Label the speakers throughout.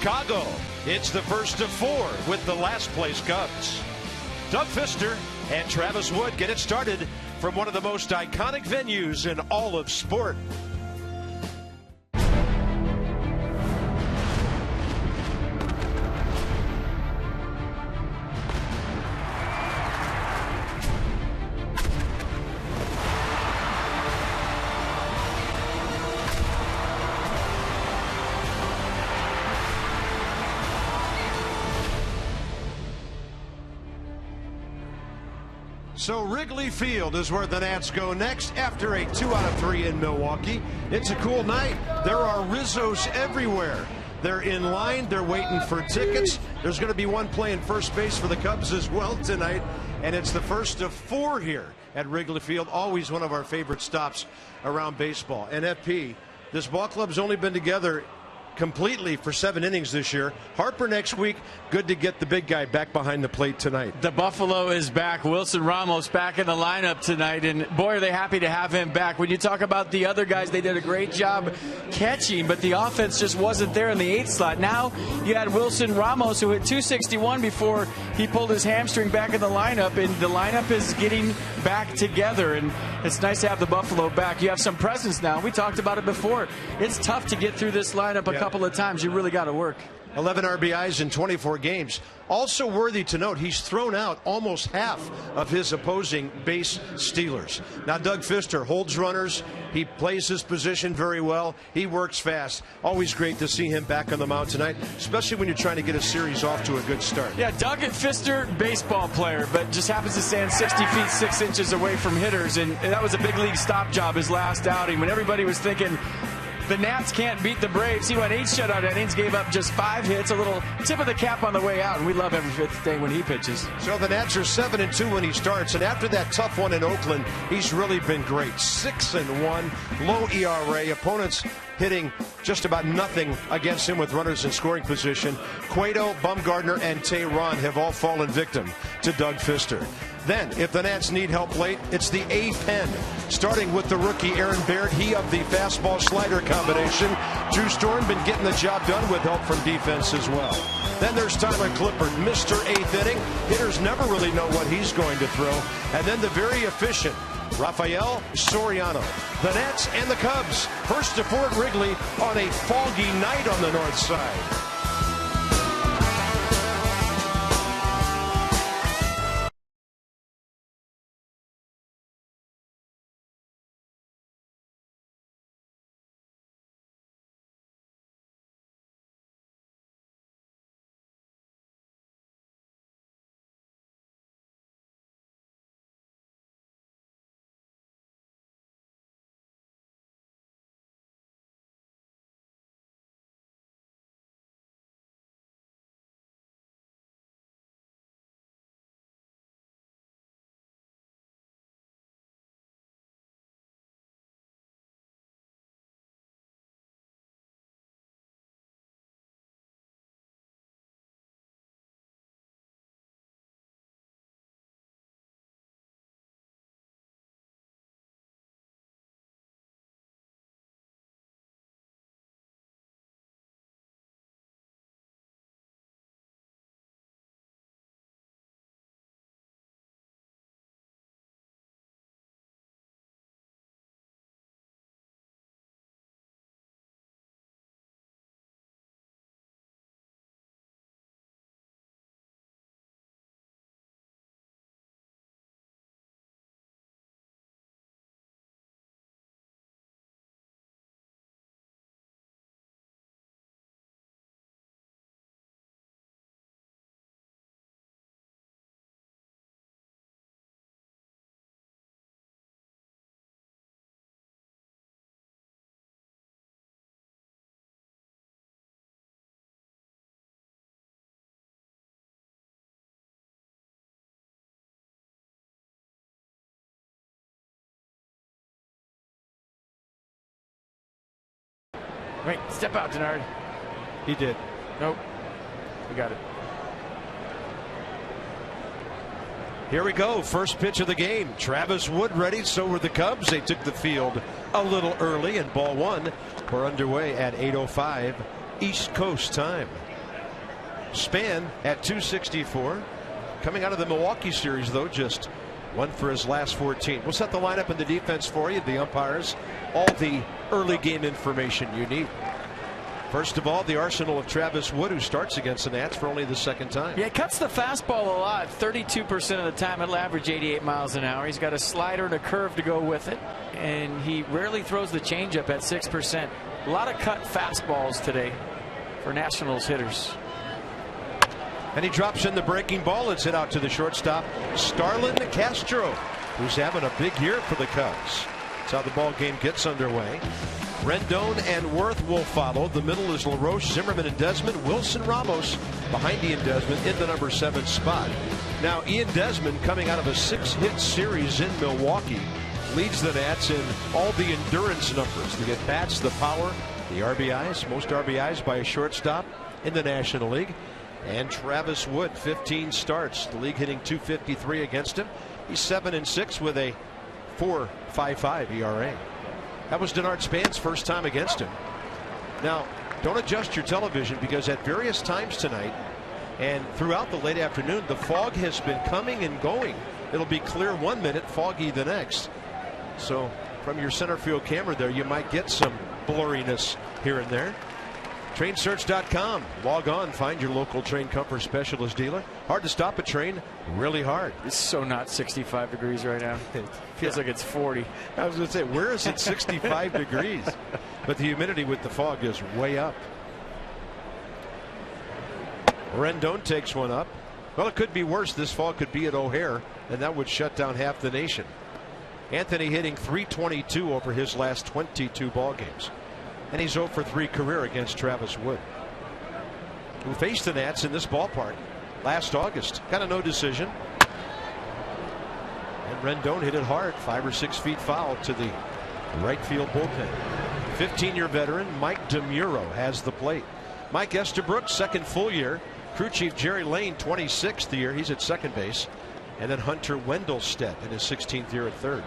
Speaker 1: Chicago. It's the first of 4 with the last place Cubs. Doug Fister and Travis Wood get it started from one of the most iconic venues in all of sport. So Wrigley Field is where the Nats go next after a 2 out of 3 in Milwaukee. It's a cool night. There are Rizzos everywhere. They're in line. They're waiting for tickets. There's going to be one playing first base for the Cubs as well tonight. And it's the first of 4 here at Wrigley Field. Always one of our favorite stops around baseball. And FP, this ball club's only been together completely for 7 innings this year. Harper next week. Good to get the big guy back behind the plate tonight.
Speaker 2: The Buffalo is back. Wilson Ramos back in the lineup tonight, and boy, are they happy to have him back. When you talk about the other guys, they did a great job catching, but the offense just wasn't there in the 8th slot. Now you had Wilson Ramos, who hit .261 before he pulled his hamstring, back in the lineup, and the lineup is getting back together, and it's nice to have the Buffalo back. You have some presence now. We talked about it before. It's tough to get through this lineup a couple of times. You really got to work.
Speaker 1: 11 RBIs in 24 games. Also worthy to note, he's thrown out almost half of his opposing base stealers. Now Doug Fister holds runners. He plays his position very well. He works fast. Always great to see him back on the mound tonight, especially when you're trying to get a series off to a good start.
Speaker 2: Yeah, Doug Fister, baseball player, but just happens to stand 60 feet 6 inches away from hitters, and that was a big league stop job his last outing when everybody was thinking the Nats can't beat the Braves. He went 8 shutout innings, gave up just 5 hits, a little tip of the cap on the way out, and we love every 5th day when he pitches.
Speaker 1: So the Nats are 7-2 when he starts, and after that tough one in Oakland, he's really been great. 6-1, low ERA, opponents hitting just about nothing against him with runners in scoring position. Cueto, Bumgarner, and Tehran have all fallen victim to Doug Fister. Then, if the Nats need help late, it's the A pen, starting with the rookie Aaron Baird. He of the fastball slider combination. Drew Storm been getting the job done with help from defense as well. Then there's Tyler Clippard, Mr. 8th inning. Hitters never really know what he's going to throw. And then the very efficient Rafael Soriano. The Nats and the Cubs, first to 4 at Wrigley on a foggy night on the north side.
Speaker 2: Wait, step out, Denard.
Speaker 1: He did.
Speaker 2: Nope. We got it.
Speaker 1: Here we go. First pitch of the game. Travis Wood ready. So were the Cubs. They took the field a little early, and ball 1. We're underway at 8:05 East Coast time. Span at 264. Coming out of the Milwaukee series, though, just 1 for his last 14. We'll set the lineup and the defense for you, the umpires, all the early game information you need. First of all, the arsenal of Travis Wood, who starts against the Nats for only the second time.
Speaker 2: Yeah, it cuts the fastball a lot. 32% of the time, it'll average 88 miles an hour. He's got a slider and a curve to go with it, and he rarely throws the changeup at 6%. A lot of cut fastballs today for Nationals hitters.
Speaker 1: And he drops in the breaking ball. It's hit out to the shortstop, Starlin Castro, who's having a big year for the Cubs. That's how the ball game gets underway. Rendon and Worth will follow. The middle is LaRoche, Zimmerman, and Desmond. Wilson Ramos behind Ian Desmond in the number 7 spot. Now, Ian Desmond, coming out of a 6-hit series in Milwaukee, leads the Nats in all the endurance numbers. The at-bats, the power, the RBIs, most RBIs by a shortstop in the National League. And Travis Wood, 15 starts. The league hitting .253 against him. He's 7-6 with a 4.55 ERA. That was Denard Span's first time against him. Now, don't adjust your television, because at various times tonight and throughout the late afternoon, the fog has been coming and going. It'll be clear 1 minute, foggy the next. So from your center field camera there, you might get some blurriness here and there. Trainsearch.com. Log on, find your local Train Comfort specialist dealer. Hard to stop a train, really hard.
Speaker 2: It's so not 65 degrees right now. It feels like it's 40.
Speaker 1: I was going to say, where is it 65 degrees? But the humidity with the fog is way up. Rendon takes one up. Well, it could be worse. This fog could be at O'Hare, and that would shut down half the nation. Anthony hitting .322 over his last 22 ball games. And he's 0 for 3 career against Travis Wood, who faced the Nats in this ballpark last August. Got a no decision. And Rendon hit it hard, 5 or 6 feet foul to the right field bullpen. 15-year veteran Mike DeMuro has the plate. Mike Estabrook, second full year. Crew chief Jerry Lane, 26th year. He's at second base. And then Hunter Wendelstedt in his 16th year at third.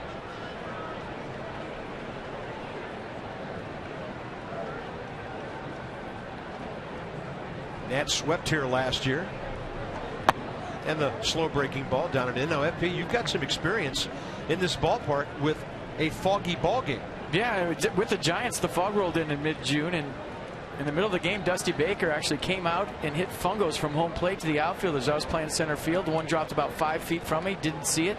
Speaker 1: Nats swept here last year. And the slow breaking ball down and in. Now, FP, you've got some experience in this ballpark with a foggy ball game.
Speaker 2: Yeah, with the Giants, the fog rolled in mid-June, and in the middle of the game, Dusty Baker actually came out and hit fungos from home plate to the outfielders. I was playing center field. One dropped about 5 feet from me, didn't see it.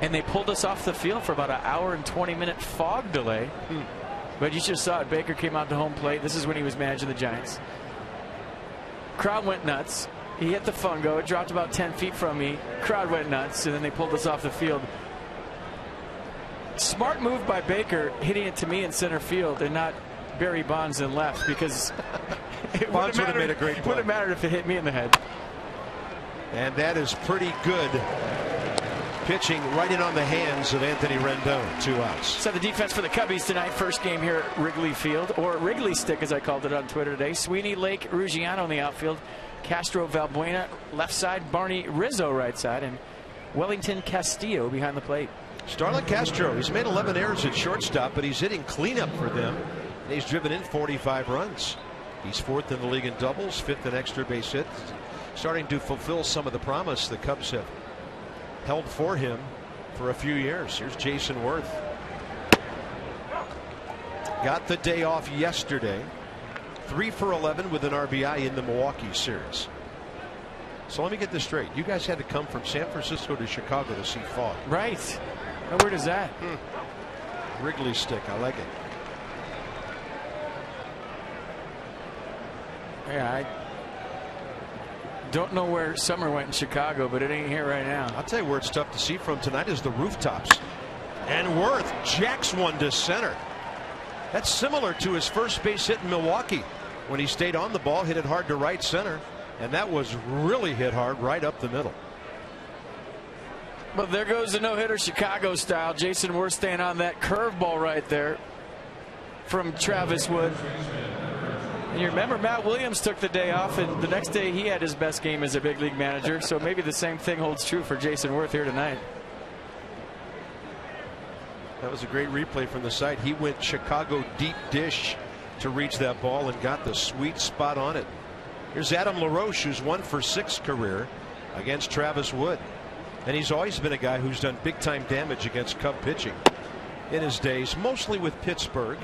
Speaker 2: And they pulled us off the field for about an hour and 20-minute fog delay. But you just saw it. Baker came out to home plate. This is when he was managing the Giants. Crowd went nuts. He hit the fungo. It dropped about 10 feet from me. Crowd went nuts, and then they pulled us off the field. Smart move by Baker, hitting it to me in center field and not Barry Bonds in left, because
Speaker 1: Bonds would have made a great play.
Speaker 2: Wouldn't have mattered if it hit me in the head.
Speaker 1: And that is pretty good pitching right in on the hands of Anthony Rendon. 2 outs.
Speaker 2: So the defense for the Cubbies tonight, first game here at Wrigley Field, or Wrigley Stick as I called it on Twitter today. Sweeney, Lake, Ruggiano in the outfield. Castro, Valbuena left side. Barney Rizzo right side. And Wellington Castillo behind the plate.
Speaker 1: Starlin Castro, he's made 11 errors at shortstop, but he's hitting cleanup for them. And he's driven in 45 runs. He's 4th in the league in doubles, 5th in extra base hits. Starting to fulfill some of the promise the Cubs have held for him for a few years. Here's Jason Worth. Got the day off yesterday. 3 for 11 with an RBI in the Milwaukee series. So let me get this straight. You guys had to come from San Francisco to Chicago to see fog.
Speaker 2: Right. Now, where does that?
Speaker 1: Wrigley Stick. I like it.
Speaker 2: Yeah, I don't know where summer went in Chicago, but it ain't here right now.
Speaker 1: I'll tell you where it's tough to see from tonight is the rooftops. And Worth jacks one to center. That's similar to his first base hit in Milwaukee when he stayed on the ball, hit it hard to right center, and that was really hit hard right up the middle.
Speaker 2: But there goes the no-hitter Chicago style. Jason Worth staying on that curveball right there from Travis Wood. And you remember Matt Williams took the day off, and the next day he had his best game as a big league manager. So maybe the same thing holds true for Jason Worth here tonight.
Speaker 1: That was a great replay from the side. He went Chicago deep dish to reach that ball and got the sweet spot on it. Here's Adam LaRoche, who's 1 for 6 career against Travis Wood. And he's always been a guy who's done big time damage against Cub pitching in his days, mostly with Pittsburgh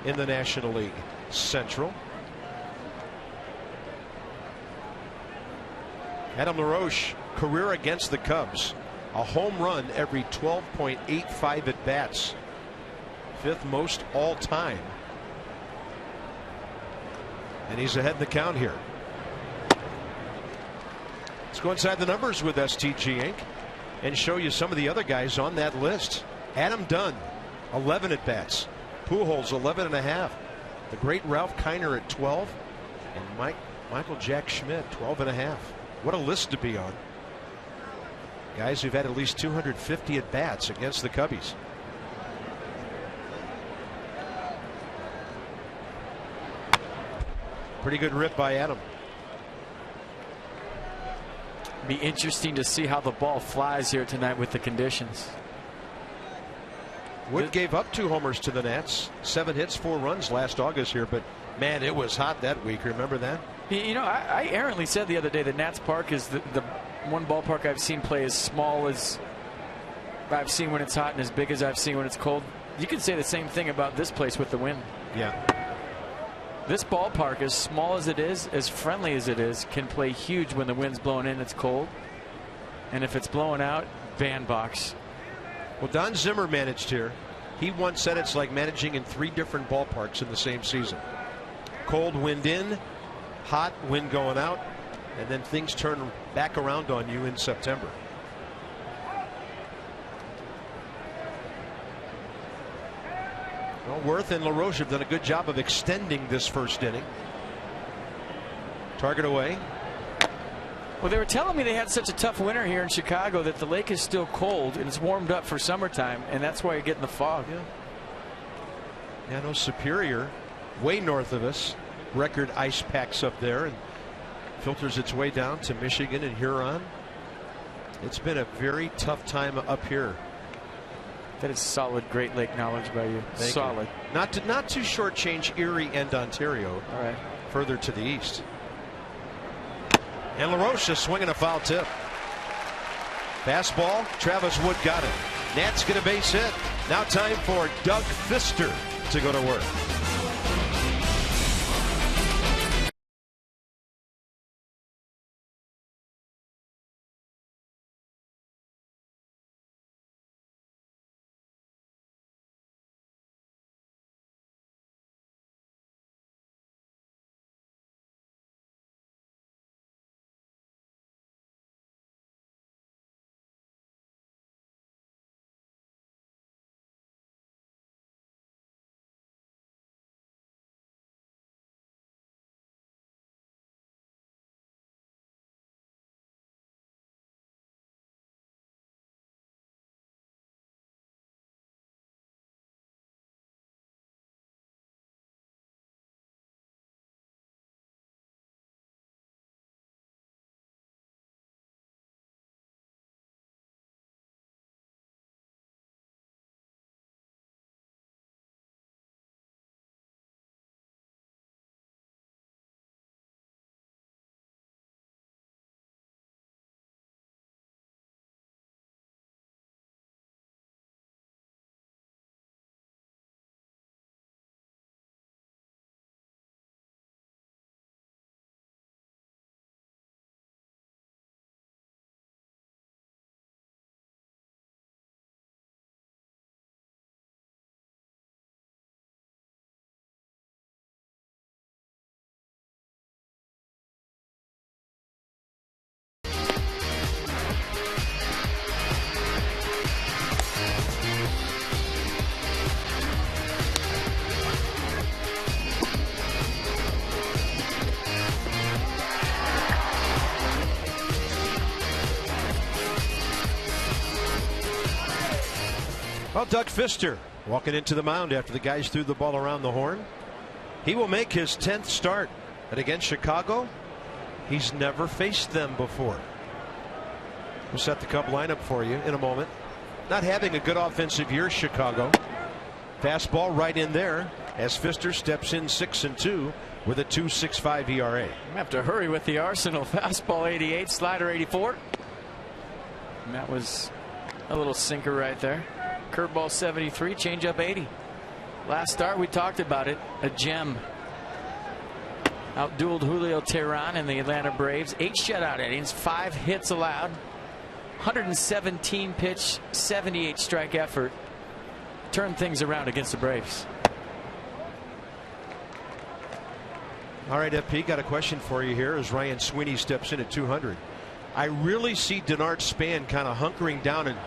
Speaker 1: in the National League Central. Adam LaRoche, career against the Cubs, a home run every 12.85 at bats, 5th most all time. And he's ahead in the count here. Let's go inside the numbers with STG Inc. and show you some of the other guys on that list. Adam Dunn, 11 at bats. Pujols, 11.5. The great Ralph Kiner at 12. And Michael Jack Schmidt, 12.5. What a list to be on. Guys who've had at least 250 at bats against the Cubbies. Pretty good rip by Adam.
Speaker 2: Be interesting to see how the ball flies here tonight with the conditions.
Speaker 1: Wood gave up 2 homers to the Nats, 7 hits, 4 runs last August here, but man, it was hot that week. Remember that?
Speaker 2: You know, I errantly said the other day that Nats Park is the one ballpark I've seen play as small as I've seen when it's hot and as big as I've seen when it's cold. You can say the same thing about this place with the wind.
Speaker 1: Yeah.
Speaker 2: This ballpark, as small as it is, as friendly as it is, can play huge when the wind's blowing in. It's cold, and if it's blowing out, bandbox.
Speaker 1: Well, Don Zimmer managed here. He once said it's like managing in 3 different ballparks in the same season. Cold wind in, hot wind going out, and then things turn back around on you in September. Well, Worth and LaRoche have done a good job of extending this first inning. Target away.
Speaker 2: Well, they were telling me they had such a tough winter here in Chicago that the lake is still cold and it's warmed up for summertime, and that's why you're getting the fog.
Speaker 1: Yeah, no, Superior, way north of us, record ice packs up there and filters its way down to Michigan and Huron. It's been a very tough time up here.
Speaker 2: That is solid Great Lake knowledge by you.
Speaker 1: Thank
Speaker 2: solid.
Speaker 1: You. Not to shortchange Erie and Ontario.
Speaker 2: All right.
Speaker 1: Further to the east. And LaRoche is swinging a foul tip. Fastball. Travis Wood got it. Nats get a base hit. Now time for Doug Fister to go to work. Well, Doug Fister walking into the mound after the guys threw the ball around the horn. He will make his 10th start. And against Chicago, he's never faced them before. We'll set the Cub lineup for you in a moment. Not having a good offensive year, Chicago. Fastball right in there as Fister steps in 6-2 with a 2.65 ERA.
Speaker 2: I have to hurry with the arsenal. Fastball 88, slider 84. And that was a little sinker right there. Curveball 73, changeup 80. Last start we talked about it, a gem. Outdueled Julio Teheran and the Atlanta Braves. 8 shutout innings, 5 hits allowed, 117 pitch, 78 strike effort. Turned things around against the Braves.
Speaker 1: All right, FP, got a question for you here as Ryan Sweeney steps in at 200. I really see Denard Span kind of hunkering down and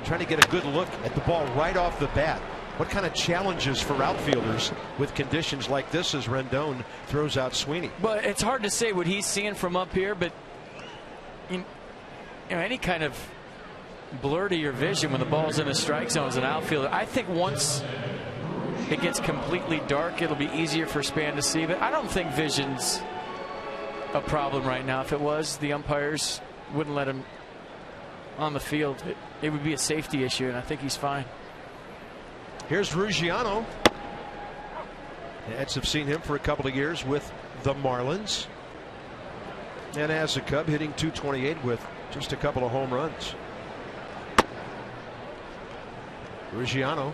Speaker 1: trying to get a good look at the ball right off the bat. What kind of challenges for outfielders with conditions like this as Rendon throws out Sweeney?
Speaker 2: But it's hard to say what he's seeing from up here, but any kind of blur to your vision when the ball's in the strike zone as an outfielder. I think once it gets completely dark, it'll be easier for Span to see. But I don't think vision's a problem right now. If it was, the umpires wouldn't let him on the field. It would be a safety issue, and I think he's fine.
Speaker 1: Here's Ruggiano. The Nats have seen him for a couple of years with the Marlins. And as a Cub, hitting 228 with just a couple of home runs. Ruggiano.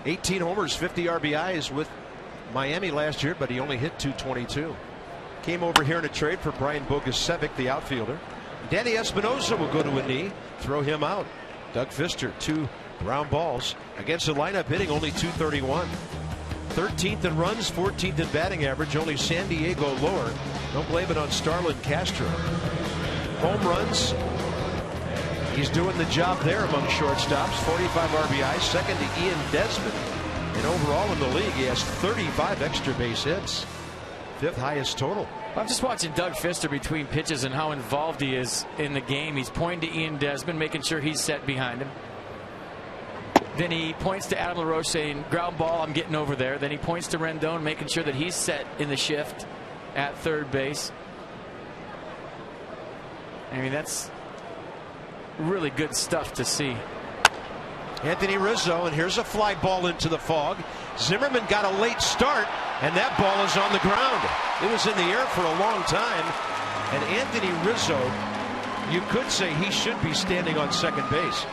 Speaker 1: 18 homers, 50 RBIs with Miami last year, but he only hit 222. Came over here in a trade for Brian Bogusevic, the outfielder. Danny Espinosa will go to a knee, throw him out. Doug Fister, 2 ground balls against the lineup, hitting only 231. 13th in runs, 14th in batting average, only San Diego lower. Don't blame it on Starlin Castro. Home runs, he's doing the job there among shortstops. 45 RBIs, second to Ian Desmond. And overall in the league, he has 35 extra base hits. 5th highest total.
Speaker 2: I'm just watching Doug Fister between pitches and how involved he is in the game. He's pointing to Ian Desmond, making sure he's set behind him. Then he points to Adam LaRoche saying, ground ball, I'm getting over there. Then he points to Rendon, making sure that he's set in the shift at third base. I mean, that's really good stuff to see.
Speaker 1: Anthony Rizzo, and here's a fly ball into the fog. Zimmerman got a late start, and that ball is on the ground. It was in the air for a long time, and Anthony Rizzo, you could say he should be standing on second base.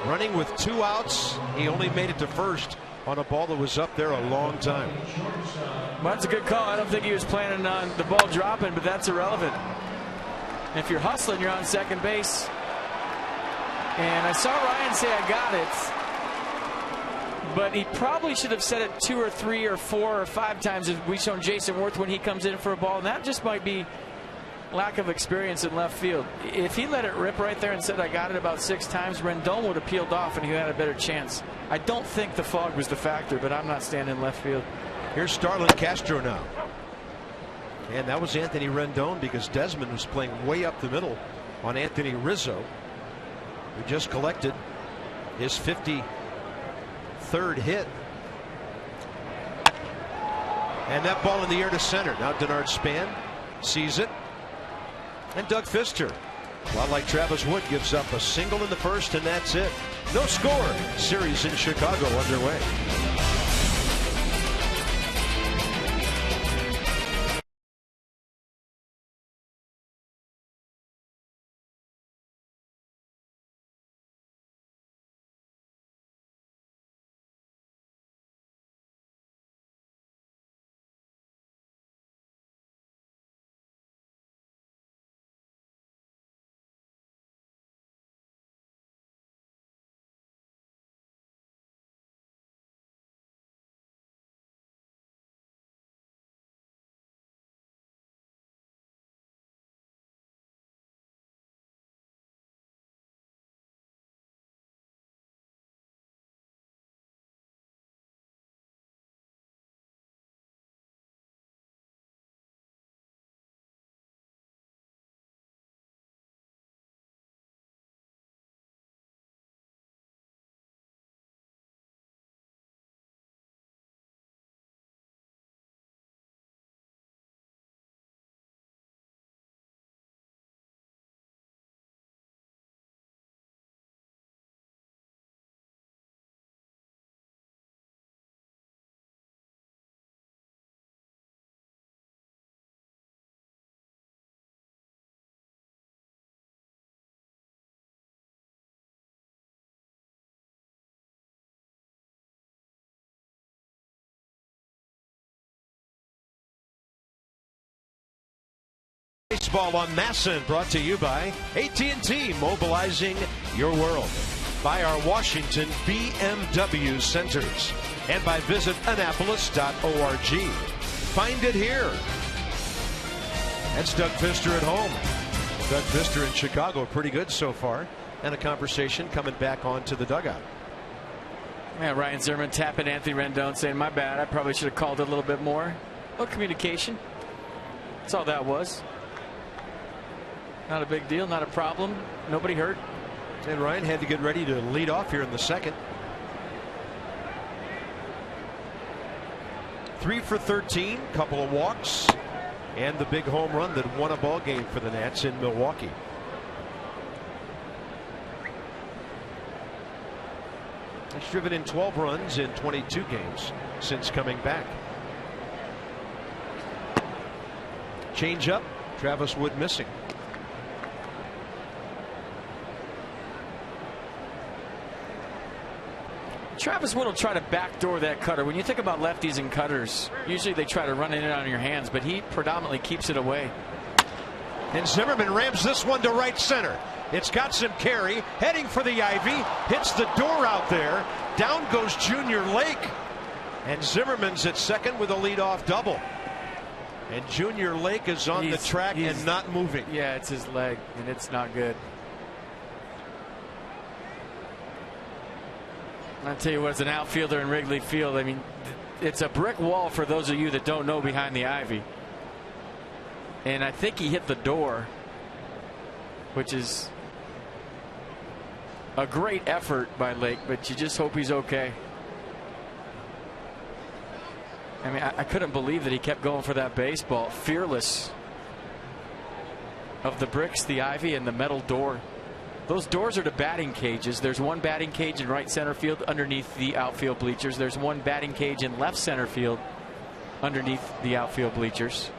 Speaker 1: Running with 2 outs, he only made it to first on a ball that was up there a long time.
Speaker 2: Well, that's a good call. I don't think he was planning on the ball dropping, but that's irrelevant. If you're hustling, you're on second base. And I saw Ryan say, I got it. But he probably should have said it 2 or 3 or 4 or 5 times as we've shown Jason Worth when he comes in for a ball. And that just might be lack of experience in left field. If he let it rip right there and said, I got it about 6 times, Rendon would have peeled off and he had a better chance. I don't think the fog was the factor, but I'm not standing in left field.
Speaker 1: Here's Starlin Castro now. And that was Anthony Rendon because Desmond was playing way up the middle on Anthony Rizzo, who just collected his 53rd hit. And that ball in the air to center. Now Denard Span sees it. And Doug Fister, a lot like Travis Wood, gives up a single in the first, and that's it. No score. Series in Chicago underway. Baseball on Masson, brought to you by AT&T, mobilizing your world. By our Washington BMW centers. And by visitannapolis.org. Find it here. That's Doug Fister at home. Doug Fister in Chicago, pretty good so far. And a conversation coming back onto the dugout.
Speaker 2: Yeah, Ryan Zimmerman tapping Anthony Rendon, saying, my bad, I probably should have called it a little bit more. No communication. That's all that was. Not a big deal, not a problem. Nobody hurt.
Speaker 1: And Ryan had to get ready to lead off here in the second. 3 for 13, couple of walks, and the big home run that won a ball game for the Nats in Milwaukee. He's driven in 12 runs in 22 games since coming back. Change up, Travis Wood missing.
Speaker 2: Travis Wood will try to backdoor that cutter. When you think about lefties and cutters, usually they try to run it in on your hands, but he predominantly keeps it away.
Speaker 1: And Zimmerman rams this one to right center. It's got some carry, heading for the ivy, hits the door out there. Down goes Junior Lake. And Zimmerman's at second with a leadoff double. And Junior Lake is on the track and not moving.
Speaker 2: Yeah, it's his leg, and it's not good. I'll tell you what, as an outfielder in Wrigley Field, I mean, it's a brick wall for those of you that don't know behind the ivy. And I think he hit the door, which is a great effort by Lake, but you just hope he's okay. I mean, I couldn't believe that he kept going for that baseball, fearless of the bricks, the ivy, and the metal door. Those doors are to batting cages. There's one batting cage in right center field underneath the outfield bleachers. There's one batting cage in left center field underneath the outfield bleachers.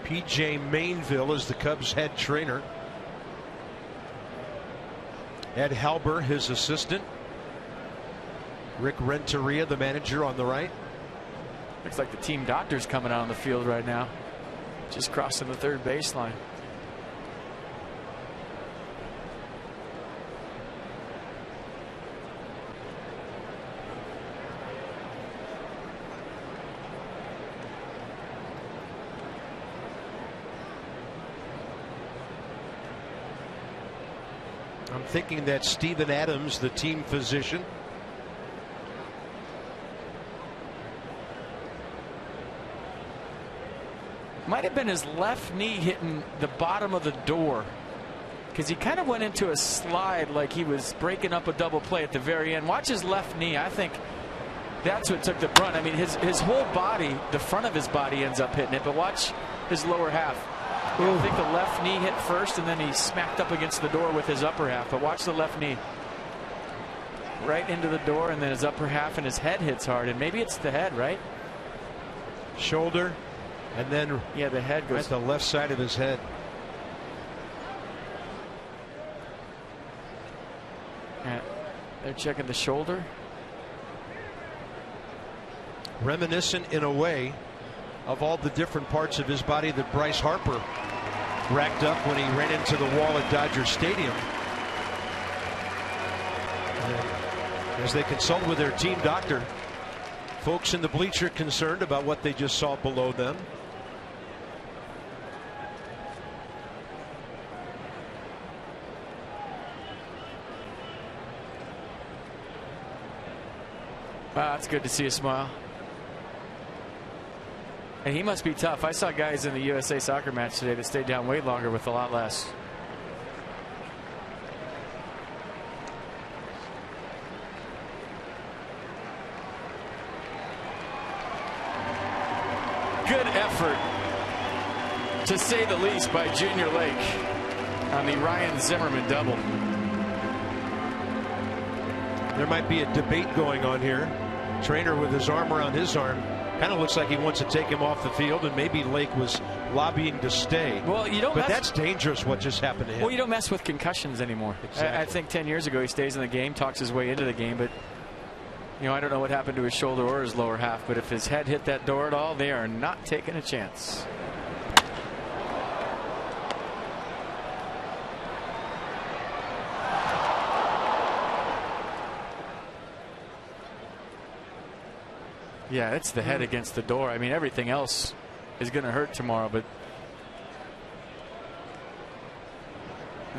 Speaker 1: P.J. Mainville is the Cubs head trainer. Ed Halber, his assistant. Rick Renteria, the manager, on the right.
Speaker 2: Looks like the team doctor's coming out on the field right now. Just crossing the third baseline.
Speaker 1: I'm thinking that Steven Adams, the team physician,
Speaker 2: might have been his left knee hitting the bottom of the door, because he kind of went into a slide like he was breaking up a double play at the very end. Watch his left knee. I think that's what took the brunt. I mean, his whole body, the front of his body ends up hitting it, but watch his lower half. I think the left knee hit first, and then he smacked up against the door with his upper half. But watch the left knee. Right into the door, and then his upper half, and his head hits hard. And maybe it's the head, right?
Speaker 1: Shoulder, and then
Speaker 2: yeah, the head goes
Speaker 1: at the left side of his head.
Speaker 2: They're checking the shoulder.
Speaker 1: Reminiscent in a way of all the different parts of his body that Bryce Harper racked up when he ran into the wall at Dodger Stadium. And as they consult with their team doctor, folks in the bleacher concerned about what they just saw below them.
Speaker 2: Wow, it's good to see a smile. And he must be tough. I saw guys in the USA Soccer match today that stayed down way longer with a lot less. Good effort, to say the least, by Junior Lake on the Ryan Zimmerman double.
Speaker 1: There might be a debate going on here. Trainer with his arm around his arm. Kind of looks like he wants to take him off the field, and maybe Lake was lobbying to stay.
Speaker 2: Well, you don't.
Speaker 1: But that's dangerous. What just happened to him?
Speaker 2: Well, you don't mess with concussions anymore.
Speaker 1: Exactly.
Speaker 2: I think 10 years ago he stays in the game, talks his way into the game, but You know, I don't know what happened to his shoulder or his lower half, but if his head hit that door at all, they are not taking a chance. Yeah, it's the head against the door. I mean, everything else is going to hurt tomorrow, but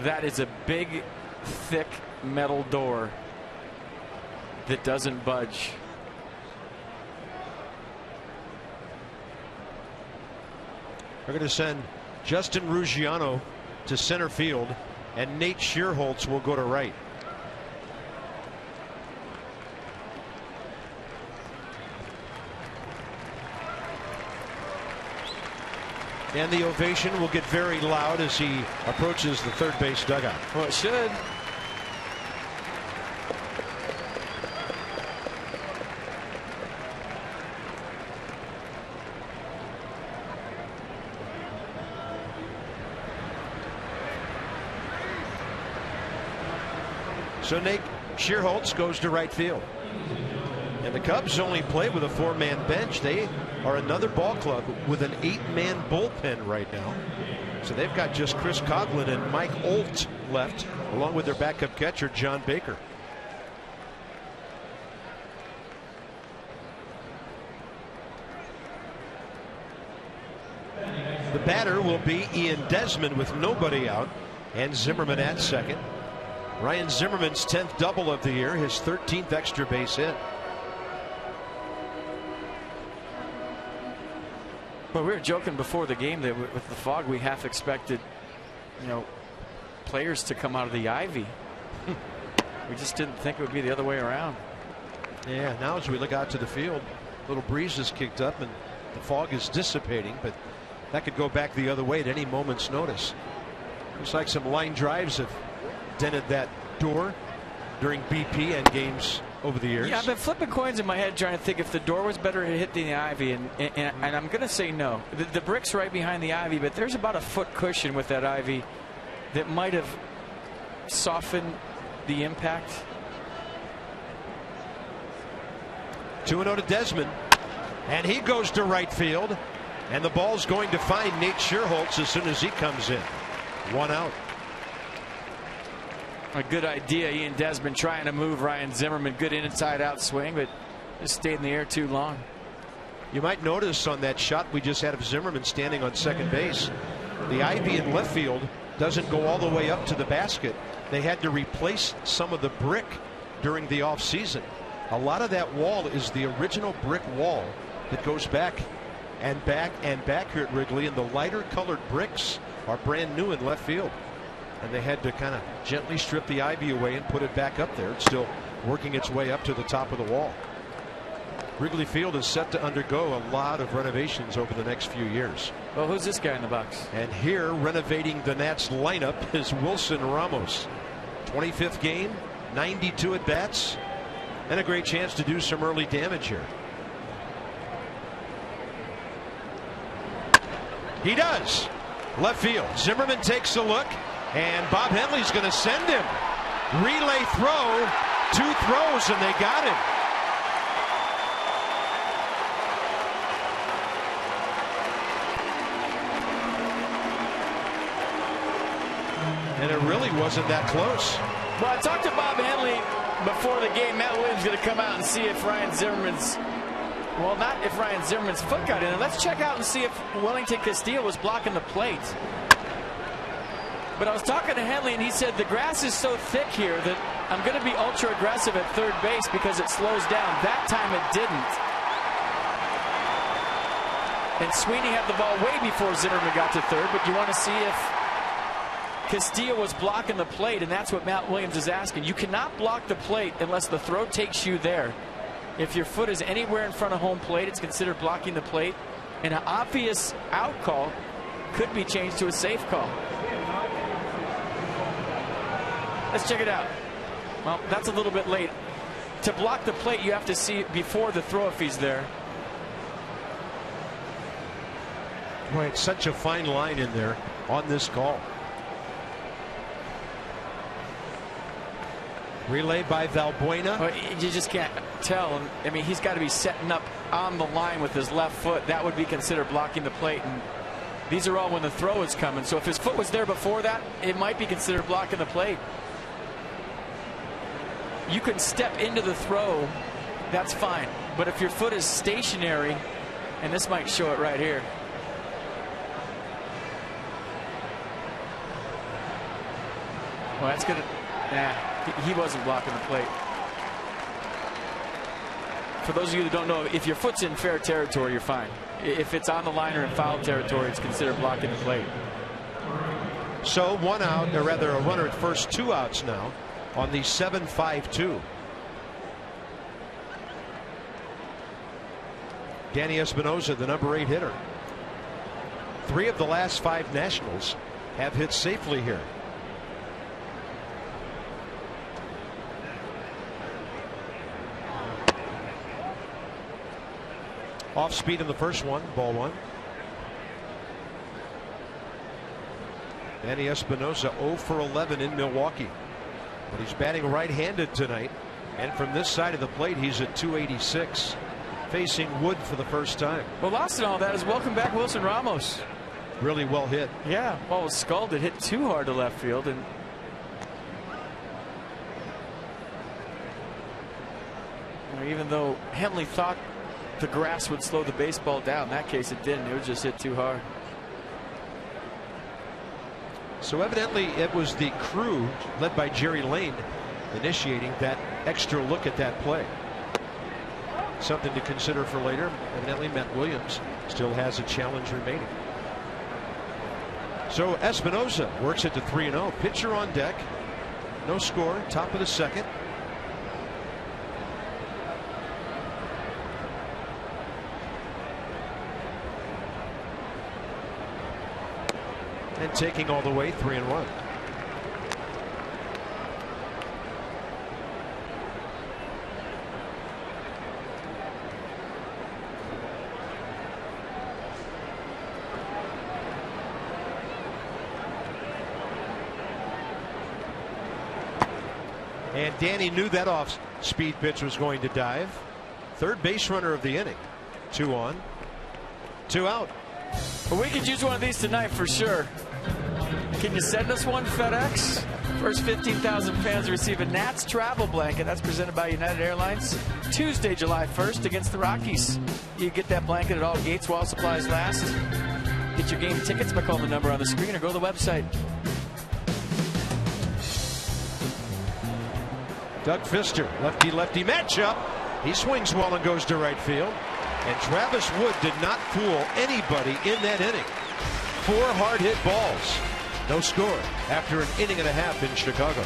Speaker 2: that is a big, thick metal door that doesn't budge.
Speaker 1: We're going to send Justin Ruggiano to center field, and Nate Shearholtz will go to right. And the ovation will get very loud as he approaches the third base dugout.
Speaker 2: Well, it should.
Speaker 1: So Nate Shearholtz goes to right field. And the Cubs only play with a 4-man bench. They are another ball club with an 8-man bullpen right now. So they've got just Chris Coughlin and Mike Olt left, along with their backup catcher, John Baker. The batter will be Ian Desmond with nobody out, and Zimmerman at second. Ryan Zimmerman's 10th double of the year, his 13th extra base hit.
Speaker 2: Well, we were joking before the game that with the fog, we half expected, you know, players to come out of the ivy. We just didn't think it would be the other way around.
Speaker 1: Yeah, now as we look out to the field, little breeze is kicked up and the fog is dissipating, but that could go back the other way at any moment's notice. Looks like some line drives have dented that door during BP and games over the years.
Speaker 2: Yeah, I've been flipping coins in my head trying to think if the door was better to hit than the ivy, and I'm going to say no. The brick's right behind the ivy, but there's about a foot cushion with that ivy that might have softened the impact.
Speaker 1: 2-0 to Desmond, and he goes to right field, and the ball's going to find Nate Shearholtz as soon as he comes in. 1 out.
Speaker 2: A good idea. Ian Desmond trying to move Ryan Zimmerman. Good inside out swing, but just stayed in the air too long.
Speaker 1: You might notice on that shot we just had of Zimmerman standing on second base, the ivy in left field doesn't go all the way up to the basket. They had to replace some of the brick during the offseason. A lot of that wall is the original brick wall that goes back and back and back here at Wrigley, and the lighter colored bricks are brand new in left field. And they had to kind of gently strip the ivy away and put it back up there. It's still working its way up to the top of the wall. Wrigley Field is set to undergo a lot of renovations over the next few years.
Speaker 2: Well, who's this guy in the box?
Speaker 1: And here, renovating the Nats lineup, is Wilson Ramos. 25th game, 92 at bats, and a great chance to do some early damage here. He does. Left field. Zimmerman takes a look, and Bob Henley's going to send him. Relay throw, 2 throws, and they got him. And it really wasn't that close.
Speaker 2: Well, I talked to Bob Henley before the game. Matt Williams going to come out and see if Ryan Zimmerman's, well, not if Ryan Zimmerman's foot got in. Let's check out and see if Wellington Castillo was blocking the plate. But I was talking to Henley, and he said the grass is so thick here that I'm going to be ultra aggressive at third base because it slows down. That time it didn't. And Sweeney had the ball way before Zimmerman got to third, but you want to see if Castillo was blocking the plate, and that's what Matt Williams is asking. You cannot block the plate unless the throw takes you there. If your foot is anywhere in front of home plate, it's considered blocking the plate. And an obvious out call could be changed to a safe call. Let's check it out. Well, that's a little bit late. To block the plate, you have to see it before the throw if he's there.
Speaker 1: Boy, it's such a fine line in there on this call. Relay by Valbuena.
Speaker 2: Well, you just can't tell. I mean, he's got to be setting up on the line with his left foot. That would be considered blocking the plate. And these are all when the throw is coming. So if his foot was there before that, it might be considered blocking the plate. You can step into the throw, that's fine. But if your foot is stationary, and this might show it right here. Well, that's gonna. Nah, he wasn't blocking the plate. For those of you that don't know, if your foot's in fair territory, you're fine. If it's on the line or in foul territory, it's considered blocking the plate.
Speaker 1: So 1 out, or rather a runner at first, 2 outs now on the 7-5-2. Danny Espinosa, the number 8 hitter. 3 of the last 5 Nationals have hit safely here. Off speed in the first one, ball 1. Danny Espinosa 0 for 11 in Milwaukee. But he's batting right-handed tonight. And from this side of the plate, he's at 286. Facing Wood for the first time.
Speaker 2: Well, lost in all that is welcome back Wilson Ramos.
Speaker 1: Really well hit.
Speaker 2: Yeah, ball was sculled. It hit too hard to left field. And even though Henley thought the grass would slow the baseball down, in that case it didn't. It was just hit too hard.
Speaker 1: So evidently it was the crew led by Jerry Lane initiating that extra look at that play. Something to consider for later. Evidently Matt Williams still has a challenge remaining. So Espinosa works it to 3-0. Pitcher on deck. No score. Top of the second. And taking all the way, 3-1. And Danny knew that off-speed pitch was going to dive. Third base runner of the inning. 2 on, 2 out.
Speaker 2: Well, we could use one of these tonight for sure. Can you send us one, FedEx? First 15,000 fans receive a Nats travel blanket. That's presented by United Airlines. Tuesday, July 1st against the Rockies. You get that blanket at all gates while supplies last. Get your game tickets by calling the number on the screen or go to the website.
Speaker 1: Doug Fister, lefty-lefty matchup. He swings well and goes to right field. And Travis Wood did not fool anybody in that inning. 4 hard hit balls. No score after an inning and a half in Chicago.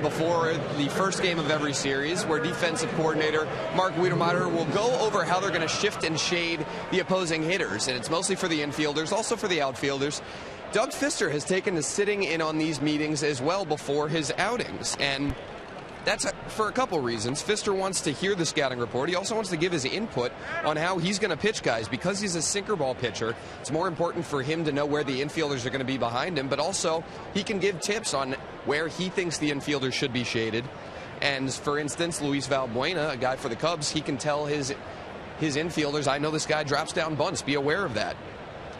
Speaker 3: before the first game of every series, where defensive coordinator Mark Wiedemeyer will go over how they're going to shift and shade the opposing hitters. And it's mostly for the infielders, also for the outfielders. Doug Fister has taken to sitting in on these meetings as well before his outings. And that's for a couple reasons. Fister wants to hear the scouting report. He also wants to give his input on how he's going to pitch guys. Because he's a sinker ball pitcher, it's more important for him to know where the infielders are going to be behind him, but also he can give tips on where he thinks the infielders should be shaded. And for instance, Luis Valbuena, a guy for the Cubs, he can tell his infielders, I know this guy drops down bunts, be aware of that.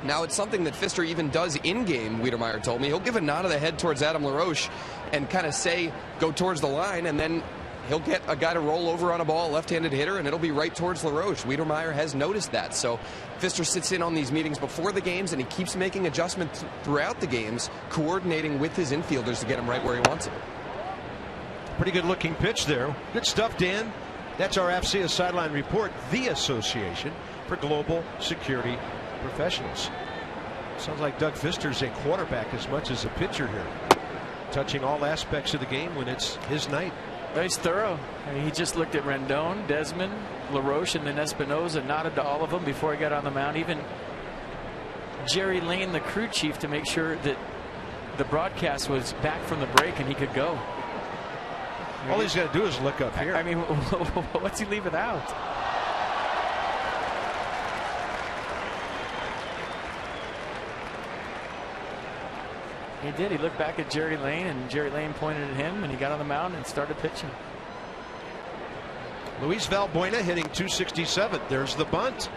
Speaker 3: Now, it's something that Fister even does in-game, Wiedemeyer told me. He'll give a nod of the head towards Adam LaRoche and kind of say, go towards the line, and then he'll get a guy to roll over on a ball, left-handed hitter, and it'll be right towards LaRoche. Wiedemeyer has noticed that. So Fister sits in on these meetings before the games, and he keeps making adjustments throughout the games, coordinating with his infielders to get him right where he wants him.
Speaker 1: Pretty good-looking pitch there. Good stuff, Dan. That's our AFCEA Sideline Report, the Association for Global Security Professionals. Sounds like Doug Fister's a quarterback as much as a pitcher here, touching all aspects of the game when it's his night.
Speaker 2: He's thorough. I mean, he just looked at Rendon, Desmond, LaRoche, and then Espinoza, nodded to all of them before he got on the mound. Even Jerry Lane, the crew chief, to make sure that the broadcast was back from the break and he could go.
Speaker 1: All he's got to do is look up here.
Speaker 2: I mean, what's he leaving out? He did. He looked back at Jerry Lane, and Jerry Lane pointed at him, and he got on the mound and started pitching.
Speaker 1: Luis Valbuena hitting .267. There's the bunt.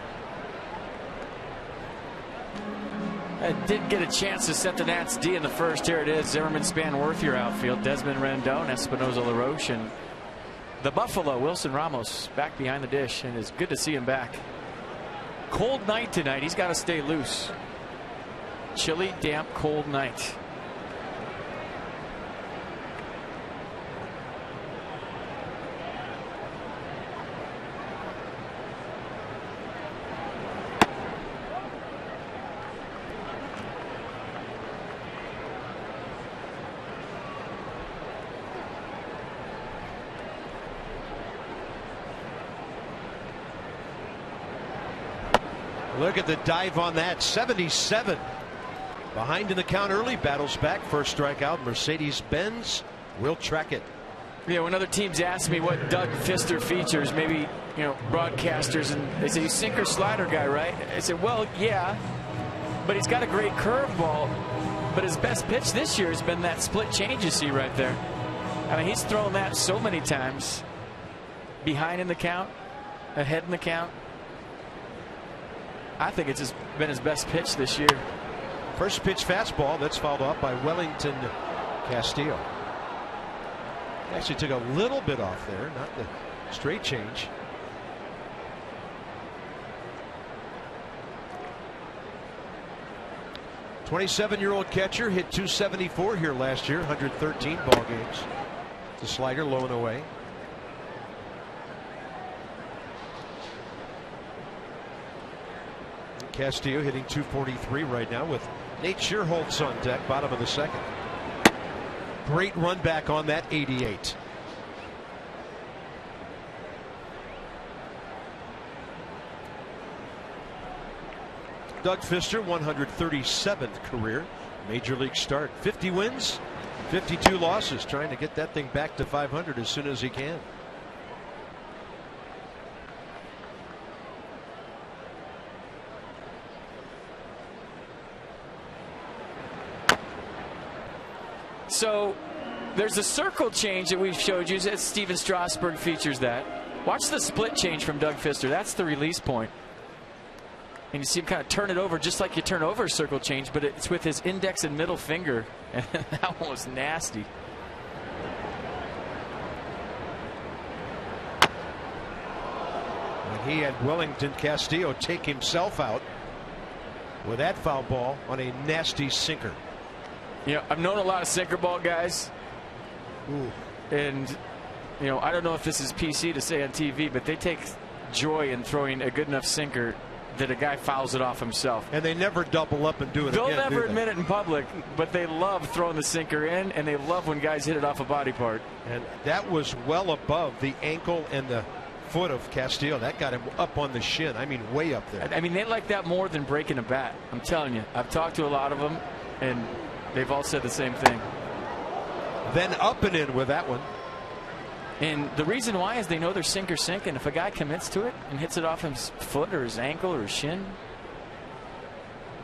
Speaker 2: I did get a chance to set the Nats D in the first. Here it is. Zimmerman, Spanworth, your outfield. Desmond, Rendon, Espinoza, LaRoche, and the Buffalo, Wilson Ramos, back behind the dish, and it's good to see him back. Cold night tonight. He's got to stay loose. Chilly, damp, cold night.
Speaker 1: Look at the dive on that. 77. Behind in the count early. Battles back. First strikeout. Mercedes-Benz will track it.
Speaker 2: Yeah, when other teams ask me what Doug Fister features, maybe, you know, broadcasters, and they say he's sinker slider guy, right? I said, well, yeah, but he's got a great curveball. But his best pitch this year has been that split change you see right there. I mean, he's thrown that so many times. Behind in the count, ahead in the count. I think it's just been his best pitch this year.
Speaker 1: First pitch fastball that's fouled off by Wellington Castillo. Actually took a little bit off there, not the straight change. '27-year-old catcher hit .274 here last year, 113 ball games. The slider low and away. Castillo hitting .243 right now with Nate Schierholtz on deck, bottom of the second. Great run back on that 88. Doug Fister, 137th career major league start. 50 wins, 52 losses, trying to get that thing back to 500 as soon as he can.
Speaker 2: So there's a circle change that we've showed you. Steven Strasburg features that. Watch the split change from Doug Fister. That's the release point. And you see him kind of turn it over just like you turn over a circle change, but it's with his index and middle finger. And that one was nasty.
Speaker 1: And he had Wellington Castillo take himself out with that foul ball on a nasty sinker.
Speaker 2: You know, I've known a lot of sinker ball guys.
Speaker 1: Ooh.
Speaker 2: And, you know, I don't know if this is PC to say on TV, but they take joy in throwing a good enough sinker that a guy fouls it off himself.
Speaker 1: And they never double up and do it
Speaker 2: They'll
Speaker 1: again.
Speaker 2: never admit it in public, but they love throwing the sinker in, and they love when guys hit it off a body part.
Speaker 1: And that was well above the ankle and the foot of Castillo. That got him up on the shin. I mean, way up there.
Speaker 2: I mean, they like that more than breaking a bat. I'm telling you. I've talked to a lot of them, and they've all said the same thing.
Speaker 1: Then up and in with that one.
Speaker 2: And the reason why is they know their sinker's sinking. If a guy commits to it and hits it off his foot or his ankle or his shin,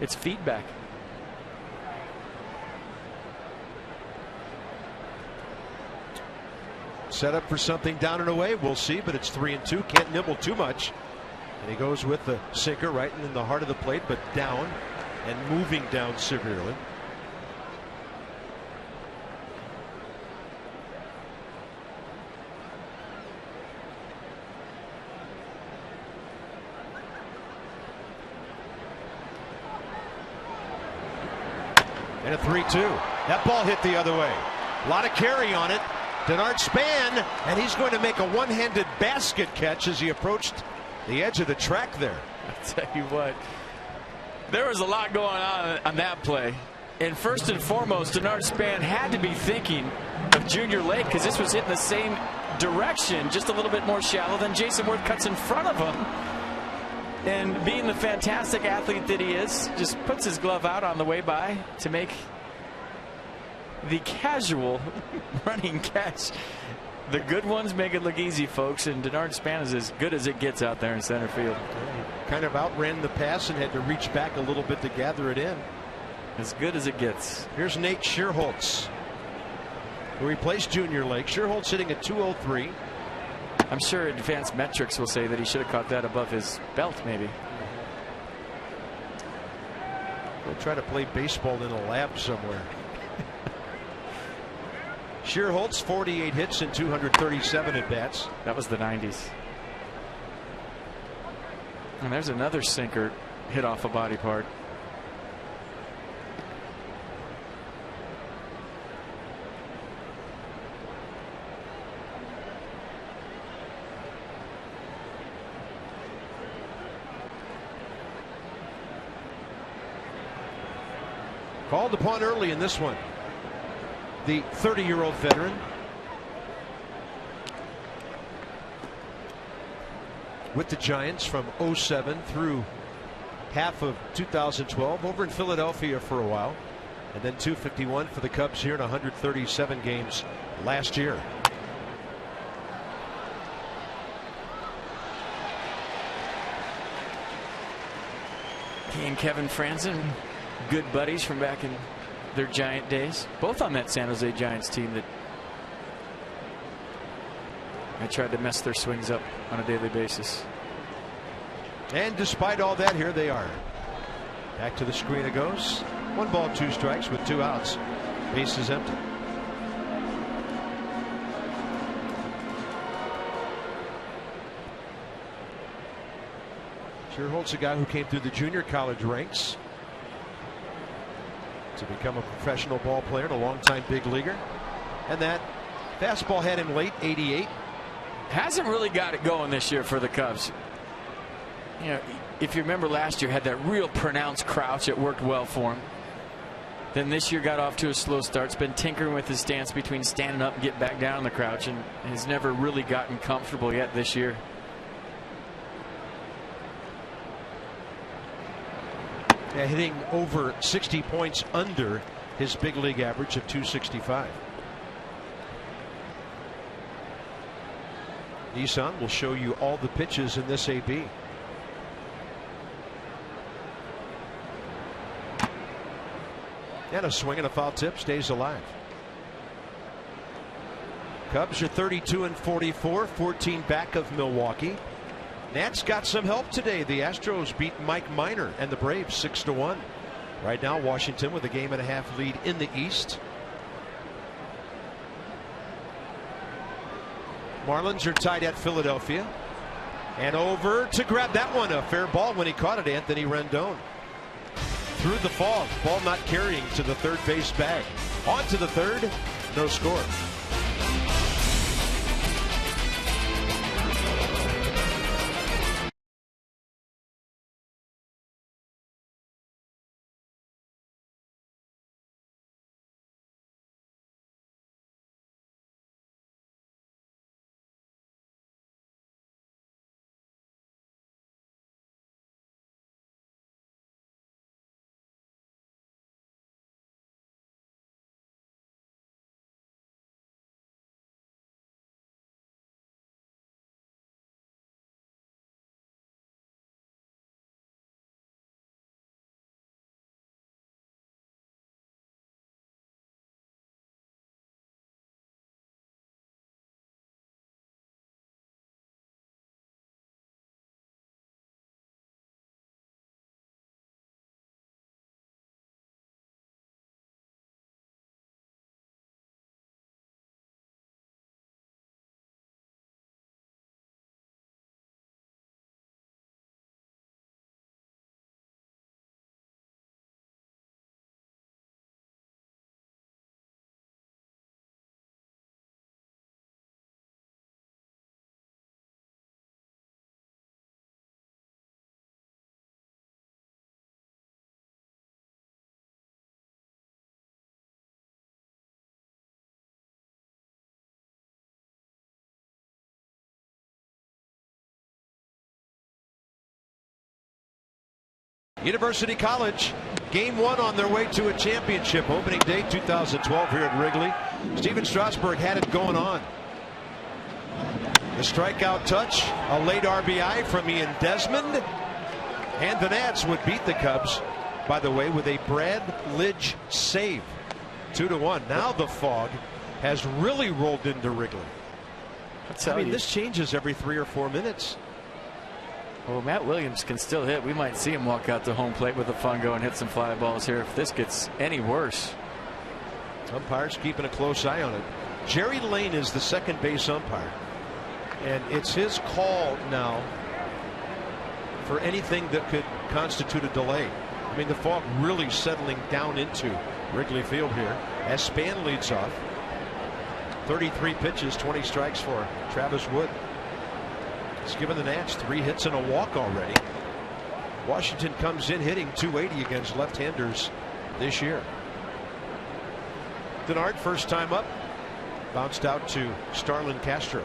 Speaker 2: it's feedback.
Speaker 1: Set up for something down and away. We'll see, but it's 3-2. Can't nibble too much. And he goes with the sinker right in the heart of the plate, but down and moving down severely. And a 3-2. That ball hit the other way. A lot of carry on it. Denard Span, and he's going to make a one-handed basket catch as he approached the edge of the track there.
Speaker 2: I'll tell you what, there was a lot going on that play. And first and foremost, Denard Span had to be thinking of Junior Lake, because this was hitting the same direction, just a little bit more shallow. Than Jason Worth cuts in front of him. And being the fantastic athlete that he is, just puts his glove out on the way by to make the casual running catch. The good ones make it look easy, folks, and Denard Span is as good as it gets out there in center field.
Speaker 1: Kind of outran the pass and had to reach back a little bit to gather it in.
Speaker 2: As good as it gets.
Speaker 1: Here's Nate Schierholtz, who replaced Junior Lake. Schierholtz hitting at 203.
Speaker 2: I'm sure advanced metrics will say that he should have caught that above his belt, maybe.
Speaker 1: We'll try to play baseball in a lab somewhere. Schierholtz, 48 hits and 237 at bats.
Speaker 2: That was the 90s. And there's another sinker hit off a body part.
Speaker 1: Called upon early in this one. The 30-year-old veteran with the Giants from 07 through half of 2012, over in Philadelphia for a while, and then 251 for the Cubs here in 137 games last year.
Speaker 2: He and Kevin Franzen, good buddies from back in their Giant days, both on that San Jose Giants team that I tried to mess their swings up on a daily basis.
Speaker 1: And despite all that, here they are. Back to the screen it goes. 1 ball, 2 strikes with 2 outs. Base is empty. Schierholtz, a guy who came through the junior college ranks to become a professional ball player and a longtime big leaguer. And that fastball had him late, 88.
Speaker 2: Hasn't really got it going this year for the Cubs. You know, if you remember last year, had that real pronounced crouch. It worked well for him. Then this year got off to a slow start. It's been tinkering with his stance between standing up and getting back down on the crouch, and has never really gotten comfortable yet this year.
Speaker 1: Yeah, hitting over 60 points under his big league average of 265. Nissan will show you all the pitches in this AB. And a swing and a foul tip, stays alive. Cubs are 32 and 44, 14 back of Milwaukee. Nats got some help today. The Astros beat Mike Minor and the Braves 6-1. Right now, Washington with a 1.5 lead in the East. Marlins are tied at Philadelphia. And over to grab that one. A fair ball when he caught it, Anthony Rendon. Through the fog. Ball not carrying to the third base bag. On to the third. No score. University College, game 1 on their way to a championship. Opening day 2012 here at Wrigley. Steven Strasburg had it going on. The strikeout touch, a late RBI from Ian Desmond. And the Nats would beat the Cubs, by the way, with a Brad Lidge save. 2-1. Now the fog has really rolled into Wrigley. I mean, this changes every 3 or 4 minutes.
Speaker 2: Well, Matt Williams can still hit. We might see him walk out to home plate with a fungo and hit some fly balls here if this gets any worse.
Speaker 1: Umpires keeping a close eye on it. Jerry Lane is the second base umpire, and it's his call now for anything that could constitute a delay. I mean, the fog really settling down into Wrigley Field here as Span leads off. 33 pitches, 20 strikes for Travis Wood. He's given the Nats 3 hits and a walk already. Washington comes in hitting .280 against left-handers this year. Denard, first time up, bounced out to Starlin Castro.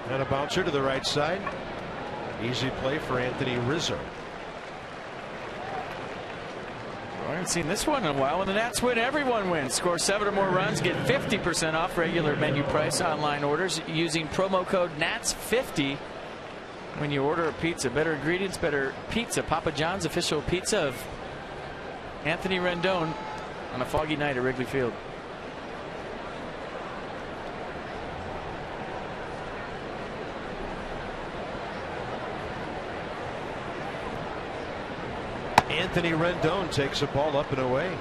Speaker 1: And a bouncer to the right side. Easy play for Anthony Rizzo.
Speaker 2: I haven't seen this one in a while. When the Nats win, everyone wins. Score 7 or more runs, get 50% off regular menu price online orders using promo code NATS50 when you order a pizza. Better ingredients, better pizza. Papa John's, official pizza of Anthony Rendon on a foggy night at Wrigley Field.
Speaker 1: Anthony Rendon takes a ball up and away.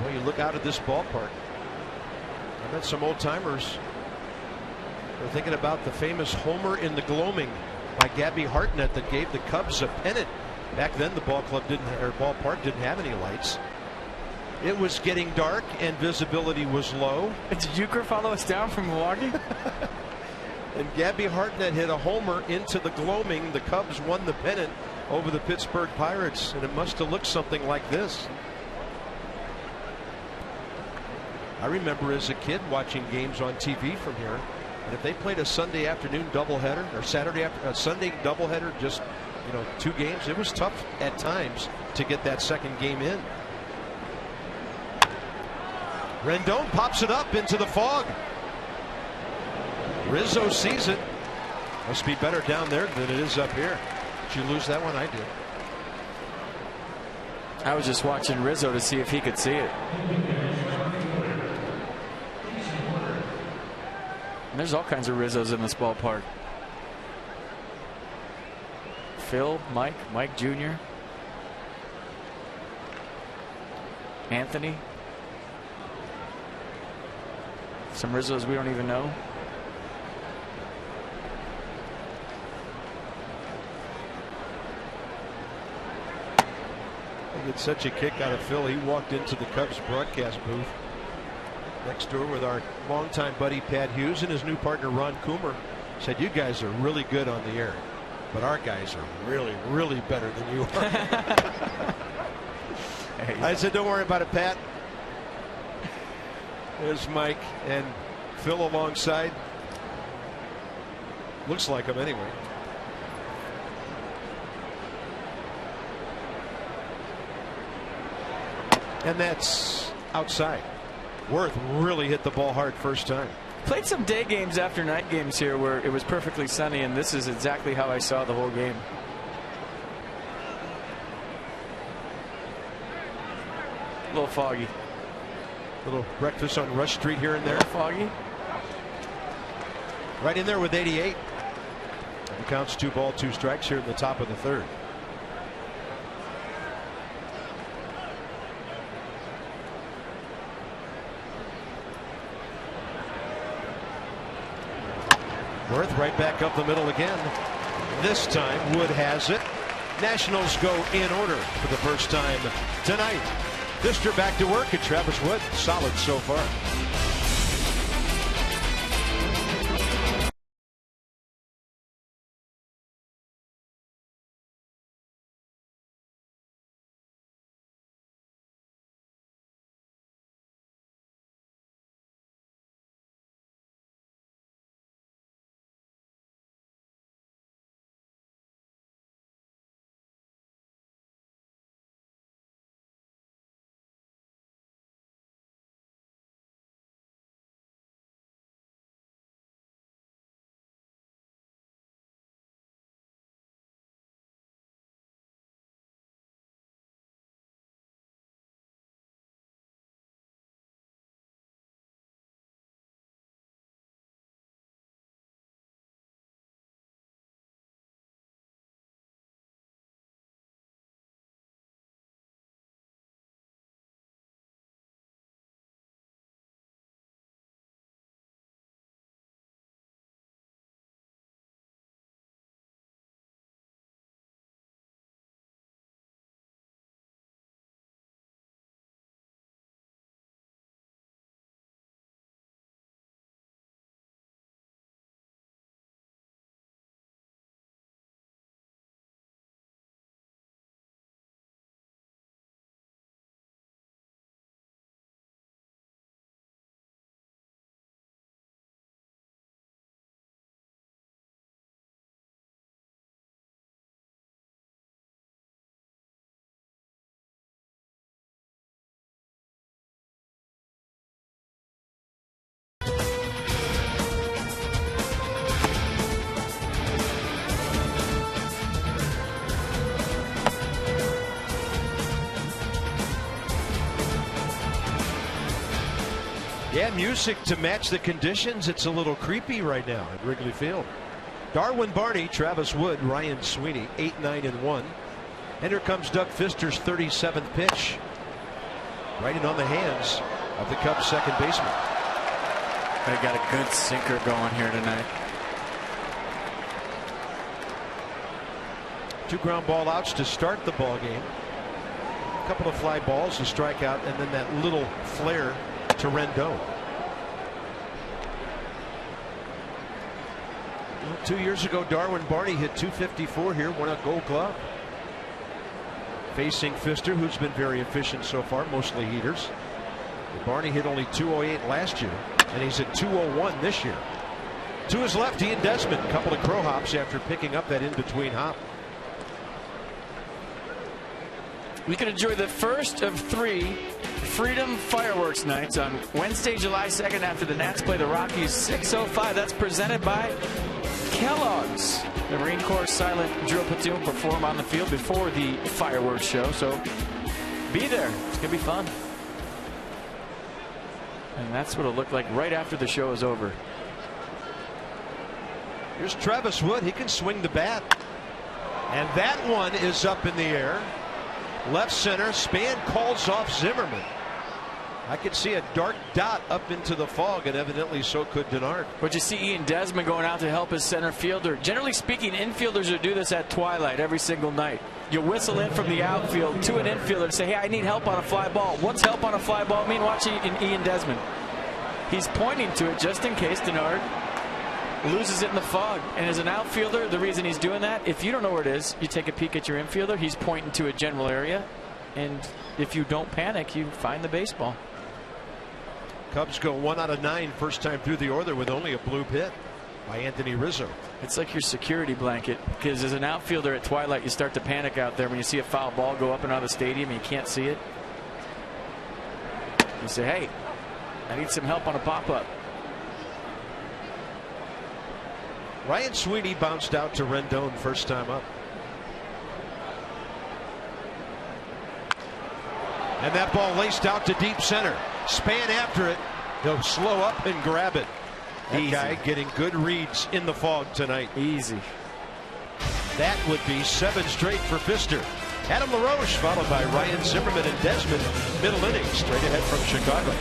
Speaker 1: Well, you look out at this ballpark. I bet some old timers are thinking about the famous homer in the gloaming by Gabby Hartnett that gave the Cubs a pennant. Back then, the ballpark didn't have any lights. It was getting dark and visibility was low.
Speaker 2: Did Euchre follow us down from Milwaukee?
Speaker 1: And Gabby Hartnett hit a homer into the gloaming. The Cubs won the pennant over the Pittsburgh Pirates, and it must have looked something like this. I remember as a kid watching games on TV from here, and if they played a Sunday afternoon doubleheader or Sunday doubleheader, just 2 games, it was tough at times to get that second game in. Rendon pops it up into the fog. Rizzo sees it. Must be better down there than it is up here. Did you lose that one? I did.
Speaker 2: I was just watching Rizzo to see if he could see it. And there's all kinds of Rizzos in this ballpark. Phil, Mike Jr., Anthony. Some Rizzos we don't even know.
Speaker 1: I get such a kick out of Phil. He walked into the Cubs broadcast booth next door with our longtime buddy Pat Hughes and his new partner Ron Coomer. Said, "You guys are really good on the air, but our guys are really, really better than you are." I said, "Don't worry about it, Pat." There's Mike and Phil alongside. Looks like him anyway. And that's outside. Worth really hit the ball hard first time.
Speaker 2: Played some day games after night games here where it was perfectly sunny, and this is exactly how I saw the whole game. A little foggy.
Speaker 1: Little breakfast on Rush Street here and there.
Speaker 2: Foggy.
Speaker 1: Right in there with 88. It counts 2 balls, 2 strikes here in the top of the 3rd. Worth right back up the middle again. This time Wood has it. Nationals go in order for the first time tonight. Fister back to work, and Travis Wood solid so far. halftime music to match the conditions. It's a little creepy right now at Wrigley Field. Darwin Barney, Travis Wood, Ryan Sweeney, 8-9-1. And here comes Doug Fister's 37th pitch. Right in on the hands of the Cubs second baseman.
Speaker 2: They got a good sinker going here tonight.
Speaker 1: 2 ground ball outs to start the ball game. A couple of fly balls, a strikeout, and then that little flare to Rendon. 2 years ago, Darwin Barney hit .254 here, won a Gold Glove. Facing Fister, who's been very efficient so far, mostly heaters. Barney hit only .208 last year, and he's at .201 this year. To his left, Ian Desmond, a couple of crow hops after picking up that in-between hop.
Speaker 2: We can enjoy the first of 3 Freedom Fireworks nights on Wednesday, July 2nd after the Nats play the Rockies 6:05. That's presented by Kellogg's. The Marine Corps silent drill platoon perform on the field before the fireworks show, so be there. It's going to be fun. And that's what it'll look like right after the show is over.
Speaker 1: Here's Travis Wood. He can swing the bat. And that one is up in the air. Left center. Span calls off Zimmerman. I could see a dark dot up into the fog, and evidently so could Denard.
Speaker 2: But you see Ian Desmond going out to help his center fielder. Generally speaking, infielders will do this at twilight every single night. You whistle in from the outfield to an infielder and say, hey, I need help on a fly ball. What's help on a fly ball mean? Watch Ian Desmond. He's pointing to it just in case Denard loses it in the fog. And as an outfielder, the reason he's doing that, if you don't know where it is, you take a peek at your infielder. He's pointing to a general area. And if you don't panic, you find the baseball.
Speaker 1: Cubs go 1 out of 9 first time through the order with only a bloop hit by Anthony Rizzo.
Speaker 2: It's like your security blanket, because as an outfielder at twilight, you start to panic out there when you see a foul ball go up and out of the stadium and you can't see it. You say, hey, I need some help on a pop-up.
Speaker 1: Ryan Sweeney bounced out to Rendon first time up. And that ball laced out to deep center. Span after it. He'll slow up and grab it. That guy getting good reads in the fog tonight.
Speaker 2: Easy.
Speaker 1: That would be 7 straight for Fister. Adam LaRoche followed by Ryan Zimmerman and Desmond. Middle inning straight ahead from Chicago.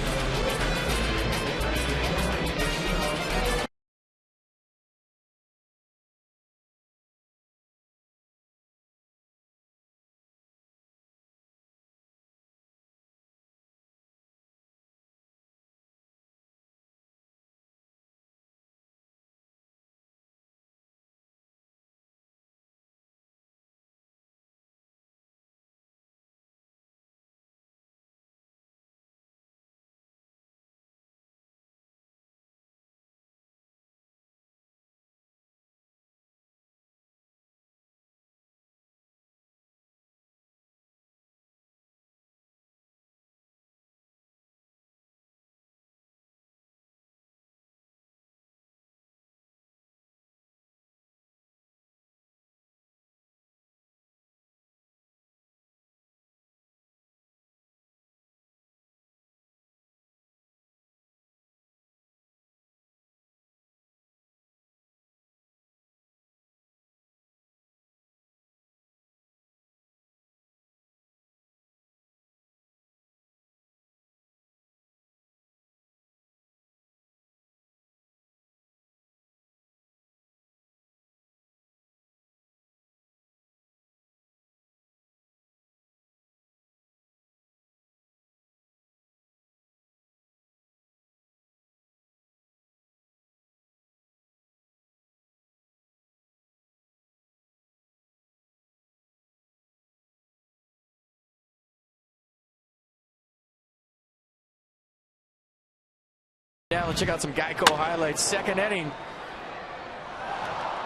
Speaker 2: Yeah, let's check out some Geico highlights. Second inning.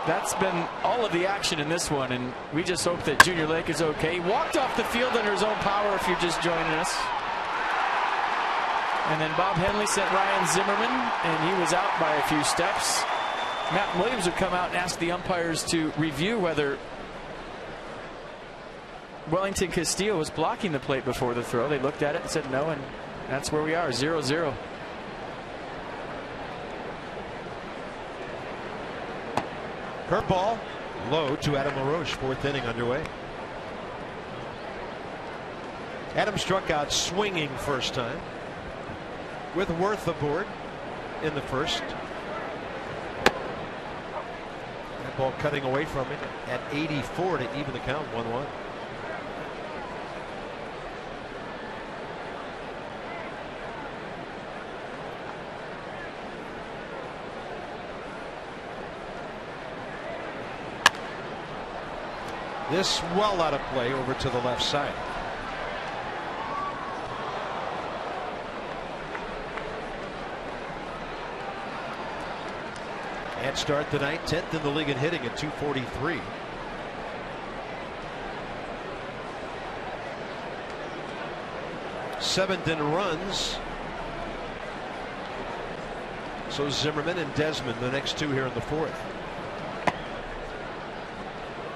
Speaker 2: That's been all of the action in this one, and we just hope that Junior Lake is okay. He walked off the field under his own power if you're just joining us. And then Bob Henley sent Ryan Zimmerman, and he was out by a few steps. Matt Williams would come out and ask the umpires to review whether Wellington Castillo was blocking the plate before the throw. They looked at it and said no, and that's where we are, 0-0.
Speaker 1: Curveball low to Adam LaRoche. Fourth inning underway. Adam struck out swinging first time, with Worth aboard in the first. That ball cutting away from him at 84 to even the count. 1-1. This well out of play over to the left side. And start the night, 10th in the league in hitting at 243. Seventh in runs. So Zimmerman and Desmond, the next two here in the fourth.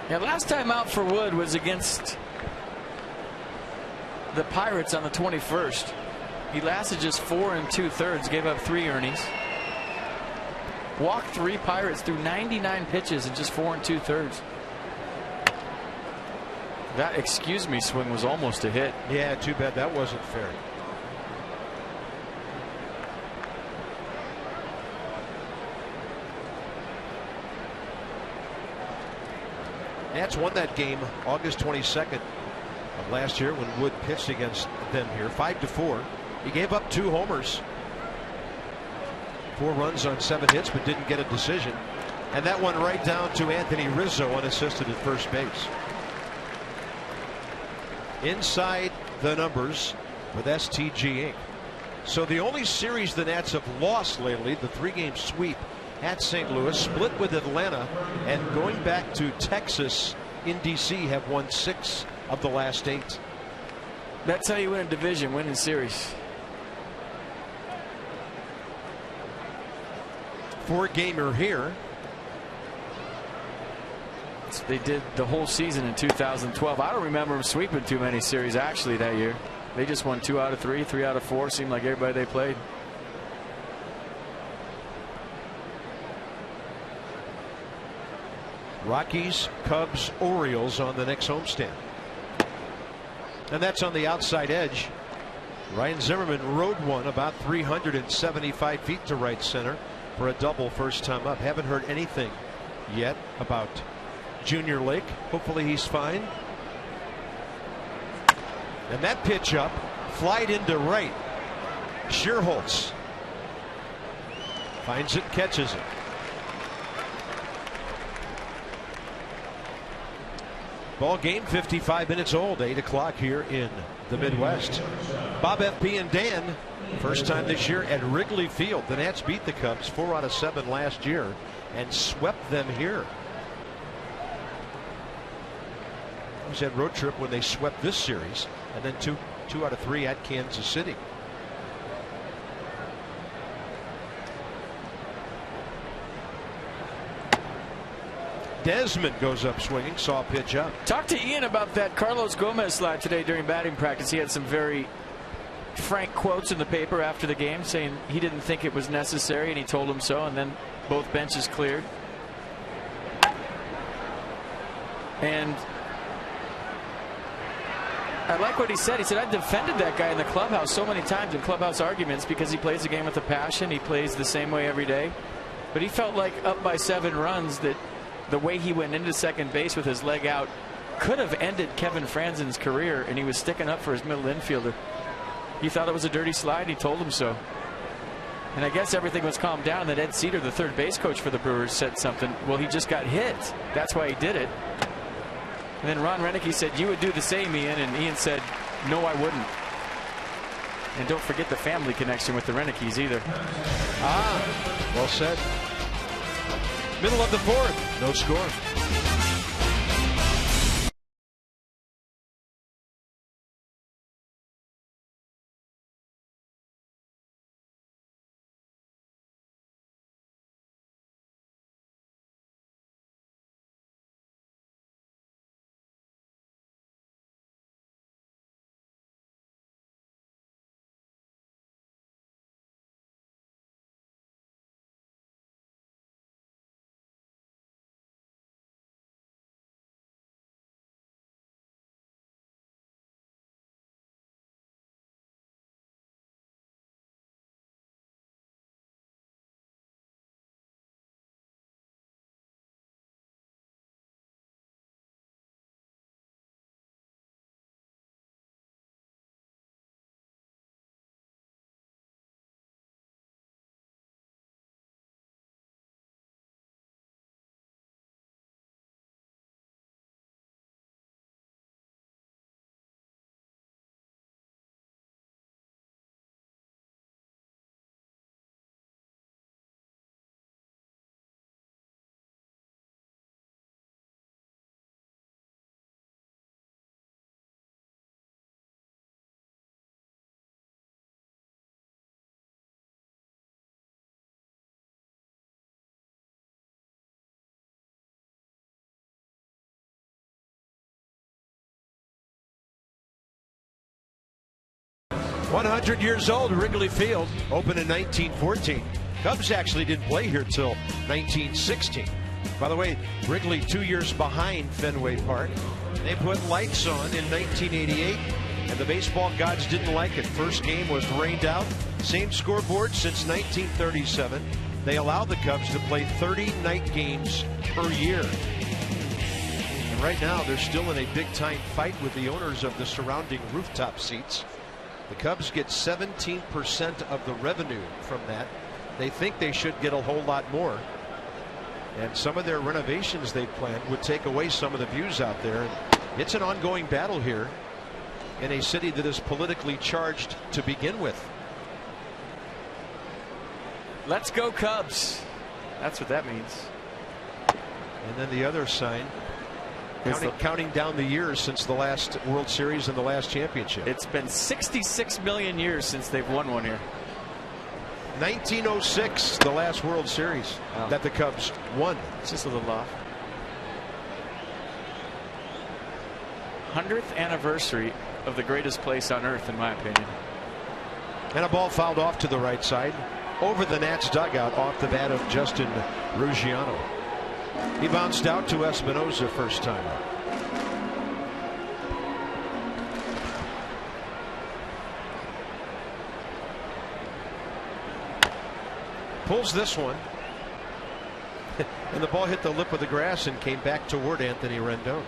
Speaker 2: Yeah, last time out for Wood was against the Pirates on the 21st. He lasted just 4 2/3, gave up 3 earnings. Walked 3 Pirates through 99 pitches in just 4 2/3. That excuse me swing was almost a hit.
Speaker 1: Yeah, too bad that wasn't fair. Nats won that game August 22nd of last year when Wood pitched against them here, 5-4. He gave up 2 homers, 4 runs on 7 hits, but didn't get a decision. And that went right down to Anthony Rizzo unassisted at first base. Inside the numbers with STG Inc. So the only series the Nats have lost lately, the 3-game sweep at St. Louis, split with Atlanta, and going back to Texas in DC have won 6 of the last 8.
Speaker 2: That's how you win a division, winning series.
Speaker 1: 4-gamer here.
Speaker 2: They did the whole season in 2012. I don't remember them sweeping too many series actually that year. They just won 2 out of 3, 3 out of 4. Seemed like everybody they played.
Speaker 1: Rockies, Cubs, Orioles on the next homestand. And that's on the outside edge. Ryan Zimmerman rode one about 375 feet to right center for a double first time up. Haven't heard anything yet about Junior Lake. Hopefully he's fine. And that pitch up, flied into right. Schierholtz finds it, catches it. Ball game 55 minutes old, 8 o'clock here in the Midwest. Bob FP and Dan, first time this year at Wrigley Field. The Nats beat the Cubs 4 out of 7 last year and swept them here. It was that road trip when they swept this series, and then two out of 3 at Kansas City. Desmond goes up swinging, saw a pitch up.
Speaker 2: Talked to Ian about that Carlos Gomez slide today during batting practice. He had some very frank quotes in the paper after the game saying he didn't think it was necessary, and he told him so, and then both benches cleared. And I like what he said. He said, I defended that guy in the clubhouse so many times in clubhouse arguments because he plays the game with a passion. He plays the same way every day. But he felt like up by 7 runs that the way he went into second base with his leg out could have ended Kevin Franzen's career, and he was sticking up for his middle infielder. He thought it was a dirty slide. He told him so. And I guess everything was calmed down. That Ed Cedar, the third base coach for the Brewers, said something. Well, he just got hit. That's why he did it. And then Ron Renicky said, you would do the same, Ian. And Ian said, no, I wouldn't. And don't forget the family connection with the Renickys either.
Speaker 1: Ah, well said. Middle of the 4th, no score. 100 years old, Wrigley Field, opened in 1914. Cubs actually didn't play here till 1916. By the way, Wrigley 2 years behind Fenway Park. They put lights on in 1988, and the baseball gods didn't like it. First game was rained out. Same scoreboard since 1937. They allow the Cubs to play 30 night games per year. And right now, they're still in a big-time fight with the owners of the surrounding rooftop seats. The Cubs get 17% of the revenue from that. They think they should get a whole lot more. And some of their renovations they planned would take away some of the views out there. And it's an ongoing battle here in a city that is politically charged to begin with.
Speaker 2: Let's go Cubs. That's what that means.
Speaker 1: And then the other sign, counting down the years since the last World Series and the last championship.
Speaker 2: It's been 66 million years since they've won one here.
Speaker 1: 1906, the last World Series that the Cubs won.
Speaker 2: It's just a little off. 100th anniversary of the greatest place on earth, in my opinion.
Speaker 1: And a ball fouled off to the right side over the Nats dugout off the bat of Justin Ruggiano. He bounced out to Espinosa first time. Pulls this one. And the ball hit the lip of the grass and came back toward Anthony Rendon.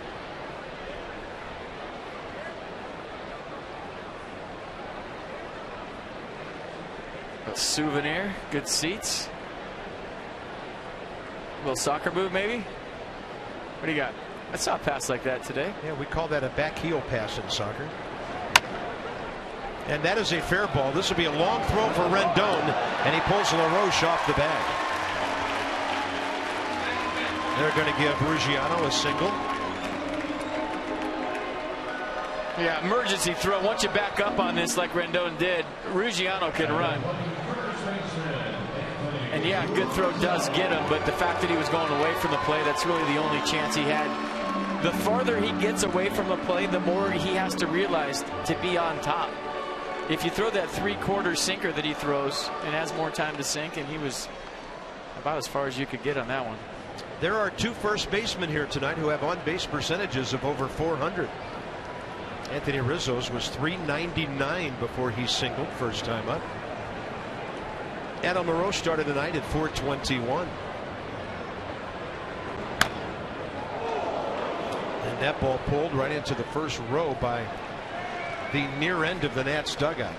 Speaker 2: A souvenir, good seats. A little soccer move, maybe. What do you got? I saw a pass like that today.
Speaker 1: Yeah, we call that a back heel pass in soccer. And that is a fair ball. This will be a long throw for Rendon, and he pulls LaRoche off the bag. They're going to give Ruggiano a single.
Speaker 2: Yeah, emergency throw. Once you back up on this like Rendon did, Ruggiano can run. And yeah, good throw does get him, but the fact that he was going away from the play, that's really the only chance he had. The farther he gets away from the play, the more he has to realize to be on top. If you throw that three-quarter sinker that he throws and has more time to sink, and he was about as far as you could get on that one.
Speaker 1: There are two first basemen here tonight who have on-base percentages of over 400. Anthony Rizzo's was .399 before he singled first time up. Adam LaRoche started tonight at .421. And that ball pulled right into the first row by the near end of the Nats dugout.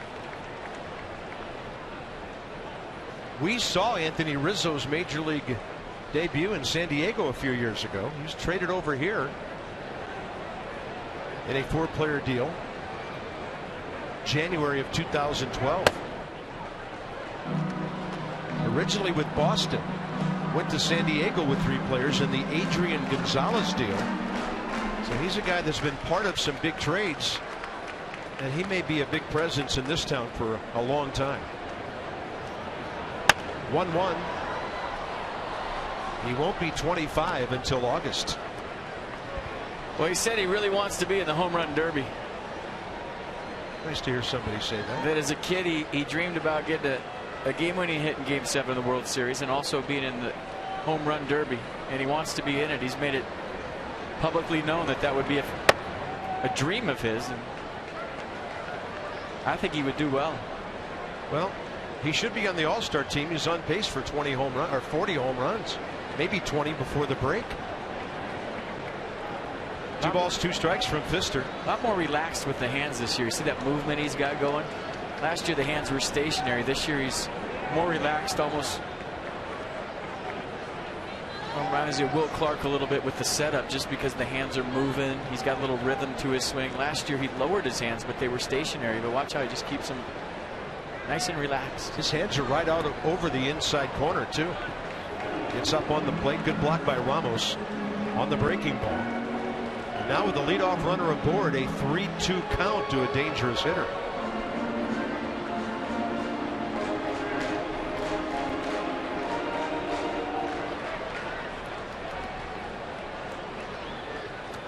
Speaker 1: We saw Anthony Rizzo's major league debut in San Diego a few years ago. He was traded over here in a 4-player deal, January of 2012. Originally with Boston, went to San Diego with 3 players in the Adrian Gonzalez deal. So he's a guy that's been part of some big trades, and he may be a big presence in this town for a long time. 1-1. He won't be 25 until August.
Speaker 2: Well, he said he really wants to be in the home run derby.
Speaker 1: Nice to hear somebody say that.
Speaker 2: That as a kid, he dreamed about getting a game-winning hit in Game 7 of the World Series and also being in the home run derby. And he wants to be in it. He's made it publicly known that that would be a dream of his. And I think he would do well.
Speaker 1: Well, he should be on the All-Star team. He's on pace for 20 home runs or 40 home runs, maybe 20 before the break. 2 balls, 2 strikes from Pfister.
Speaker 2: A lot more relaxed with the hands this year. You see that movement he's got going? Last year the hands were stationary. This year he's more relaxed, almost reminds you of Will Clark a little bit with the setup, just because the hands are moving. He's got a little rhythm to his swing. Last year he lowered his hands, but they were stationary. But watch how he just keeps them nice and relaxed.
Speaker 1: His hands are right out over the inside corner too. Gets up on the plate. Good block by Ramos on the breaking ball. And now with the leadoff runner aboard, a 3-2 count to a dangerous hitter.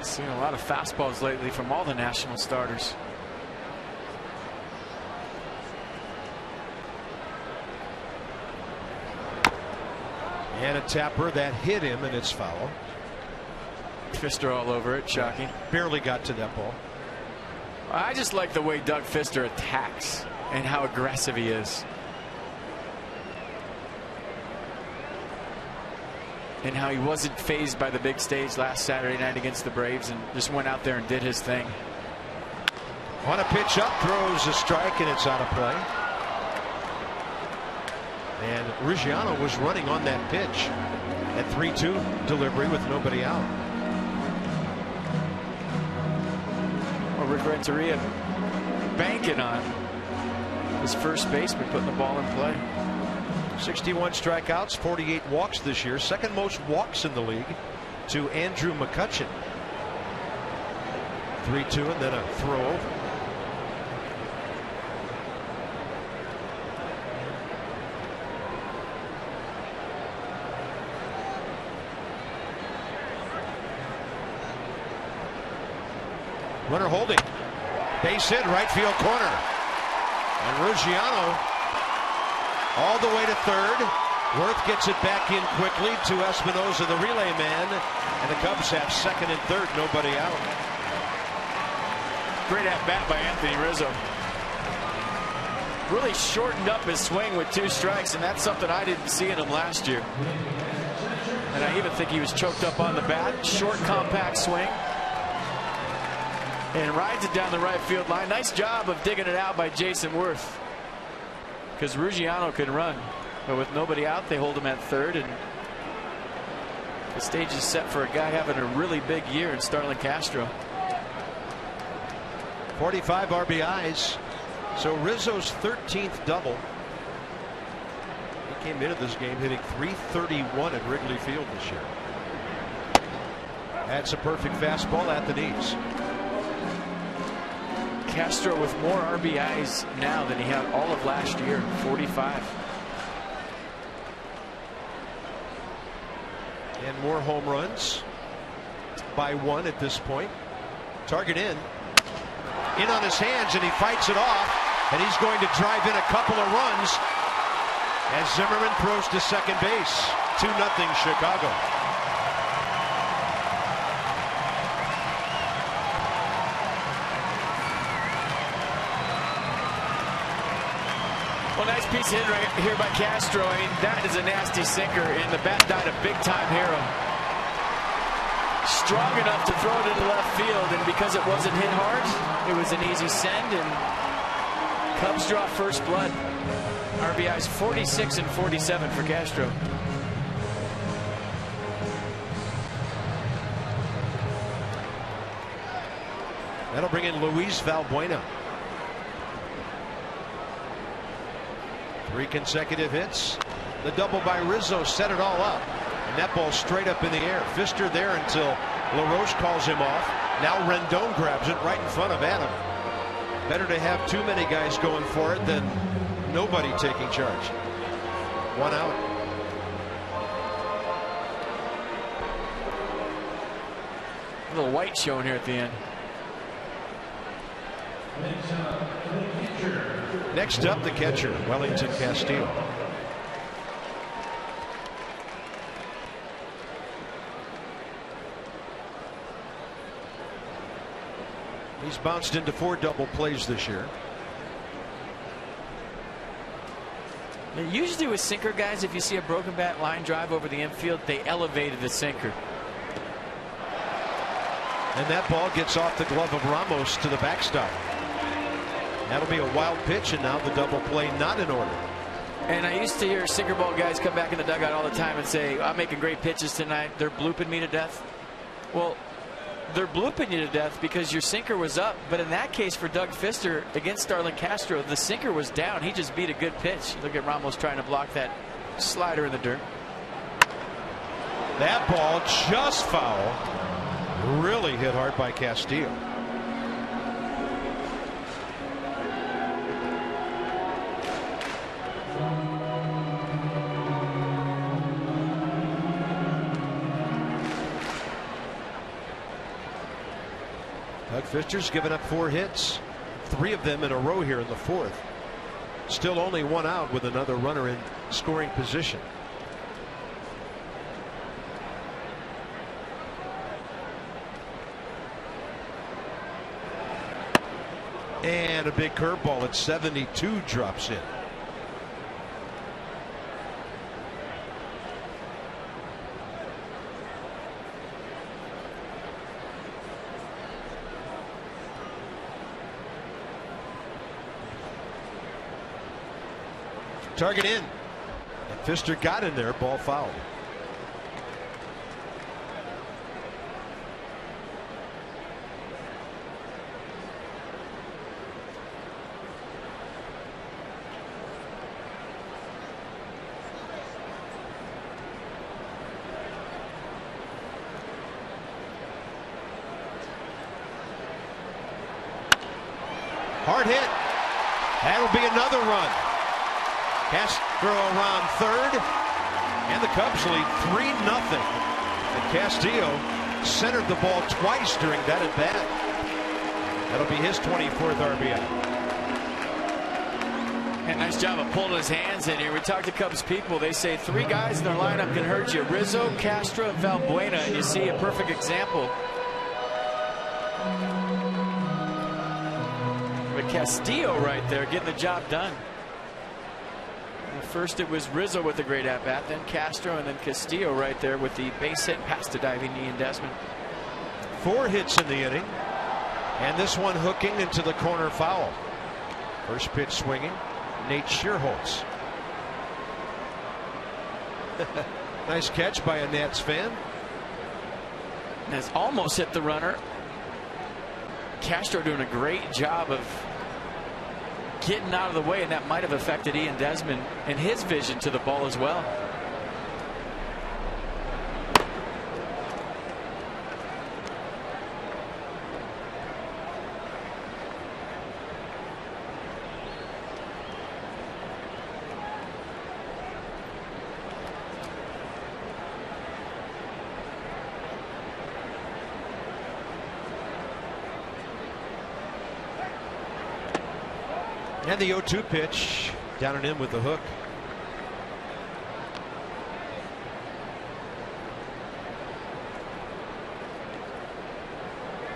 Speaker 2: Seen a lot of fastballs lately from all the national starters.
Speaker 1: And a tapper that hit him, and it's foul.
Speaker 2: Fister all over it. Shocking.
Speaker 1: Barely got to that ball.
Speaker 2: I just like the way Doug Fister attacks and how aggressive he is. And how he wasn't fazed by the big stage last Saturday night against the Braves and just went out there and did his thing.
Speaker 1: On a pitch up, throws a strike, and it's out of play. And Ruggiano was running on that pitch at 3-2 delivery with nobody out.
Speaker 2: Well, Rick Renteria banking on his first baseman putting the ball in play.
Speaker 1: 61 strikeouts, 48 walks this year, second most walks in the league to Andrew McCutchen. 3-2 and then a throw over. Runner holding. Base hit, right field corner. And Ruggiano all the way to third. Worth gets it back in quickly to Espinosa, the relay man. And the Cubs have second and third, nobody out.
Speaker 2: Great at bat by Anthony Rizzo. Really shortened up his swing with 2 strikes, and that's something I didn't see in him last year. And I even think he was choked up on the bat. Short, compact swing. And rides it down the right field line. Nice job of digging it out by Jason Worth. Because Ruggiano can run. But with nobody out, they hold him at third. And the stage is set for a guy having a really big year in Starlin Castro.
Speaker 1: 45 RBIs. So Rizzo's 13th double. He came into this game hitting .331 at Wrigley Field this year. That's a perfect fastball at the knees.
Speaker 2: Castro with more RBIs now than he had all of last year, 45.
Speaker 1: And more home runs by 1 at this point. Target in on his hands, and he fights it off, and he's going to drive in a couple of runs as Zimmerman throws to second base. 2-0 Chicago.
Speaker 2: Well, nice piece of hit right here by Castro. I mean, that is a nasty sinker, and the bat died a big-time hero. Strong enough to throw it into left field, and because it wasn't hit hard, it was an easy send, and Cubs draw first blood. RBIs 46 and 47 for Castro.
Speaker 1: That'll bring in Luis Valbuena. 3 consecutive hits. The double by Rizzo set it all up. And that ball straight up in the air. Fister there until LaRoche calls him off. Now Rendon grabs it right in front of Adam. Better to have too many guys going for it than nobody taking charge. 1 out.
Speaker 2: A little white showing here at the end.
Speaker 1: Next up, the catcher, Wellington Castillo. He's bounced into 4 double plays this year.
Speaker 2: Usually with sinker guys, if you see a broken bat line drive over the infield, they elevated the sinker.
Speaker 1: And that ball gets off the glove of Ramos to the backstop. That'll be a wild pitch, and now the double play not in order.
Speaker 2: And I used to hear sinker ball guys come back in the dugout all the time and say, I'm making great pitches tonight. They're blooping me to death. Well, they're blooping you to death because your sinker was up. But in that case, for Doug Fister against Starlin Castro, the sinker was down. He just beat a good pitch. Look at Ramos trying to block that slider in the dirt.
Speaker 1: That ball just foul. Really hit hard by Castillo. Doug Fister's given up 4 hits, 3 of them in a row here in the 4th. Still only 1 out with another runner in scoring position. And a big curveball at 72 drops in. Target in. And Pfister got in there. Ball fouled. Hard hit. That'll be another run. Castro around third, and the Cubs lead 3-0. And Castillo centered the ball twice during that at bat. That'll be his 24th RBI.
Speaker 2: And nice job of pulling his hands in here. We talked to Cubs people. They say 3 guys in their lineup can hurt you: Rizzo, Castro, and Valbuena. And you see a perfect example. But Castillo right there getting the job done. First it was Rizzo with a great at-bat, then Castro, and then Castillo right there with the base hit past the diving knee and Desmond.
Speaker 1: 4 hits in the inning, and this one hooking into the corner foul. First pitch swinging, Nate Schierholtz. Nice catch by a Nats fan.
Speaker 2: Has almost hit the runner. Castro doing a great job of getting out of the way, and that might have affected Ian Desmond and his vision to the ball as well.
Speaker 1: And the 0-2 pitch, down and in with the hook.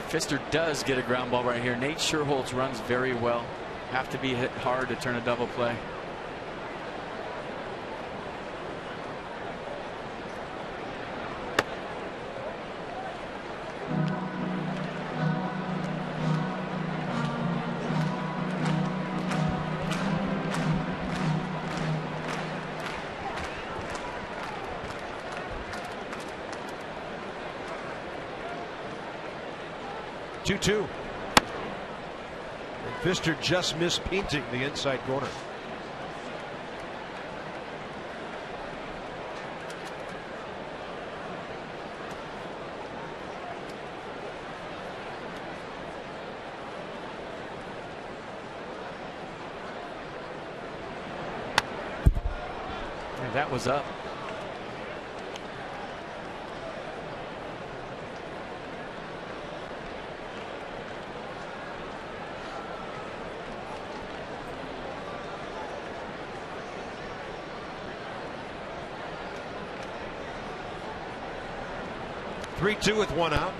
Speaker 2: Pfister does get a ground ball right here. Nate Schierholtz runs very well. Have to be hit hard to turn a double play.
Speaker 1: And Pfister just missed painting the inside corner.
Speaker 2: And that was up.
Speaker 1: Two with 1 out.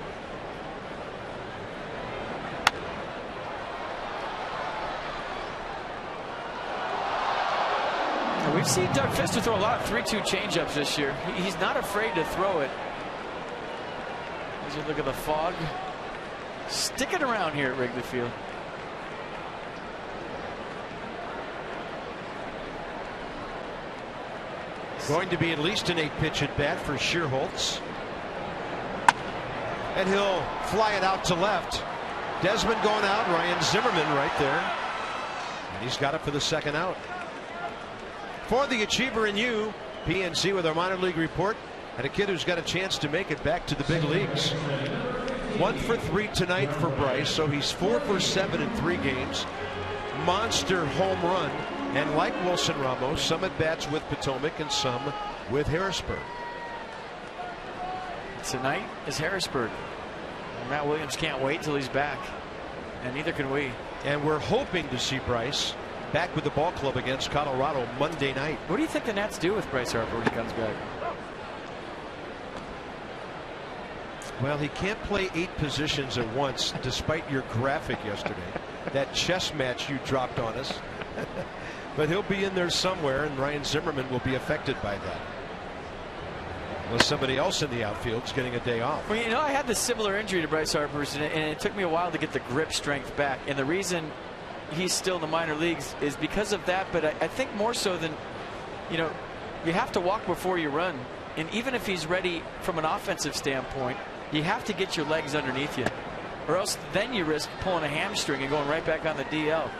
Speaker 2: And we've seen Doug Pfister throw a lot of 3-2 changeups this year. He's not afraid to throw it. As you look at the fog, sticking around here at Wrigley Field.
Speaker 1: Going to be at least an 8-pitch at bat for Schierholtz. And he'll fly it out to left. Desmond going out. Ryan Zimmerman right there. And he's got it for the second out. For the Achiever in you, PNC with our minor league report. And a kid who's got a chance to make it back to the big leagues. 1 for 3 tonight for Bryce. So he's 4 for 7 in 3 games. Monster home run. And like Wilson Ramos, some at bats with Potomac and some with Harrisburg.
Speaker 2: Tonight is Harrisburg. Matt Williams can't wait till he's back, and neither can we.
Speaker 1: And we're hoping to see Bryce back with the ball club against Colorado Monday night.
Speaker 2: What do you think the Nats do with Bryce Harper when he comes back?
Speaker 1: Well, he can't play 8 positions at once, despite your graphic yesterday. That chess match you dropped on us. But he'll be in there somewhere, and Ryan Zimmerman will be affected by that. Well, somebody else in the outfield is getting a day off.
Speaker 2: Well, you know, I had this similar injury to Bryce Harper's, and it took me a while to get the grip strength back. And the reason he's still in the minor leagues is because of that. But I think more so than, you know, you have to walk before you run. And even if he's ready from an offensive standpoint, you have to get your legs underneath you, or else then you risk pulling a hamstring and going right back on the DL.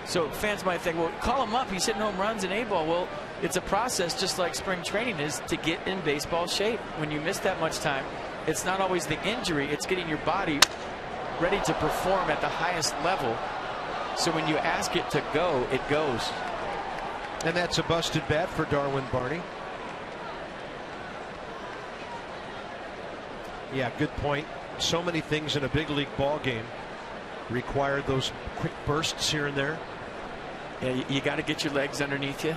Speaker 2: So fans might think, well, call him up. He's hitting home runs in A-ball. Well, it's a process just like spring training is to get in baseball shape. When you miss that much time, it's not always the injury. It's getting your body ready to perform at the highest level. So when you ask it to go, it goes.
Speaker 1: And that's a busted bat for Darwin Barney. Yeah, good point. So many things in a big league ball game require those quick bursts here and there.
Speaker 2: Yeah, you got to get your legs underneath you.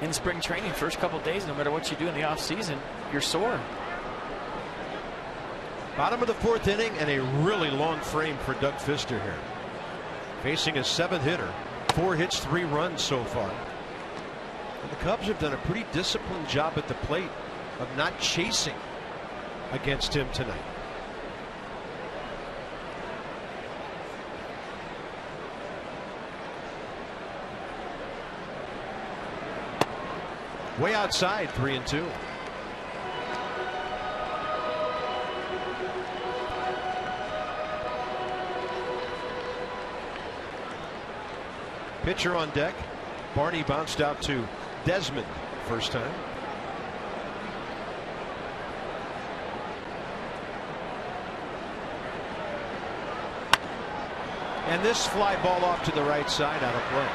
Speaker 2: In spring training, first couple days, no matter what you do in the off season, you're sore.
Speaker 1: Bottom of the 4th inning, and a really long frame for Doug Fister here. Facing a 7th hitter, 4 hits, 3 runs so far. And the Cubs have done a pretty disciplined job at the plate of not chasing against him tonight. Way outside, 3-2. Pitcher on deck. Barney bounced out to Desmond first time. And this fly ball off to the right side, out of play.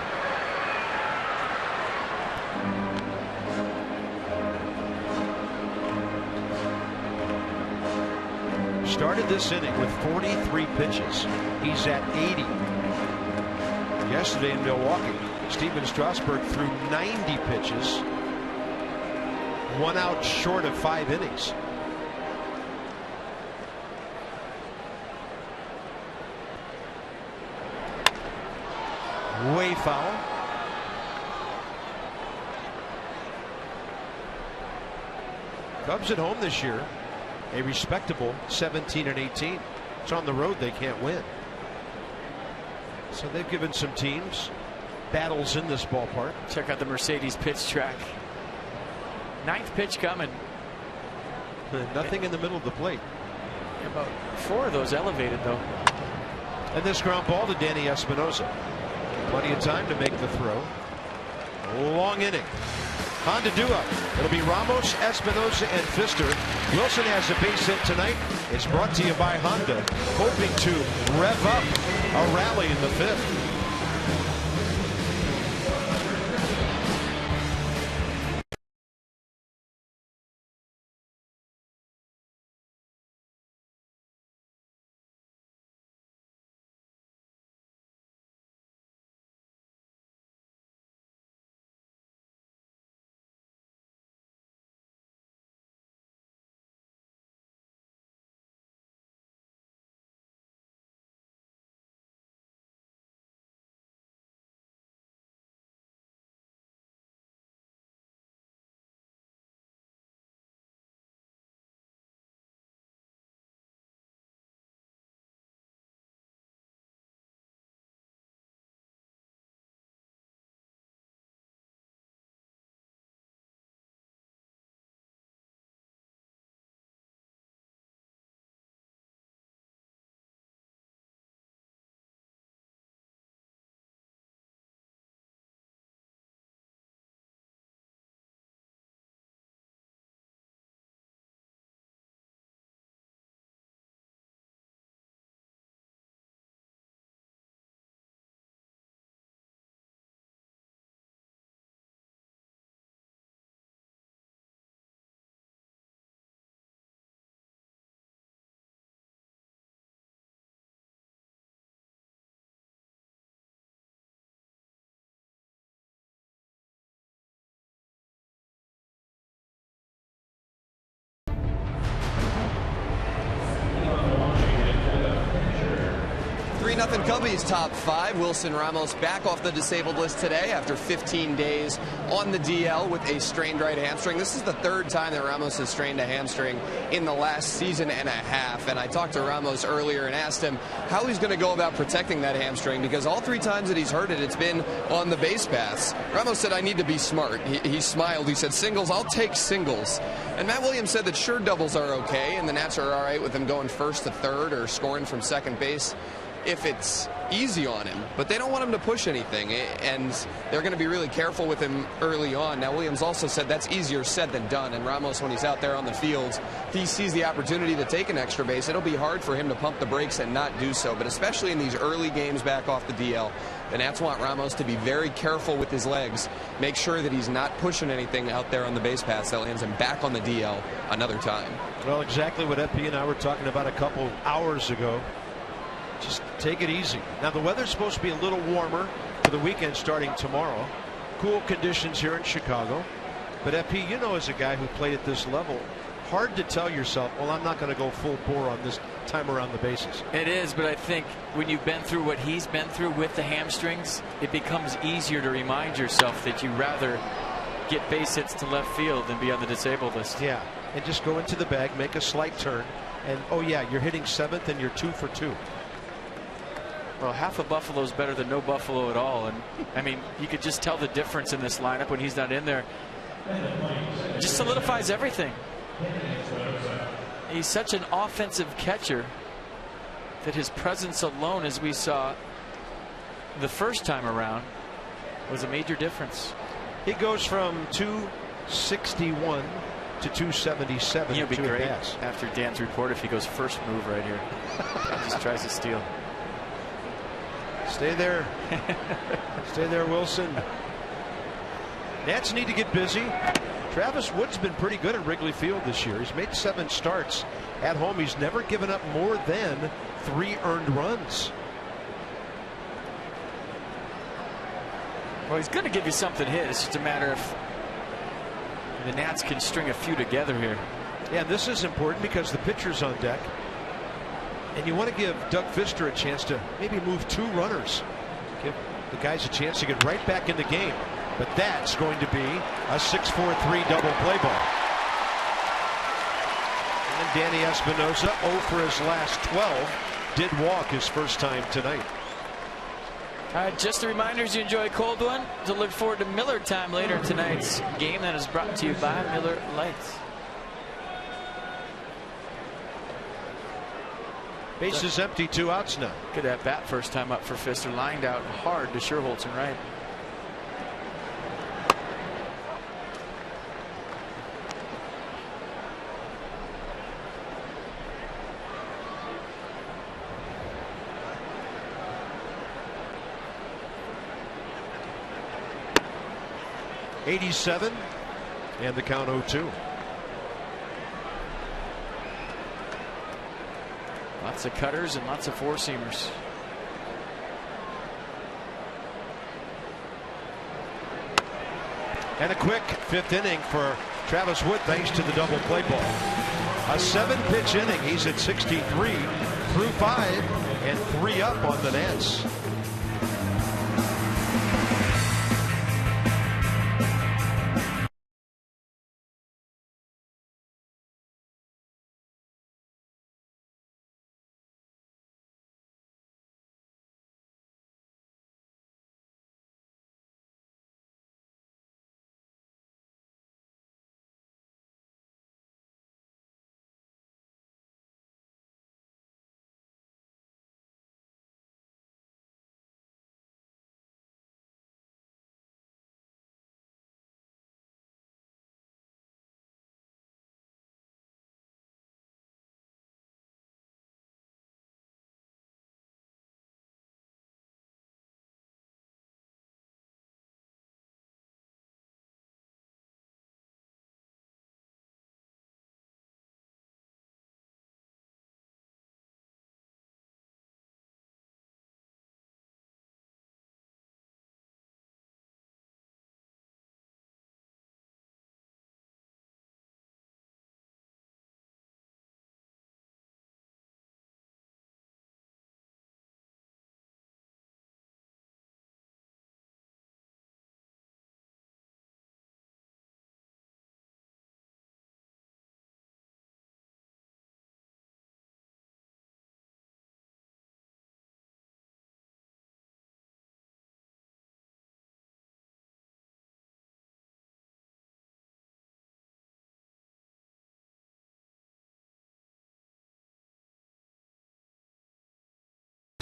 Speaker 1: Started this inning with 43 pitches. He's at 80. Yesterday in Milwaukee, Steven Strasburg threw 90 pitches, 1 out short of 5 innings. Way foul. Cubs at home this year, a respectable 17-18. It's on the road, they can't win. So they've given some teams battles in this ballpark.
Speaker 2: Check out the Mercedes pitch track. 9th pitch coming.
Speaker 1: Nothing in the middle of the plate.
Speaker 2: About 4 of those elevated, though.
Speaker 1: And this ground ball to Danny Espinosa. Plenty of time to make the throw. Long inning. Honda duo. It'll be Ramos, Espinosa, and Fister. Wilson has a base hit tonight. It's brought to you by Honda, hoping to rev up a rally in the 5th.
Speaker 3: 3-0 Cubbies top 5. Wilson Ramos back off the disabled list today after 15 days on the DL with a strained right hamstring. This is the 3rd time that Ramos has strained a hamstring in the last season and a half. And I talked to Ramos earlier and asked him how he's going to go about protecting that hamstring, because all 3 times that he's hurt it, it's been on the base paths. Ramos said, I need to be smart. He smiled. He said, singles, I'll take singles. And Matt Williams said that sure, doubles are okay, and the Nats are all right with him going first to third or scoring from second base if it's easy on him, but they don't want him to push anything, and they're going to be really careful with him early on. Now, Williams also said that's easier said than done, and Ramos, when he's out there on the field, if he sees the opportunity to take an extra base, it'll be hard for him to pump the brakes and not do so. But especially in these early games back off the DL, the Nats want Ramos to be very careful with his legs, make sure that he's not pushing anything out there on the base paths that lands him back on the DL another time.
Speaker 1: Well, exactly what FP and I were talking about a couple hours ago. Just take it easy. Now, the weather's supposed to be a little warmer for the weekend starting tomorrow. Cool conditions here in Chicago. But FP, you know, as a guy who played at this level, hard to tell yourself, well, I'm not going to go full bore on this time around the bases.
Speaker 2: It is, but I think when you've been through what he's been through with the hamstrings, it becomes easier to remind yourself that you rather get base hits to left field than be on the disabled list.
Speaker 1: Yeah, and just go into the bag, make a slight turn, and oh yeah, you're hitting 7th and you're 2 for 2.
Speaker 2: Well, half of Buffalo is better than no Buffalo at all. And I mean, you could just tell the difference in this lineup when he's not in there. It just solidifies everything. He's such an offensive catcher that his presence alone, as we saw the first time around, was a major difference.
Speaker 1: He goes from 261 to 277.
Speaker 2: He'll be great after Dan's report if he goes first move right here. Just tries to steal.
Speaker 1: Stay there. Stay there, Wilson. Nats need to get busy. Travis Wood's been pretty good at Wrigley Field this year. He's made 7 starts at home. He's never given up more than 3 earned runs.
Speaker 2: Well, he's going to give you something hit. It's just a matter of the Nats can string a few together here.
Speaker 1: Yeah, this is important because the pitcher's on deck. And you want to give Doug Fister a chance to maybe move 2 runners. Give the guys a chance to get right back in the game. But that's going to be a 6-4-3 double play ball. And Danny Espinosa, 0 for his last 12, did walk his first time tonight.
Speaker 2: All right, just a reminder, as you enjoy a cold one, to look forward to Miller time later in tonight's game that is brought to you by Miller Lights.
Speaker 1: Bases empty, 2 outs now.
Speaker 2: Good at bat first time up for Fister. Lined out hard to Sherholtz and right.
Speaker 1: '87 and the count 0-2.
Speaker 2: Lots of cutters and lots of 4-seamers.
Speaker 1: And a quick 5th inning for Travis Wood thanks to the double play ball. A 7-pitch inning. He's at 63 through 5 and 3 up on the Nats.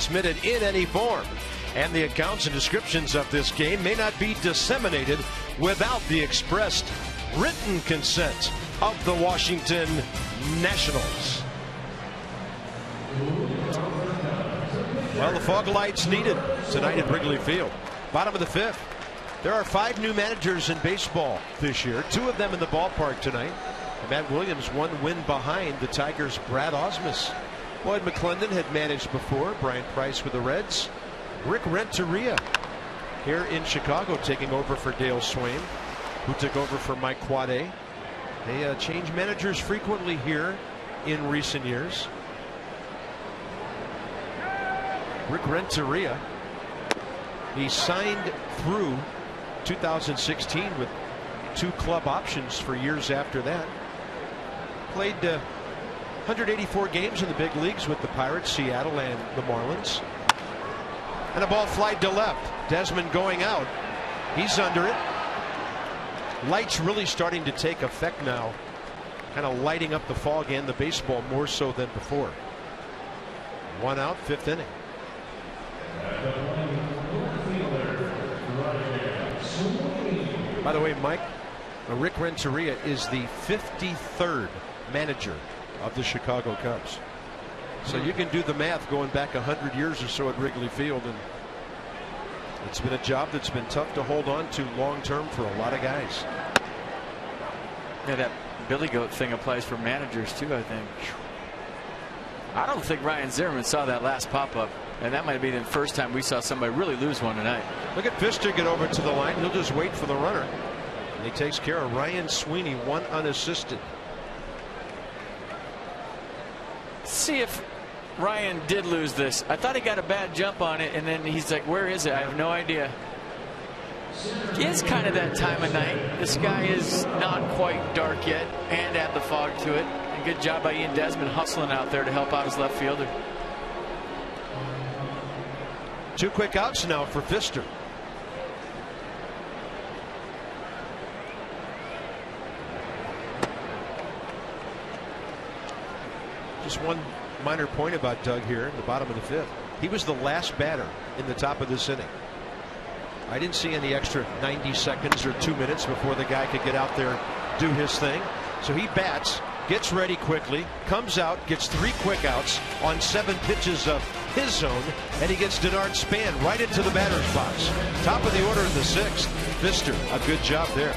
Speaker 1: transmitted in any form. And the accounts and descriptions of this game may not be disseminated without the expressed written consent of the Washington Nationals. Well, the fog lights needed tonight at Wrigley Field. Bottom of the fifth. There are 5 new managers in baseball this year, 2 of them in the ballpark tonight. And Matt Williams 1 win behind the Tigers' Brad Osmus. Lloyd McClendon had managed before. Brian Price with the Reds. Rick Renteria here in Chicago taking over for Dale Swain, who took over for Mike Quade. They change managers frequently here in recent years. Rick Renteria, he signed through 2016 with 2 club options for years after that. Played 184 games in the big leagues with the Pirates, Seattle, and the Marlins. And a ball flied to left. Desmond going out. He's under it. Lights really starting to take effect now. Kind of lighting up the fog and the baseball more so than before. 1 out, 5th inning. By the way, Mike, Rick Renteria is the 53rd manager of the Chicago Cubs. So you can do the math going back 100 years or so at Wrigley Field, and it's been a job that's been tough to hold on to long term for a lot of guys.
Speaker 2: Yeah, that Billy Goat thing applies for managers too, I think. I don't think Ryan Zimmerman saw that last pop-up, and that might be the first time we saw somebody really lose one tonight.
Speaker 1: Look at Pfister get over to the line. He'll just wait for the runner, and he takes care of Ryan Sweeney, 1 unassisted.
Speaker 2: See if Ryan did lose this. I thought he got a bad jump on it, and then he's like, where is it? I have no idea. It is kind of that time of night. The sky is not quite dark yet, and add the fog to it. And good job by Ian Desmond hustling out there to help out his left fielder.
Speaker 1: 2 quick outs now for Pfister. Just one minor point about Doug here in the bottom of the 5th. He was the last batter in the top of this inning. I didn't see any extra 90 seconds or 2 minutes before the guy could get out there, do his thing. So he bats, gets ready quickly, comes out, gets 3 quick outs on 7 pitches of his own, and he gets Denard Span right into the batter's box. Top of the order in the 6th. Pfister, a good job there.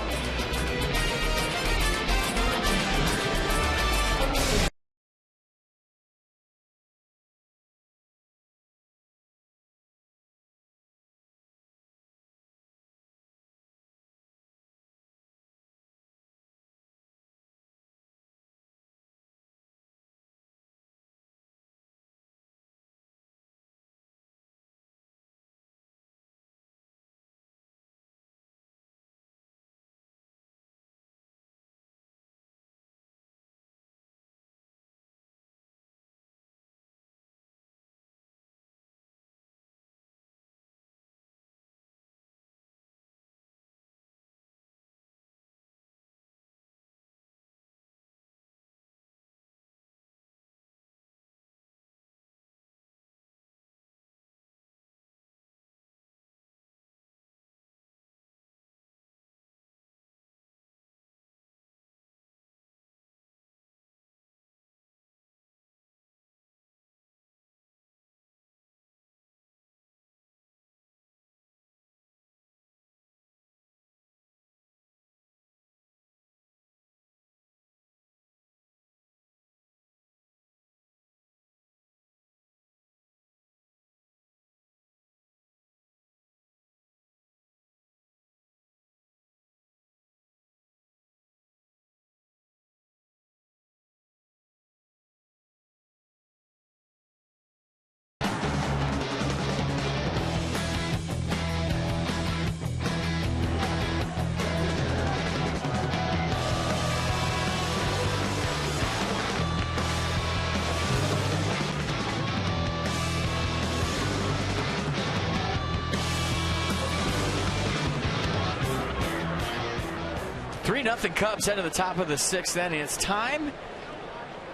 Speaker 2: Nothing Cubs head to the top of the 6th inning. It's time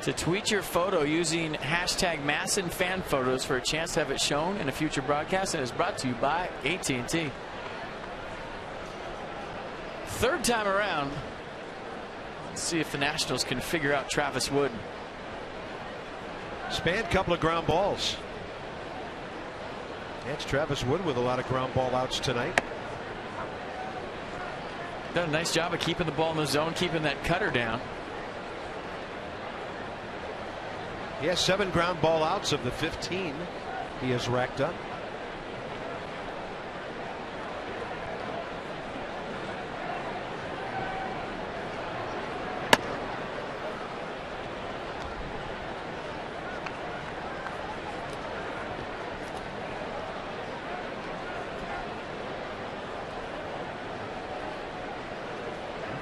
Speaker 2: to tweet your photo using hashtag #MASSINFANPHOTOS for a chance to have it shown in a future broadcast, and is brought to you by AT&T. Third time around. Let's see if the Nationals can figure out Travis Wood.
Speaker 1: Span, couple of ground balls. That's Travis Wood with a lot of ground ball outs tonight.
Speaker 2: Done a nice job of keeping the ball in the zone, keeping that cutter down.
Speaker 1: He has 7 ground ball outs of the 15 he has racked up.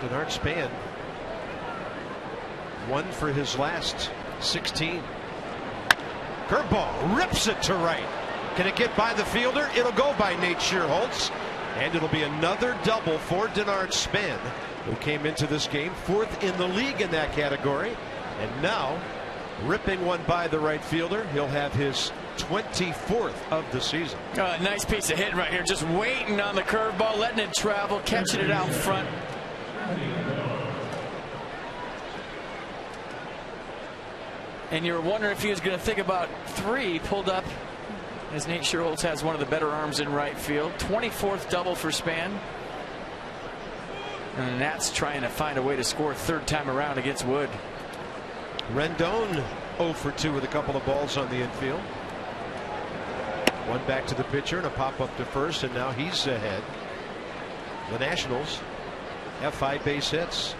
Speaker 1: Denard Span, 1 for his last 16. Curveball rips it to right. Can it get by the fielder? It'll go by Nate Schierholtz, and it'll be another double for Denard Span, who came into this game 4th in the league in that category, and now ripping one by the right fielder. He'll have his 24th of the season.
Speaker 2: Nice piece of hitting right here, just waiting on the curveball, letting it travel, catching it out front. And you were wondering if he was going to think about 3, pulled up as Nate Schierholtz has one of the better arms in right field. 24th double for Span. And the Nats trying to find a way to score 3rd time around against Wood.
Speaker 1: Rendon 0 for 2 with a couple of balls on the infield. One back to the pitcher and a pop up to first, and now he's ahead. The Nationals have 5 base hits.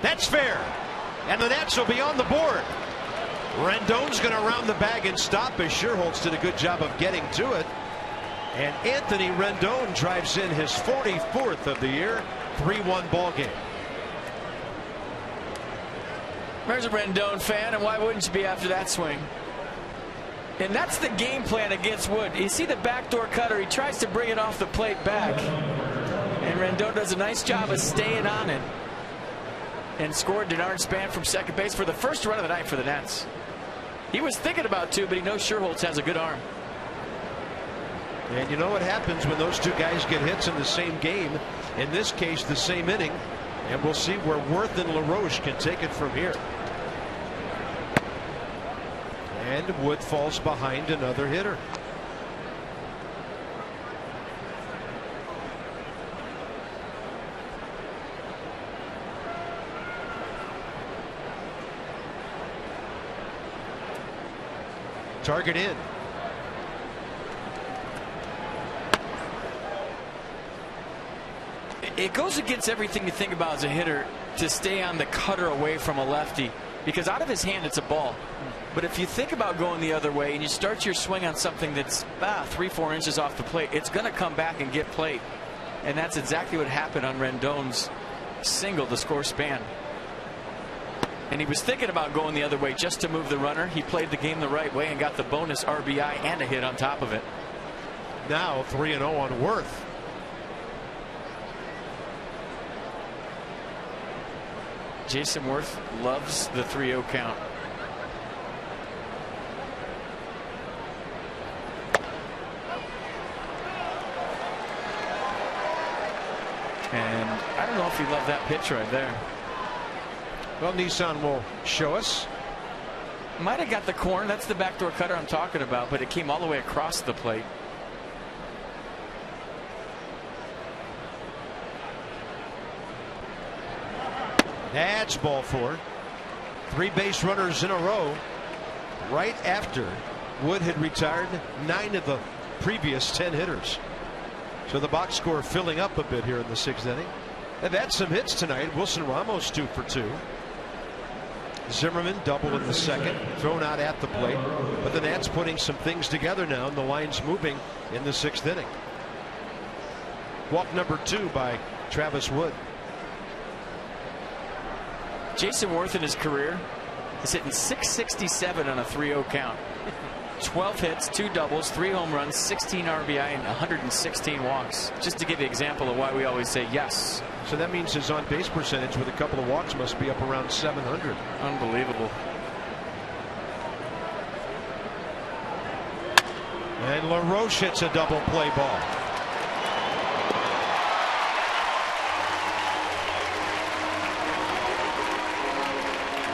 Speaker 1: That's fair, and the Nats will be on the board. Rendon's going to round the bag and stop, as Schierholtz did a good job of getting to it. And Anthony Rendon drives in his 44th of the year. 3-1 ball game.
Speaker 2: There's a Rendon fan, and why wouldn't you be after that swing? And that's the game plan against Wood. You see the backdoor cutter, he tries to bring it off the plate back, and Rendon does a nice job of staying on it and scored Denard Span from second base for the first run of the night for the Nats. He was thinking about 2, but he knows Schierholtz has a good arm.
Speaker 1: And you know what happens when those 2 guys get hits in the same game, in this case the same inning, and we'll see where Worth and LaRoche can take it from here. And Wood falls behind another hitter. Target in.
Speaker 2: It goes against everything you think about as a hitter to stay on the cutter away from a lefty, because out of his hand it's a ball. But if you think about going the other way and you start your swing on something that's 3-4 inches off the plate, it's going to come back and get plate. And that's exactly what happened on Rendon's single to score Span. And he was thinking about going the other way just to move the runner. He played the game the right way and got the bonus RBI and a hit on top of it.
Speaker 1: Now 3-0 on Worth.
Speaker 2: Jason Worth loves the 3-0 count. And I don't know if he loved that pitch right there.
Speaker 1: Well, Nissan will show us.
Speaker 2: Might have got the corner. That's the backdoor cutter I'm talking about, but it came all the way across the plate.
Speaker 1: That's ball 4. 3 base runners in a row right after Wood had retired 9 of the previous 10 hitters. So the box score filling up a bit here in the 6th inning. They've had some hits tonight. Wilson Ramos 2 for 2. Zimmerman double in the 2nd, thrown out at the plate. But the Nats putting some things together now, and the line's moving in the 6th inning. Walk number 2 by Travis Wood.
Speaker 2: Jason Worth in his career is hitting .667 on a 3-0 count. 12 hits, 2 doubles, 3 home runs, 16 RBI, and 116 walks. Just to give you an example of why we always say yes.
Speaker 1: So that means his on-base percentage with a couple of walks must be up around 700.
Speaker 2: Unbelievable.
Speaker 1: And LaRoche hits a double play ball.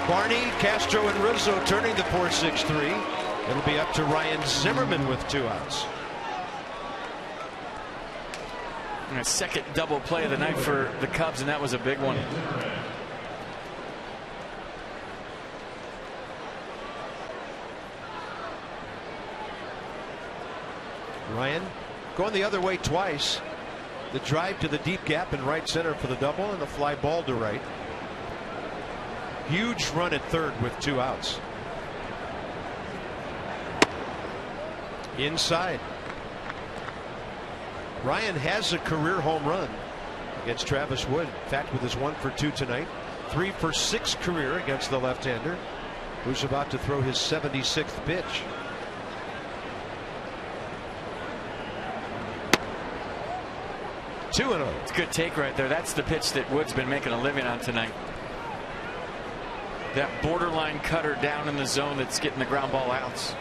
Speaker 1: Barney, Castro, and Rizzo turning the 4-6-3. It'll be up to Ryan Zimmerman with 2 outs.
Speaker 2: And a second double play of the night for the Cubs, and that was a big one.
Speaker 1: Ryan going the other way twice. The drive to the deep gap in right center for the double, and the fly ball to right. Huge run at third with 2 outs. Inside. Ryan has a career home run against Travis Wood. In fact, with his 1 for 2 tonight, 3 for 6 career against the left-hander, who's about to throw his 76th pitch. Two and 0.
Speaker 2: It's a good take right there. That's the pitch that Wood's been making a living on tonight. That borderline cutter down in the zone that's getting the ground ball outs.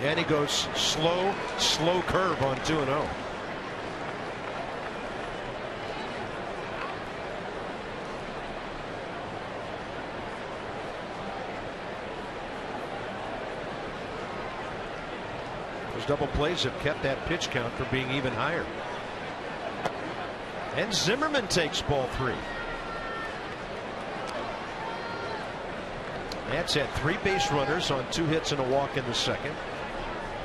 Speaker 1: And he goes slow curve on 2-0. Those double plays have kept that pitch count from being even higher. And Zimmerman takes ball 3. Nats had 3 base runners on 2 hits and a walk in the second.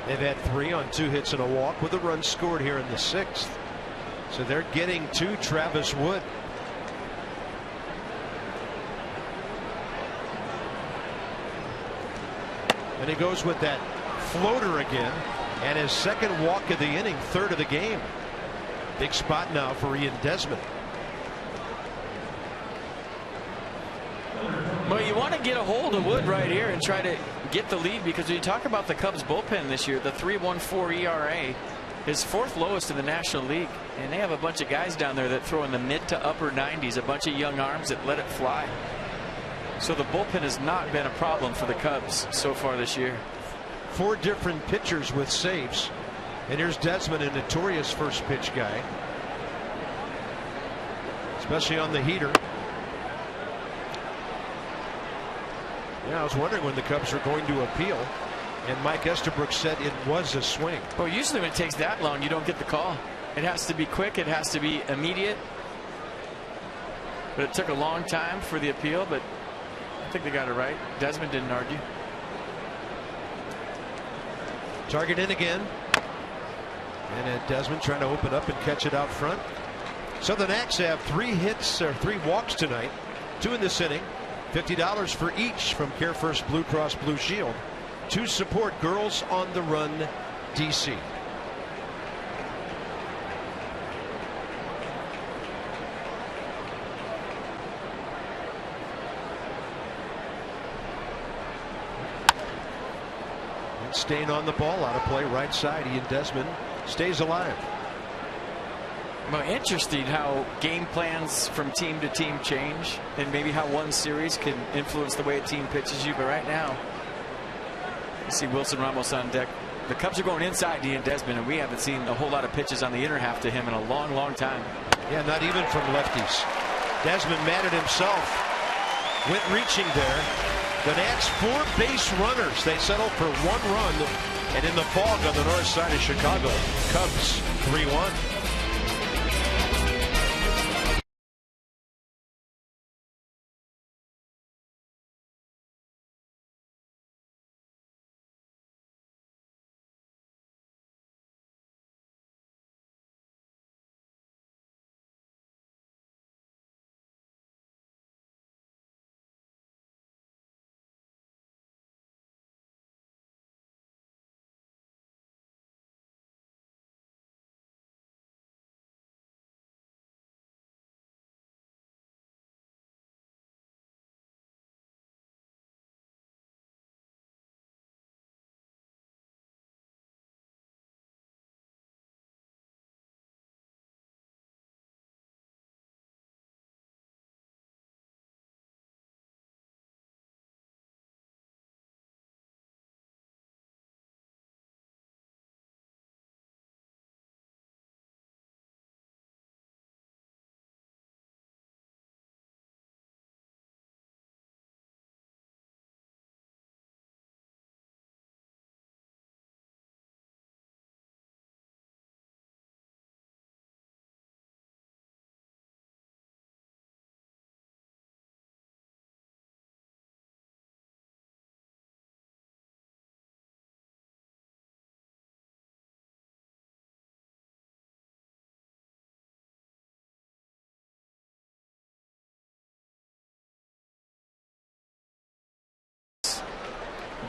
Speaker 1: They've had 3 on 2 hits and a walk with a run scored here in the 6th. So they're getting to Travis Wood. And he goes with that floater again, and his second walk of the inning, 3rd of the game. Big spot now for Ian Desmond.
Speaker 2: Well, you want to get a hold of Wood right here and try to get the lead, because when you talk about the Cubs bullpen this year, the 3.14 ERA is 4th lowest in the National League, and they have a bunch of guys down there that throw in the mid to upper 90s, a bunch of young arms that let it fly. So the bullpen has not been a problem for the Cubs so far this year.
Speaker 1: 4 different pitchers with saves, and here's Desmond, a notorious first pitch guy, especially on the heater. Yeah, I was wondering when the Cubs were going to appeal, and Mike Estabrook said it was a swing.
Speaker 2: Well, usually when it takes that long, you don't get the call. It has to be quick. It has to be immediate. But it took a long time for the appeal, but I think they got it right. Desmond didn't argue.
Speaker 1: Target in again. And Desmond trying to open up and catch it out front. So the Nats have 3 hits or 3 walks tonight, 2 in this inning. $50 for each from Care First Blue Cross Blue Shield to support Girls on the Run DC. And staying on the ball, out of play right side. Ian Desmond stays alive.
Speaker 2: Well, interesting how game plans from team to team change, and maybe how one series can influence the way a team pitches you. But right now, you see Wilson Ramos on deck. The Cubs are going inside Ian Desmond, and we haven't seen a whole lot of pitches on the inner half to him in a long time.
Speaker 1: Yeah, not even from lefties. Desmond mad at himself. Went reaching there. The Nats 4 base runners. They settled for 1 run, and in the fog on the north side of Chicago, Cubs 3-1.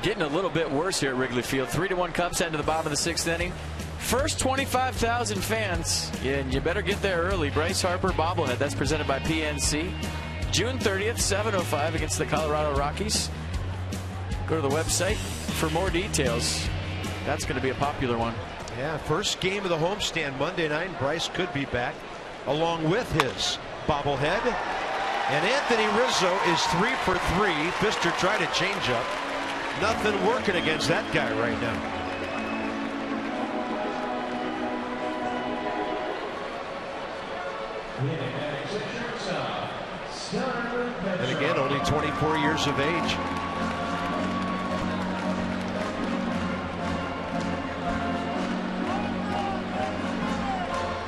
Speaker 2: getting a little bit worse here at Wrigley Field. 3-1 Cubs heading to the bottom of the 6th inning. First 25,000 fans, and you better get there early. Bryce Harper bobblehead. That's presented by PNC. June 30th, 7:05 against the Colorado Rockies. Go to the website for more details. That's going to be a popular one.
Speaker 1: Yeah, first game of the homestand Monday night. Bryce could be back along with his bobblehead. And Anthony Rizzo is 3 for 3. Pfister tried a changeup. Nothing working against that guy right now. And again, only 24 years of age.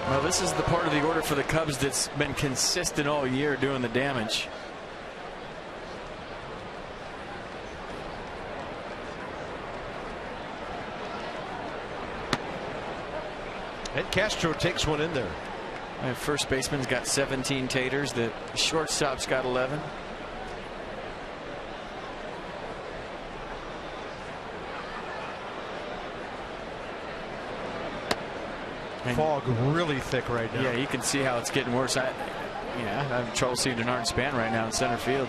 Speaker 2: Well, this is the part of the order for the Cubs that's been consistent all year doing the damage.
Speaker 1: And Castro takes one in there.
Speaker 2: And first baseman's got 17 taters. The shortstop's got 11.
Speaker 1: Fog really thick right now.
Speaker 2: Yeah, you can see how it's getting worse. I have trouble seeing Denard Span right now in center field.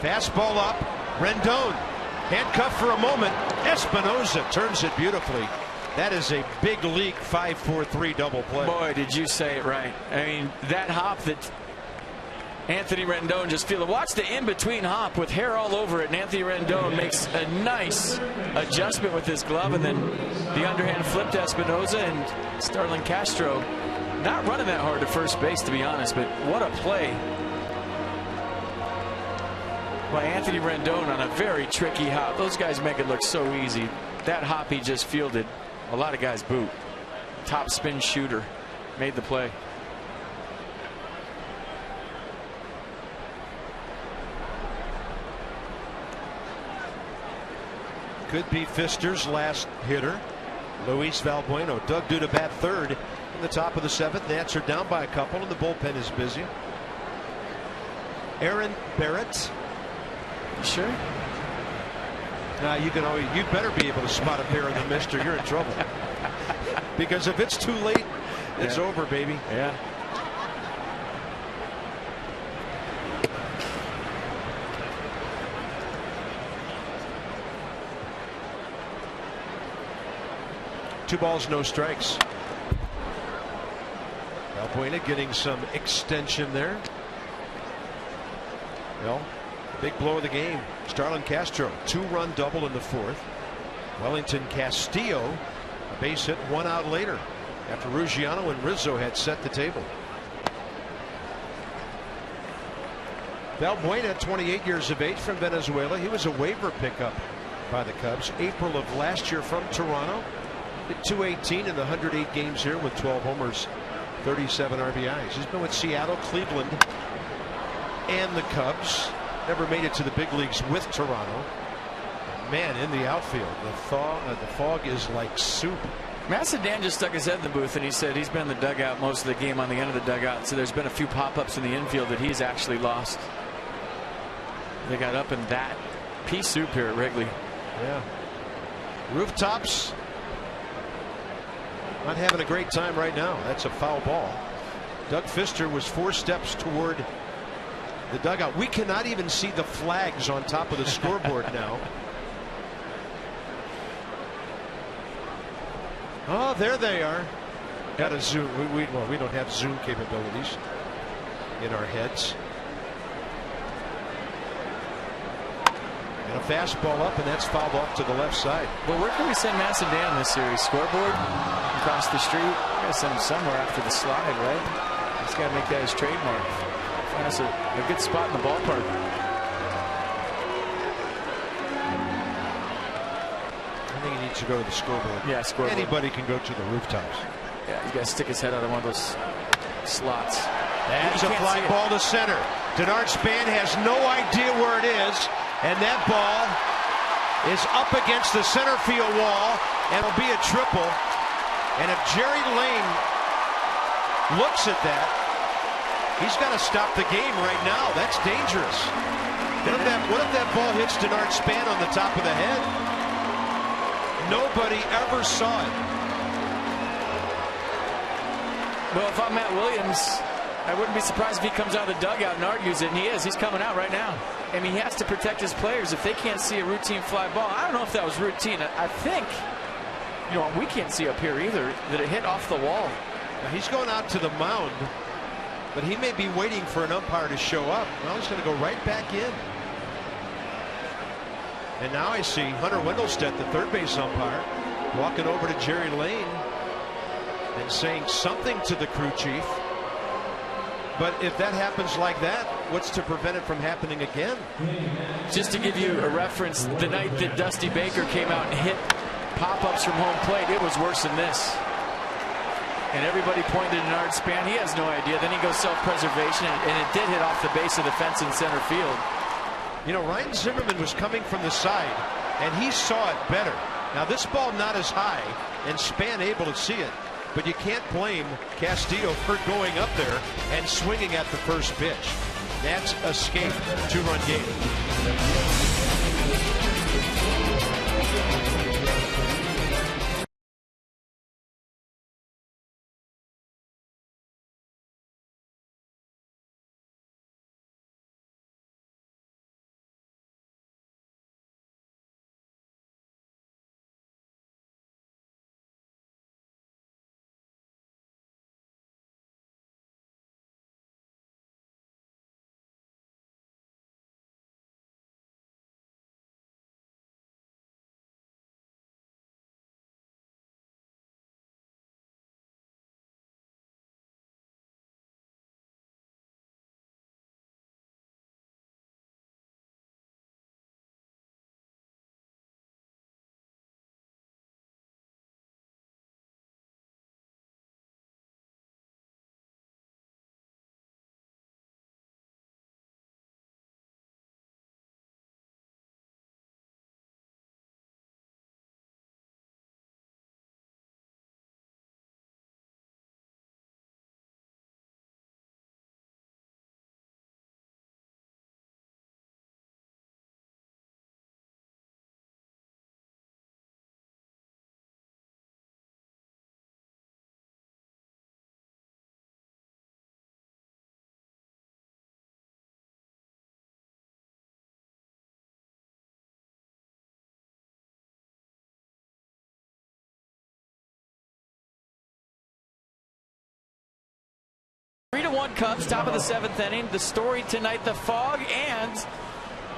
Speaker 1: Fastball up. Rendon handcuffed for a moment. Espinosa turns it beautifully. That is a big league 5-4-3 double play.
Speaker 2: Boy, did you say it right. I mean, that hop that Anthony Rendon just feel. Watch the in-between hop with hair all over it, and Anthony Rendon makes a nice adjustment with his glove, and then the underhand flip to Espinosa, and Starlin Castro not running that hard to first base, to be honest, but what a play by Anthony Rendon on a very tricky hop. Those guys make it look so easy. That hop he just fielded, a lot of guys boot. Top spin shooter made the play.
Speaker 1: Could be Pfister's last hitter. Luis Valbuena dug due to bat third in the top of the 7th. Nats are down by a couple, and the bullpen is busy. Aaron Barrett.
Speaker 2: Sure.
Speaker 1: Now you better be able to spot a pair of the mister. You're in trouble. Because if it's too late, it's over, baby.
Speaker 2: Yeah.
Speaker 1: Two balls, no strikes. Valbuena getting some extension there. Well, big blow of the game. Starlin Castro, 2-run double in the 4th. Wellington Castillo, a base hit, 1 out later after Ruggiano and Rizzo had set the table. Valbuena, 28 years of age, from Venezuela. He was a waiver pickup by the Cubs April of last year from Toronto. Hit .218 in the 108 games here with 12 homers, 37 RBIs. He's been with Seattle, Cleveland, and the Cubs. Never made it to the big leagues with Toronto. Man, in the outfield, the fog is like soup.
Speaker 2: Matt Sedan just stuck his head in the booth, and he said he's been in the dugout most of the game, on the end of the dugout. So there's been a few pop-ups in the infield that he's actually lost. They got up in that pea soup here at Wrigley.
Speaker 1: Yeah. Rooftops not having a great time right now. That's a foul ball. Doug Pfister was 4 steps toward the dugout. We cannot even see the flags on top of the scoreboard now. Oh, there they are. Got to zoom. We don't have zoom capabilities in our heads. And a fastball up, and that's fouled off to the left side.
Speaker 2: Well, where can we send Matt Sedan this series? Scoreboard? Across the street? We gotta send him somewhere after the slide, right? He's got to make that his trademark. Find us a good spot in the ballpark.
Speaker 1: I think he needs to go to the scoreboard.
Speaker 2: Yeah, scoreboard.
Speaker 1: Anybody can go to the rooftops.
Speaker 2: Yeah, he's got to stick his head out of one of those slots.
Speaker 1: That's a fly ball to center. Denard Span has no idea where it is, and that ball is up against the center field wall, and will be a triple. And if Jerry Lane looks at that, he's got to stop the game right now. That's dangerous. What if that ball hits Denard Span on the top of the head? Nobody ever saw it.
Speaker 2: Well, if I'm Matt Williams, I wouldn't be surprised if he comes out of the dugout and argues it, and he is. He's coming out right now. I mean, he has to protect his players if they can't see a routine fly ball. I don't know if that was routine. I think, you know, we can't see up here either, that it hit off the wall.
Speaker 1: Now he's going out to the mound, but he may be waiting for an umpire to show up. Well, he's going to go right back in. And now I see Hunter Wendelstedt, the third base umpire, walking over to Jerry Lane and saying something to the crew chief. But if that happens like that, what's to prevent it from happening again?
Speaker 2: Just to give you a reference, the night that Dusty Baker came out and hit pop-ups from home plate, it was worse than this. And everybody pointed at Denard Span. He has no idea. Then he goes self-preservation, and it did hit off the base of the fence in center field.
Speaker 1: You know, Ryan Zimmerman was coming from the side, and he saw it better. Now, this ball not as high, and Span able to see it. But you can't blame Castillo for going up there and swinging at the first pitch. That's escape. 2-run game.
Speaker 2: 3-1 Cubs, top of the 7th inning. The story tonight, the fog and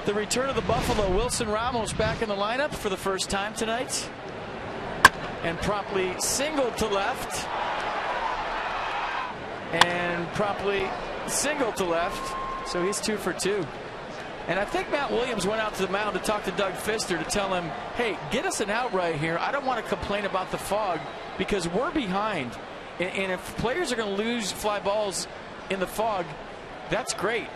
Speaker 2: the return of the Buffalo. Wilson Ramos back in the lineup for the first time tonight. And promptly singled to left. And promptly singled to left. So he's 2 for 2. And I think Matt Williams went out to the mound to talk to Doug Fister to tell him, hey, get us an out right here. I don't want to complain about the fog because we're behind. And if players are going to lose fly balls in the fog, that's great.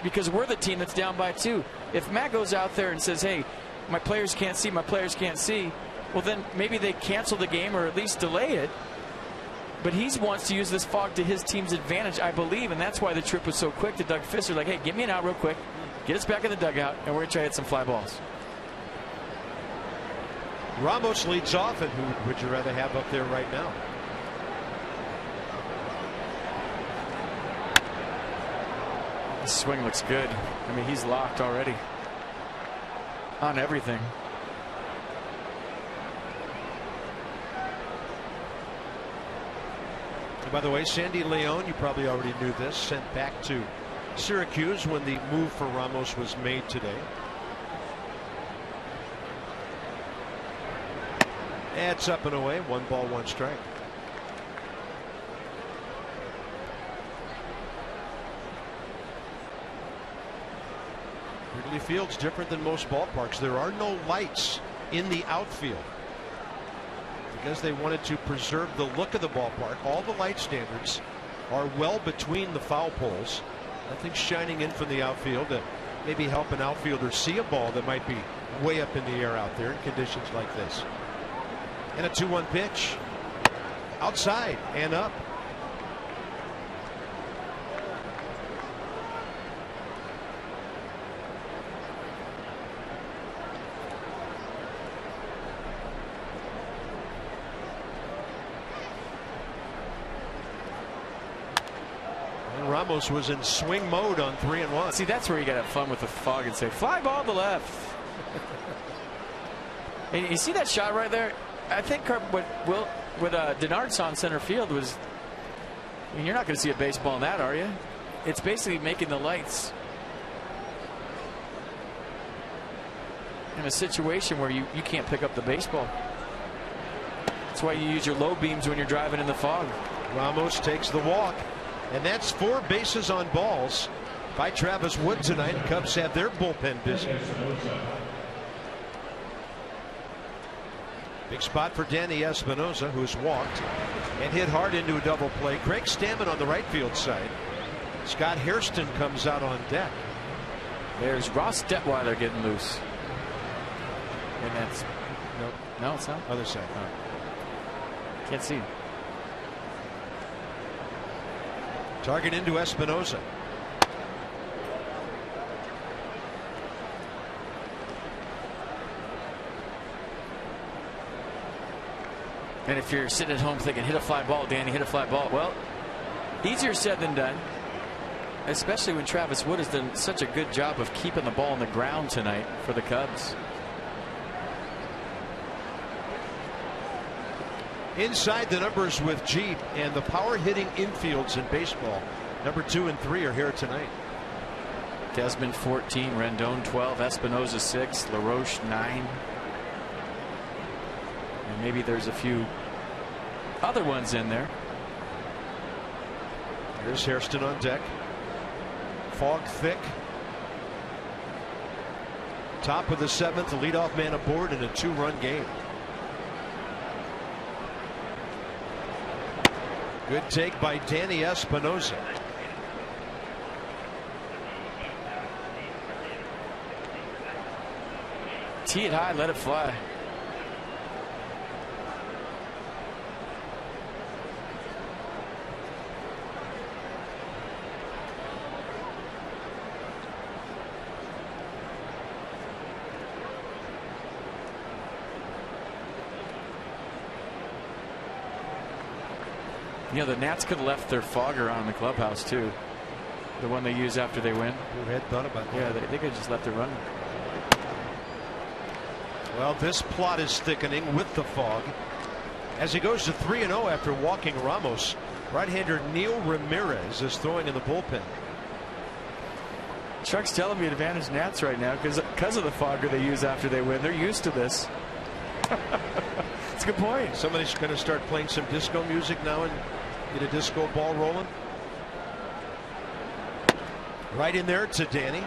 Speaker 2: Because we're the team that's down by 2. If Matt goes out there and says, hey, my players can't see, well, then maybe they cancel the game or at least delay it. But he wants to use this fog to his team's advantage, I believe, and that's why the trip was so quick to Doug Fister. Like, hey, get me an out real quick, get us back in the dugout, and we're going to try to hit some fly balls.
Speaker 1: Ramos leads off, and who would you rather have up there right now?
Speaker 2: The swing looks good. I mean, he's locked already on everything.
Speaker 1: By the way, Sandy Leon, you probably already knew this, sent back to Syracuse when the move for Ramos was made today. It's up and away. 1 ball, 1 strike. Wrigley Field's different than most ballparks. There are no lights in the outfield because they wanted to preserve the look of the ballpark. All the light standards are well between the foul poles. Nothing shining in from the outfield. maybe help an outfielder see a ball that might be way up in the air out there in conditions like this. And a 2-1 pitch. Outside and up. Ramos was in swing mode on 3-1.
Speaker 2: See, that's where you got to have fun with the fog and say, fly ball to left. And you see that shot right there? I think what Denard saw in center field was, I mean, you're not going to see a baseball in that, are you? It's basically making the lights in a situation where you can't pick up the baseball. That's why you use your low beams when you're driving in the fog.
Speaker 1: Ramos takes the walk. And that's 4 bases on balls by Travis Wood tonight. Cubs have their bullpen busy. Big spot for Danny Espinosa, who's walked and hit hard into a double play. Craig Stammen on the right field side. Scott Hairston comes out on deck.
Speaker 2: There's Ross Detweiler getting loose. And that's no, it's not.
Speaker 1: Other side. Oh.
Speaker 2: Can't see.
Speaker 1: Target into Espinosa.
Speaker 2: And if you're sitting at home thinking, hit a fly ball, Danny, hit a fly ball. Well, easier said than done, especially when Travis Wood has done such a good job of keeping the ball on the ground tonight for the Cubs.
Speaker 1: Inside the numbers with Jeep and the power hitting infields in baseball. Number 2 and 3 are here tonight.
Speaker 2: Desmond 14, Rendon 12, Espinosa 6, LaRoche 9. And maybe there's a few other ones in there.
Speaker 1: Here's Hairston on deck. Fog thick. Top of the 7th, the leadoff man aboard in a 2-run game. Good take by Danny Espinosa.
Speaker 2: Tee it high, let it fly. You know, the Nats could have left their fogger on in the clubhouse too. The one they use after they win.
Speaker 1: Who had thought about that?
Speaker 2: Yeah, they could have just left it running.
Speaker 1: Well, this plot is thickening with the fog. As he goes to 3-0 after walking Ramos, right-hander Neil Ramirez is throwing in the bullpen.
Speaker 2: Chuck's telling me advantage Nats right now because of the fogger they use after they win. They're used to this. That's a good point.
Speaker 1: Somebody's going to start playing some disco music now and get a disco ball rolling. Right in there to Danny.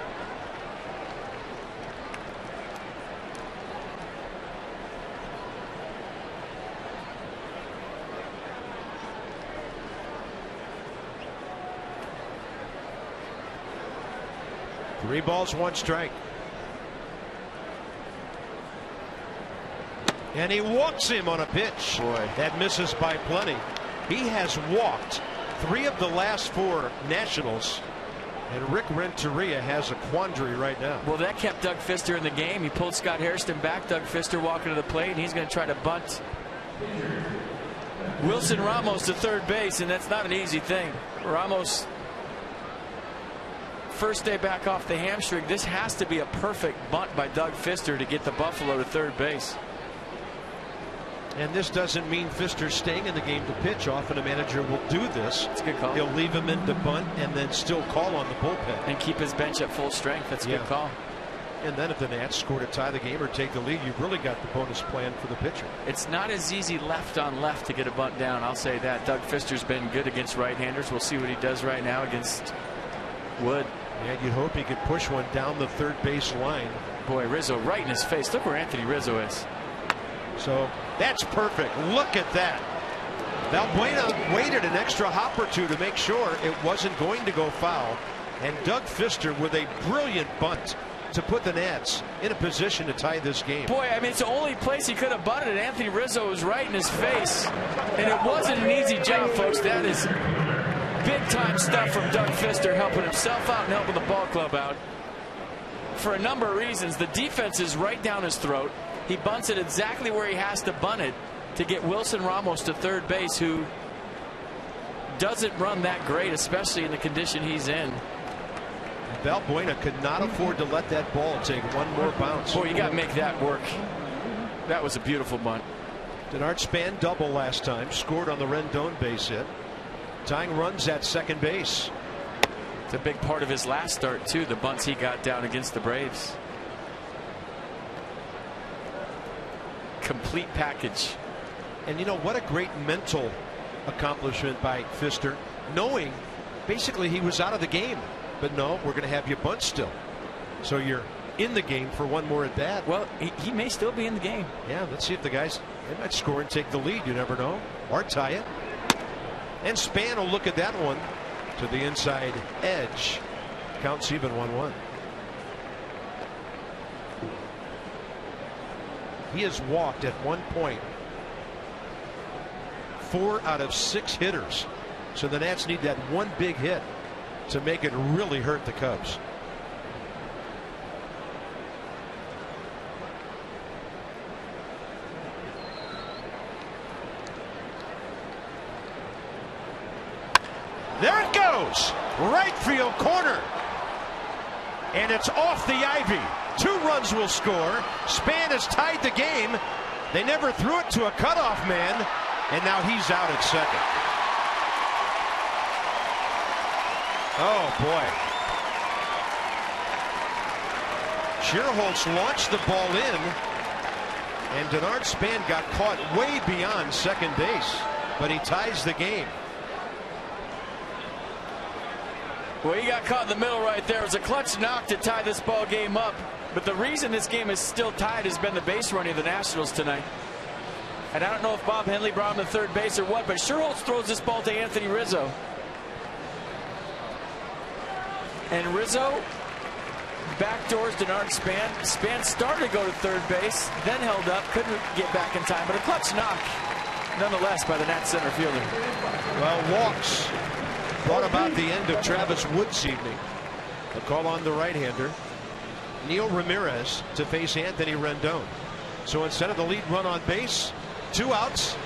Speaker 1: Three balls, 1 strike. And he walks him on a pitch.
Speaker 2: Boy,
Speaker 1: that misses by plenty. He has walked 3 of the last 4 Nationals. And Rick Renteria has a quandary right now.
Speaker 2: Well, that kept Doug Fister in the game. He pulled Scott Hairston back. Doug Fister walking to the plate, and he's going to try to bunt Wilson Ramos to third base, and that's not an easy thing. Ramos, first day back off the hamstring. This has to be a perfect bunt by Doug Fister to get the Buffalo to third base.
Speaker 1: And this doesn't mean Fister's staying in the game to pitch. Often a manager will do this.
Speaker 2: It's a good call.
Speaker 1: He'll leave him in to bunt and then still call on the bullpen.
Speaker 2: And keep his bench at full strength. That's a good call.
Speaker 1: And then if the Nats score to tie the game or take the lead, you've really got the bonus plan for the pitcher.
Speaker 2: It's not as easy left on left to get a bunt down. I'll say that. Doug Fister's been good against right-handers. We'll see what he does right now against Wood.
Speaker 1: Yeah, you'd hope he could push one down the third base line.
Speaker 2: Boy, Rizzo right in his face. Look where Anthony Rizzo is.
Speaker 1: So that's perfect. Look at that. Valbuena waited an extra hop or two to make sure it wasn't going to go foul. And Doug Fister with a brilliant bunt to put the Nats in a position to tie this game.
Speaker 2: Boy, I mean, it's the only place he could have bunted it. Anthony Rizzo was right in his face. And it wasn't an easy job, folks. That is big-time stuff from Doug Fister, helping himself out and helping the ball club out. For a number of reasons, the defense is right down his throat. He bunts it exactly where he has to bunt it to get Wilson Ramos to third base, who doesn't run that great, especially in the condition he's in.
Speaker 1: Valbuena could not afford to let that ball take one more bounce.
Speaker 2: Boy, you got to make that work. That was a beautiful bunt.
Speaker 1: Denard Span double last time, scored on the Rendon base hit, tying runs at second base.
Speaker 2: It's a big part of his last start too, the bunts he got down against the Braves. Complete package.
Speaker 1: And you know what a great mental accomplishment by Fister, knowing basically he was out of the game. But no, we're going to have you bunt still. So you're in the game for one more at bat.
Speaker 2: Well, he may still be in the game.
Speaker 1: Yeah, let's see if the guys, they might score and take the lead. You never know. Or tie it. And Span will look at that one to the inside edge. Counts even 1-1. He has walked at one point 4 out of 6 hitters. So the Nats need that one big hit to make it really hurt the Cubs. There it goes, right field corner, and it's off the ivy. 2 runs will score. Span has tied the game. They never threw it to a cutoff man, and now he's out at second. Oh, boy. Schierholtz launched the ball in, and Denard Span got caught way beyond second base, but he ties the game.
Speaker 2: Well, he got caught in the middle right there. It was a clutch knock to tie this ball game up. But the reason this game is still tied has been the base running of the Nationals tonight. And I don't know if Bob Henley brought him to third base or what, but Schierholtz throws this ball to Anthony Rizzo. And Rizzo backdoors Denard Span. Span started to go to third base, then held up, couldn't get back in time, but a clutch knock nonetheless by the Nats center fielder.
Speaker 1: Well, walks brought about the end of Travis Wood's evening. A call on the right-hander, Neil Ramirez, to face Anthony Rendon. So instead of the lead run on base, 2 outs,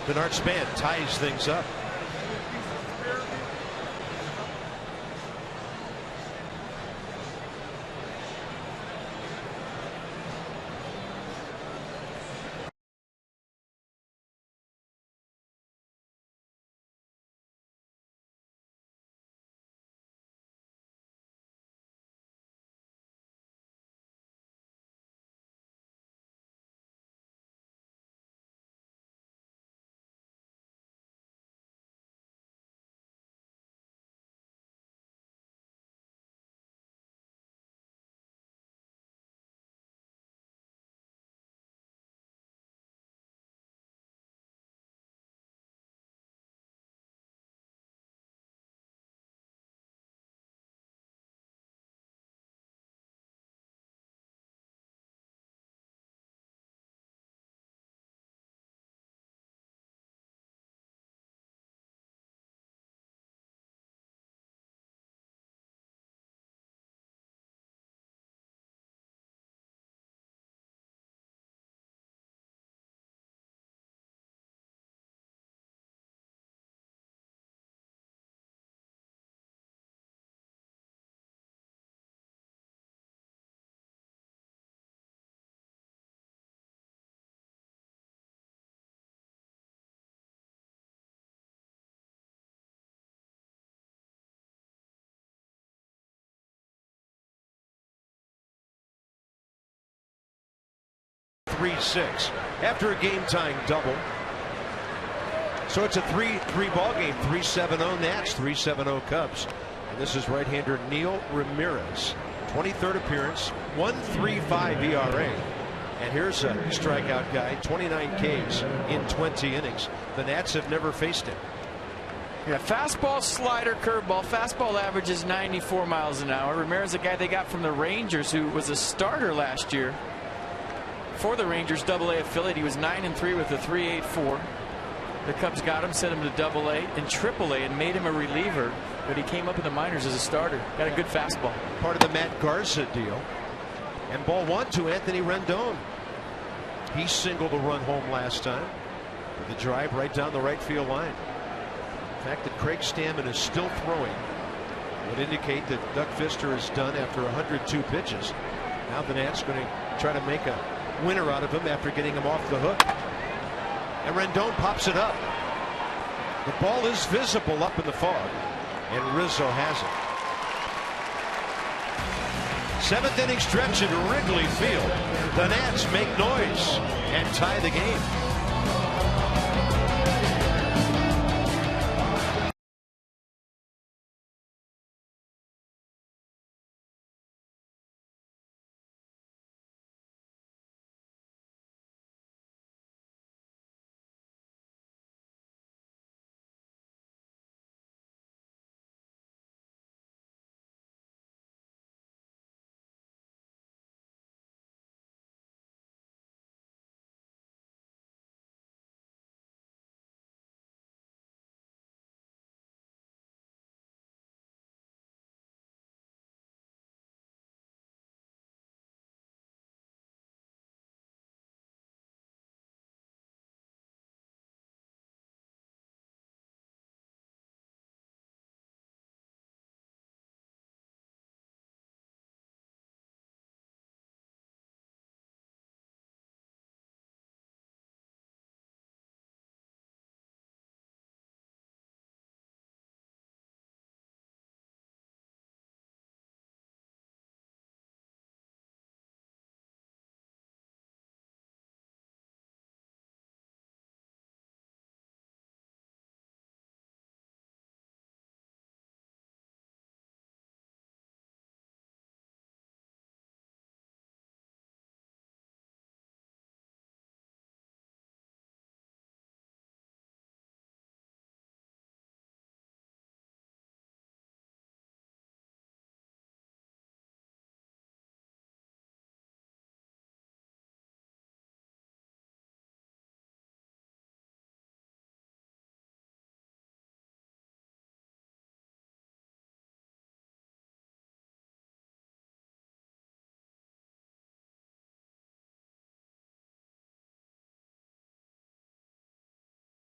Speaker 1: Denard Span ties things up. After a game-tying double. So it's a 3-3 ball game. 3-7-0 Nats, 3-7-0 Cubs. And this is right-hander Neil Ramirez. 23rd appearance, 1.35 ERA. And here's a strikeout guy, 29 Ks in 20 innings. The Nats have never faced him.
Speaker 2: Yeah, fastball, slider, curveball. Fastball average is 94 miles an hour. Ramirez, a guy they got from the Rangers, who was a starter last year for the Rangers, Double-A affiliate. He was 9-3 with a 3.84. The Cubs got him, sent him to Double-A and Triple-A, and made him a reliever. But he came up in the minors as a starter. Got a good fastball.
Speaker 1: Part of the Matt Garza deal. And ball 1 to Anthony Rendon. He singled a run home last time with a drive right down the right field line. The fact that Craig Stammen is still throwing would indicate that Doug Fister is done after 102 pitches. Now the Nats going to try to make a winner out of him after getting him off the hook. And Rendon pops it up. The ball is visible up in the fog, and Rizzo has it. Seventh inning stretch at Wrigley Field. The Nats make noise and tie the game.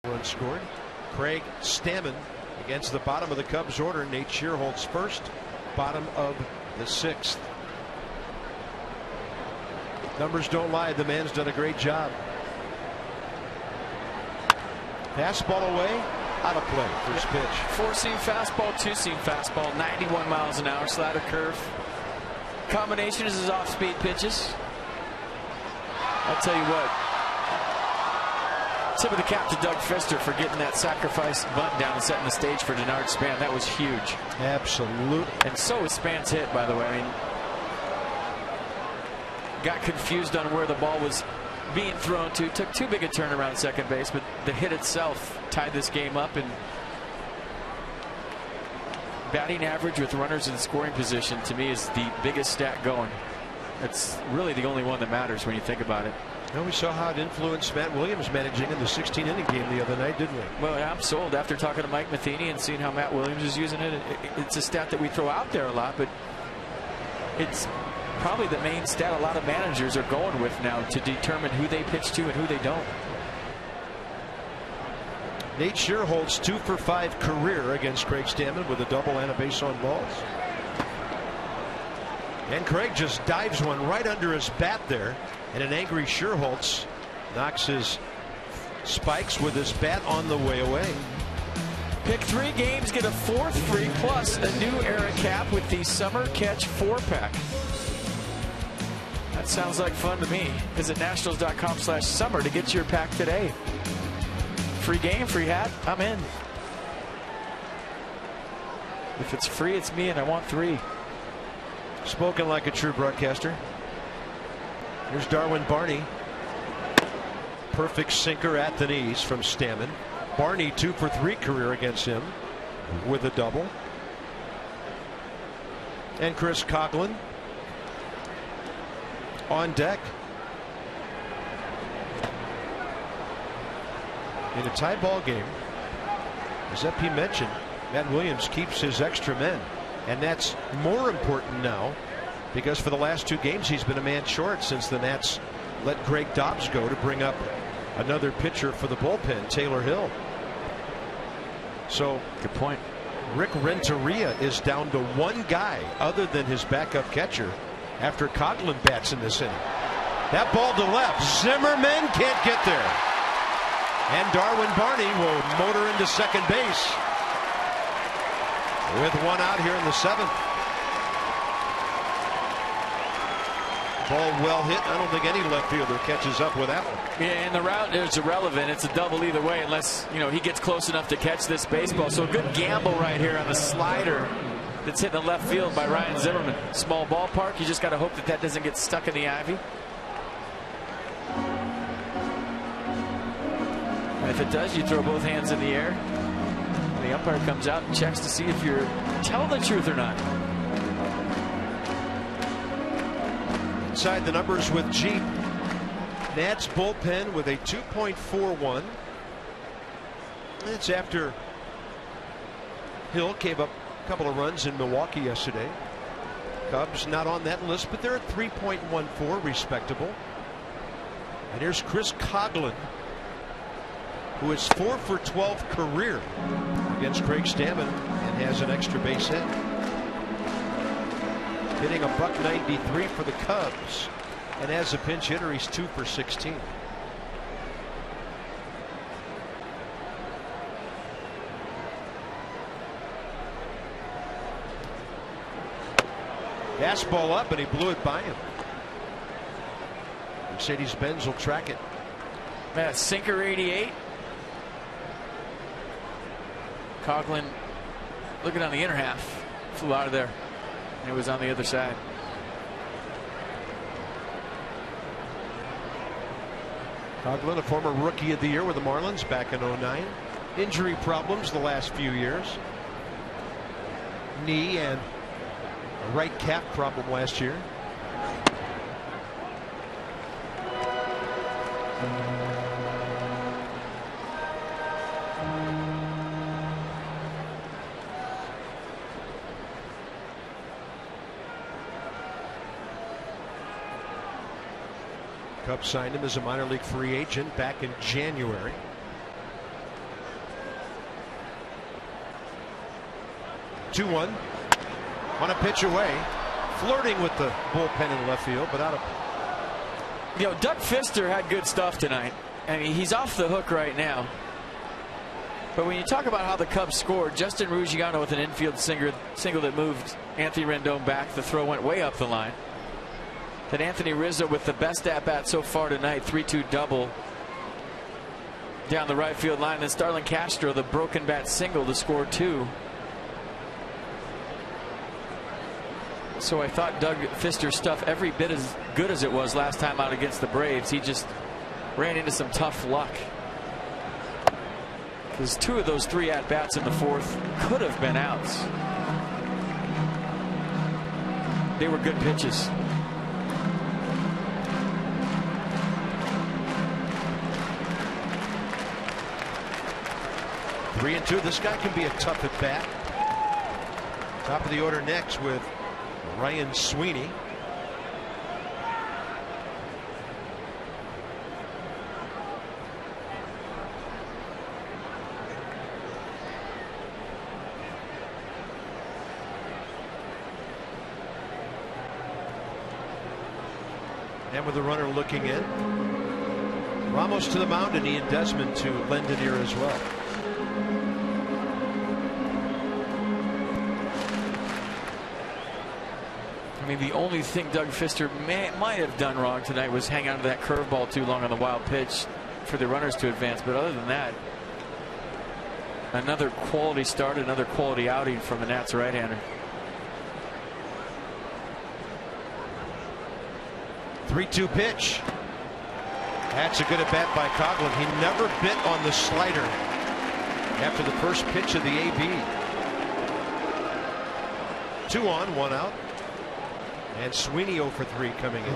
Speaker 1: Run scored. Craig Stammen against the bottom of the Cubs order. Nate Shearholt's first, bottom of the 6th. Numbers don't lie. The man's done a great job. Fastball away, out of play. First pitch.
Speaker 2: 4-seam fastball, 2-seam fastball, 91 miles an hour, slider, curve. Combination is his off-speed pitches. I'll tell you what. Tip of the cap to Doug Fister for getting that sacrifice bunt down and setting the stage for Denard Span. That was huge.
Speaker 1: Absolutely.
Speaker 2: And so was Span's hit, by the way. I mean, got confused on where the ball was being thrown to. Took too big a turn around second base, but the hit itself tied this game up. And batting average with runners in scoring position, to me, is the biggest stat going. It's really the only one that matters when you think about it.
Speaker 1: Well, we saw how it influenced Matt Williams managing in the 16-inning game the other night, didn't we?
Speaker 2: Well, I'm sold after talking to Mike Matheny and seeing how Matt Williams is using it. It's a stat that we throw out there a lot, but it's probably the main stat a lot of managers are going with now to determine who they pitch to and who they don't.
Speaker 1: Nate Shearholt's 2 for 5 career against Craig Stammen with a double and a base on balls. And Craig just dives one right under his bat there. And an angry Shearholtz knocks his spikes with his bat on the way away.
Speaker 2: Pick 3 games, get a 4th free, plus a new era cap with the Summer Catch 4-pack. That sounds like fun to me. Visit nationals.com/summer to get your pack today. Free game, free hat, I'm in. If it's free, it's me, and I want 3.
Speaker 1: Spoken like a true broadcaster. Here's Darwin Barney. Perfect sinker at the knees from Stammen. Barney 2 for 3 career against him with a double. And Chris Coghlan on deck. In a tie ball game, as FP mentioned, Matt Williams keeps his extra men, and that's more important now because for the last 2 games he's been a man short since the Nats let Greg Dobbs go to bring up another pitcher for the bullpen, Taylor Hill. So
Speaker 2: good point.
Speaker 1: Rick Renteria is down to 1 guy other than his backup catcher after Coghlan bats in this inning. That ball to left. Zimmerman can't get there. And Darwin Barney will motor into second base with 1 out here in the 7th. Ball well hit. I don't think any left fielder catches up with that one.
Speaker 2: Yeah, and the route is irrelevant. It's a double either way unless, you know, he gets close enough to catch this baseball. So a good gamble right here on the slider that's hitting the left field by Ryan Zimmerman. Small ballpark. You just got to hope that that doesn't get stuck in the ivy. And if it does, you throw both hands in the air. And the umpire comes out and checks to see if you're telling the truth or not.
Speaker 1: Inside the numbers with Jeep. Nats bullpen with a 2.41. It's after Hill gave up a couple of runs in Milwaukee yesterday. Cubs not on that list, but they're at 3.14, respectable. And here's Chris Coghlan, who is 4 for 12 career against Craig Stammen and has an extra base hit. Hitting a .193 for the Cubs, and as a pinch hitter he's 2 for 16. Fastball up, and he blew it by him. Mercedes-Benz will track it.
Speaker 2: Man, sinker 88. Coghlan looking on the inner half, flew out of there. It was on the other side.
Speaker 1: Coghlan, a former Rookie of the Year with the Marlins back in '09. Injury problems the last few years. Knee and a right calf problem last year. Cubs signed him as a minor league free agent back in January. Two-1 on a pitch away, flirting with the bullpen in left field, but out of.
Speaker 2: You know, Doug Fister had good stuff tonight. I mean, he's off the hook right now. But when you talk about how the Cubs scored, Justin Ruggiano with an infield single that moved Anthony Rendon back. The throw went way up the line. Then Anthony Rizzo with the best at-bat so far tonight, 3-2 double down the right field line. Then Starlin Castro, the broken bat single to score 2. So I thought Doug Fister's stuff every bit as good as it was last time out against the Braves. He just ran into some tough luck. Because 2 of those 3 at-bats in the 4th could have been outs. They were good pitches.
Speaker 1: 3-2. This guy can be a tough at bat. Top of the order next with Ryan Sweeney. And with the runner looking in, Ramos to the mound, and Ian Desmond to lend an ear as well.
Speaker 2: I mean, the only thing Doug Fister might have done wrong tonight was hang on to that curveball too long on the wild pitch for the runners to advance. But other than that, another quality start, another quality outing from the Nats right-hander.
Speaker 1: 3-2 pitch. That's a good at bat by Coghlan. He never bit on the slider after the first pitch of the AB. 2 on, 1 out. And Sweeney 0 for 3 coming in.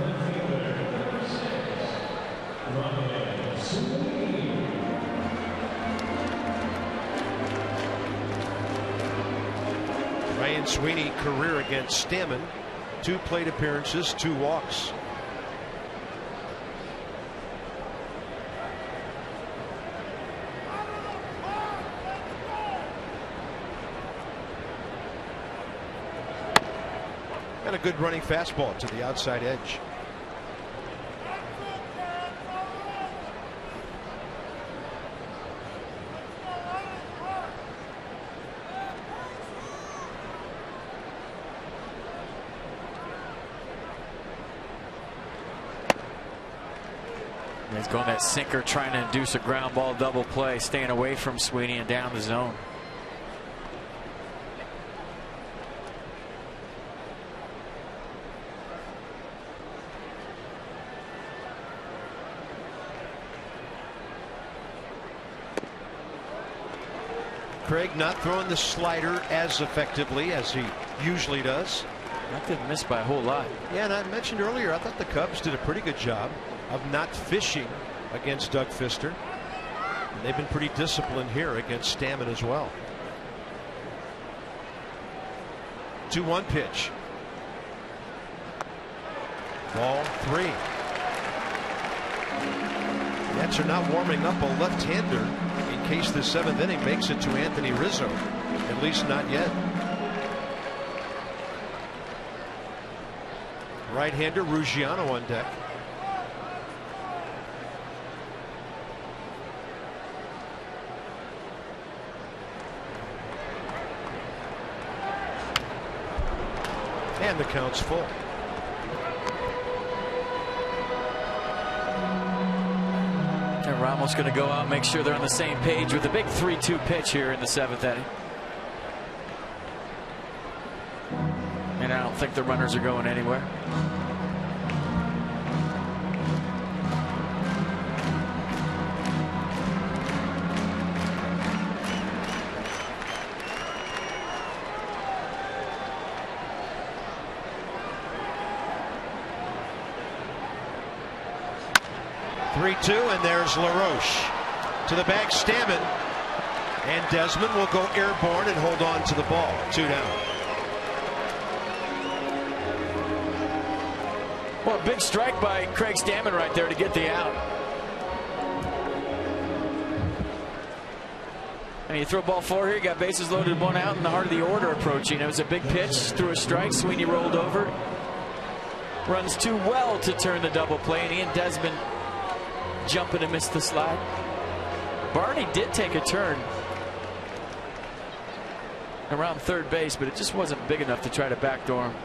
Speaker 1: Ryan Sweeney, career against Stammen. 2 plate appearances, 2 walks. And a good running fastball to the outside edge.
Speaker 2: He's going that sinker, trying to induce a ground ball double play, staying away from Sweeney and down the zone.
Speaker 1: Craig not throwing the slider as effectively as he usually does.
Speaker 2: That didn't miss by a whole lot.
Speaker 1: Yeah, and I mentioned earlier, I thought the Cubs did a pretty good job of not fishing against Doug Fister. And they've been pretty disciplined here against Stammen as well. 2-1 pitch. Ball 3. Nets are not warming up a left-hander in case the 7th inning makes it to Anthony Rizzo. At least not yet. Right-hander Ruggiano on deck. And the count's full.
Speaker 2: And Ramos going to go out and make sure they're on the same page with a big 3-2 pitch here in the 7th inning. And I don't think the runners are going anywhere.
Speaker 1: And there's LaRoche to the bag. Stammen, and Desmond will go airborne and hold on to the ball. 2 down.
Speaker 2: Well, a big strike by Craig Stammen right there to get the out. And you throw ball 4 here, you got bases loaded, 1 out, in the heart of the order approaching. It was a big pitch, threw a strike. Sweeney rolled over, runs too well to turn the double play, and Ian Desmond jumping and missed the slide. Barney did take a turn around third base, but it just wasn't big enough to try to backdoor him.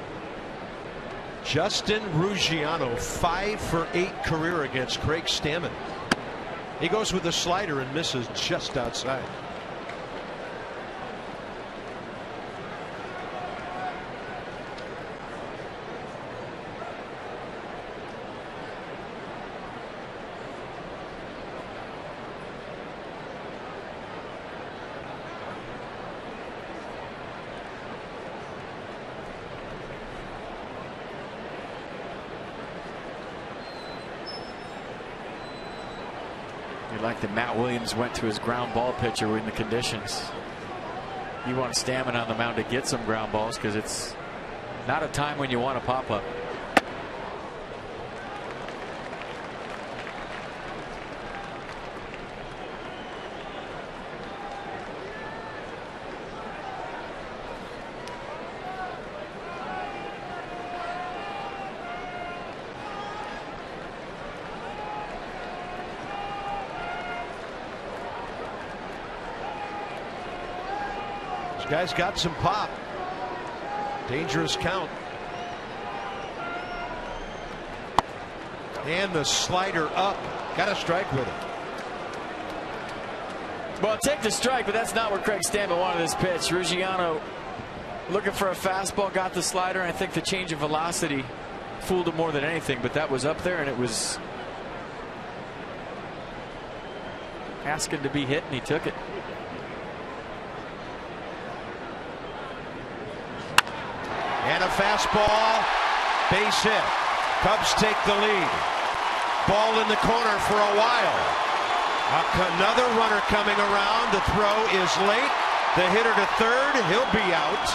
Speaker 1: Justin Ruggiano, 5 for 8 career against Craig Stammen. He goes with the slider and misses just outside.
Speaker 2: Like that Matt Williams went to his ground ball pitcher in the conditions. You want Stammen on the mound to get some ground balls because it's not a time when you want to pop up.
Speaker 1: Guy's got some pop. Dangerous count. And the slider up. Got a strike with it.
Speaker 2: Well, take the strike, but that's not where Craig Stammen wanted this pitch. Ruggiano looking for a fastball, got the slider, and I think the change of velocity fooled him more than anything, but that was up there, and it was asking to be hit, and he took it.
Speaker 1: And a fastball, base hit. Cubs take the lead. Ball in the corner for a while. Another runner coming around. The throw is late. The hitter to third, he'll be out.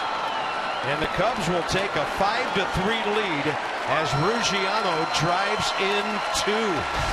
Speaker 1: And the Cubs will take a 5-3 lead as Ruggiano drives in 2.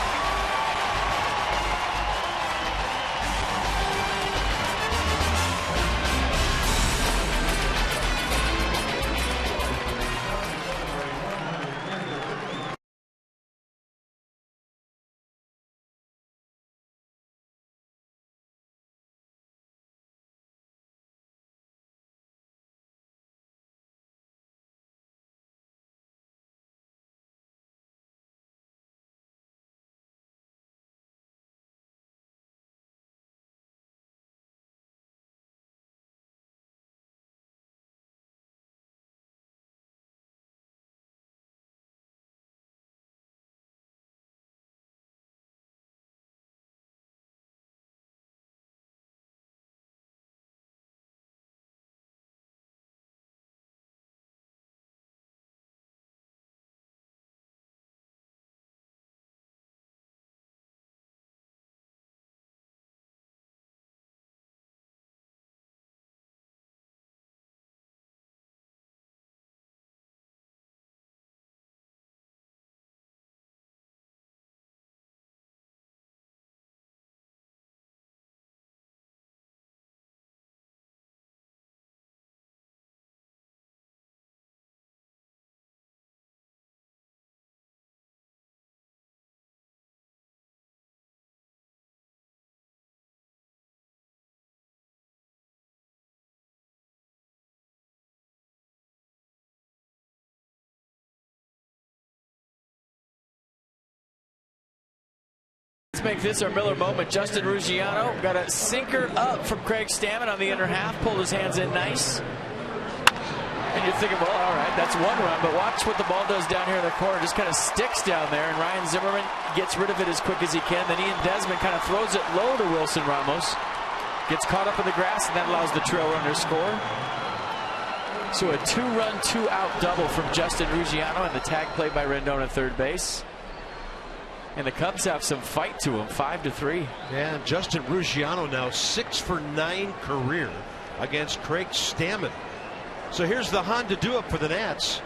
Speaker 2: Let's make this our Miller moment. Justin Ruggiano got a sinker up from Craig Stammen on the inner half, pulled his hands in nice. And you're thinking, well, all right, that's one run, but watch what the ball does down here in the corner. Just kind of sticks down there, and Ryan Zimmerman gets rid of it as quick as he can. Then Ian Desmond kind of throws it low to Wilson Ramos. Gets caught up in the grass, and that allows the trail runner to score. So a 2-run, 2-out double from Justin Ruggiano, and the tag play by Rendon at third base. And the Cubs have some fight to them, 5-3.
Speaker 1: Yeah, and Justin Ruggiano now 6 for 9 career against Craig Stammen. So here's the Honda do-up for the Nats.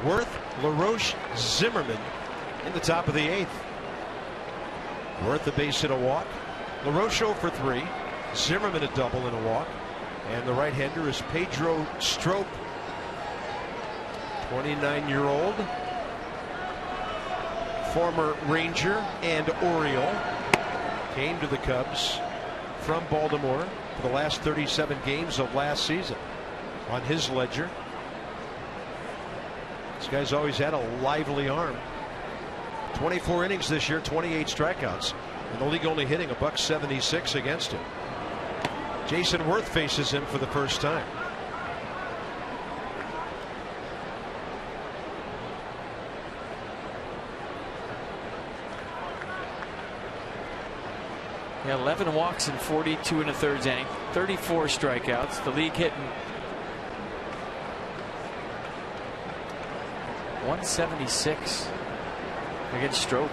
Speaker 1: Worth, LaRoche, Zimmerman in the top of the 8th. Worth a base hit, a walk. LaRoche 0 for 3. Zimmerman a double and a walk. And the right-hander is Pedro Strop, 29-year-old. Former Ranger and Oriole, came to the Cubs from Baltimore for the last 37 games of last season on his ledger. This guy's always had a lively arm. 24 innings this year, 28 strikeouts, and the league only hitting $176 against him. Jason Worth faces him for the first time.
Speaker 2: Yeah, 11 walks in 42 and a third inning, 34 strikeouts. The league hitting 176 against Strop.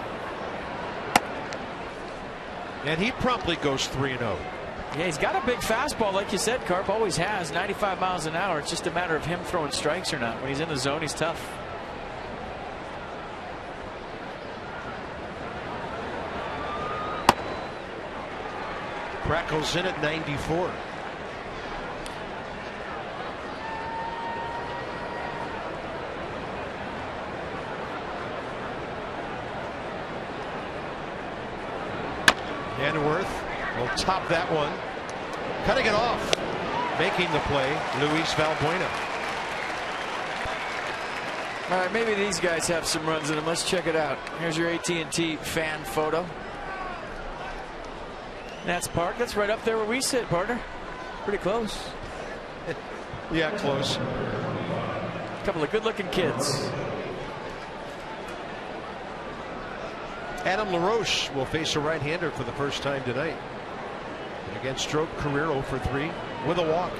Speaker 1: And he promptly goes 3-0.
Speaker 2: Yeah, he's got a big fastball, like you said, Carp always has, 95 miles an hour. It's just a matter of him throwing strikes or not. When he's in the zone, he's tough.
Speaker 1: Crackles in at 94. And Worth will top that one. Cutting it off. Making the play, Luis Valbuena.
Speaker 2: All right, maybe these guys have some runs in them. Let's check it out. Here's your AT&T fan photo. Nats Park. That's right up there where we sit, partner. Pretty close.
Speaker 1: Yeah, close.
Speaker 2: A couple of good-looking kids.
Speaker 1: Adam LaRoche will face a right-hander for the first time tonight. And against Strop, career 0 for 3 with a walk.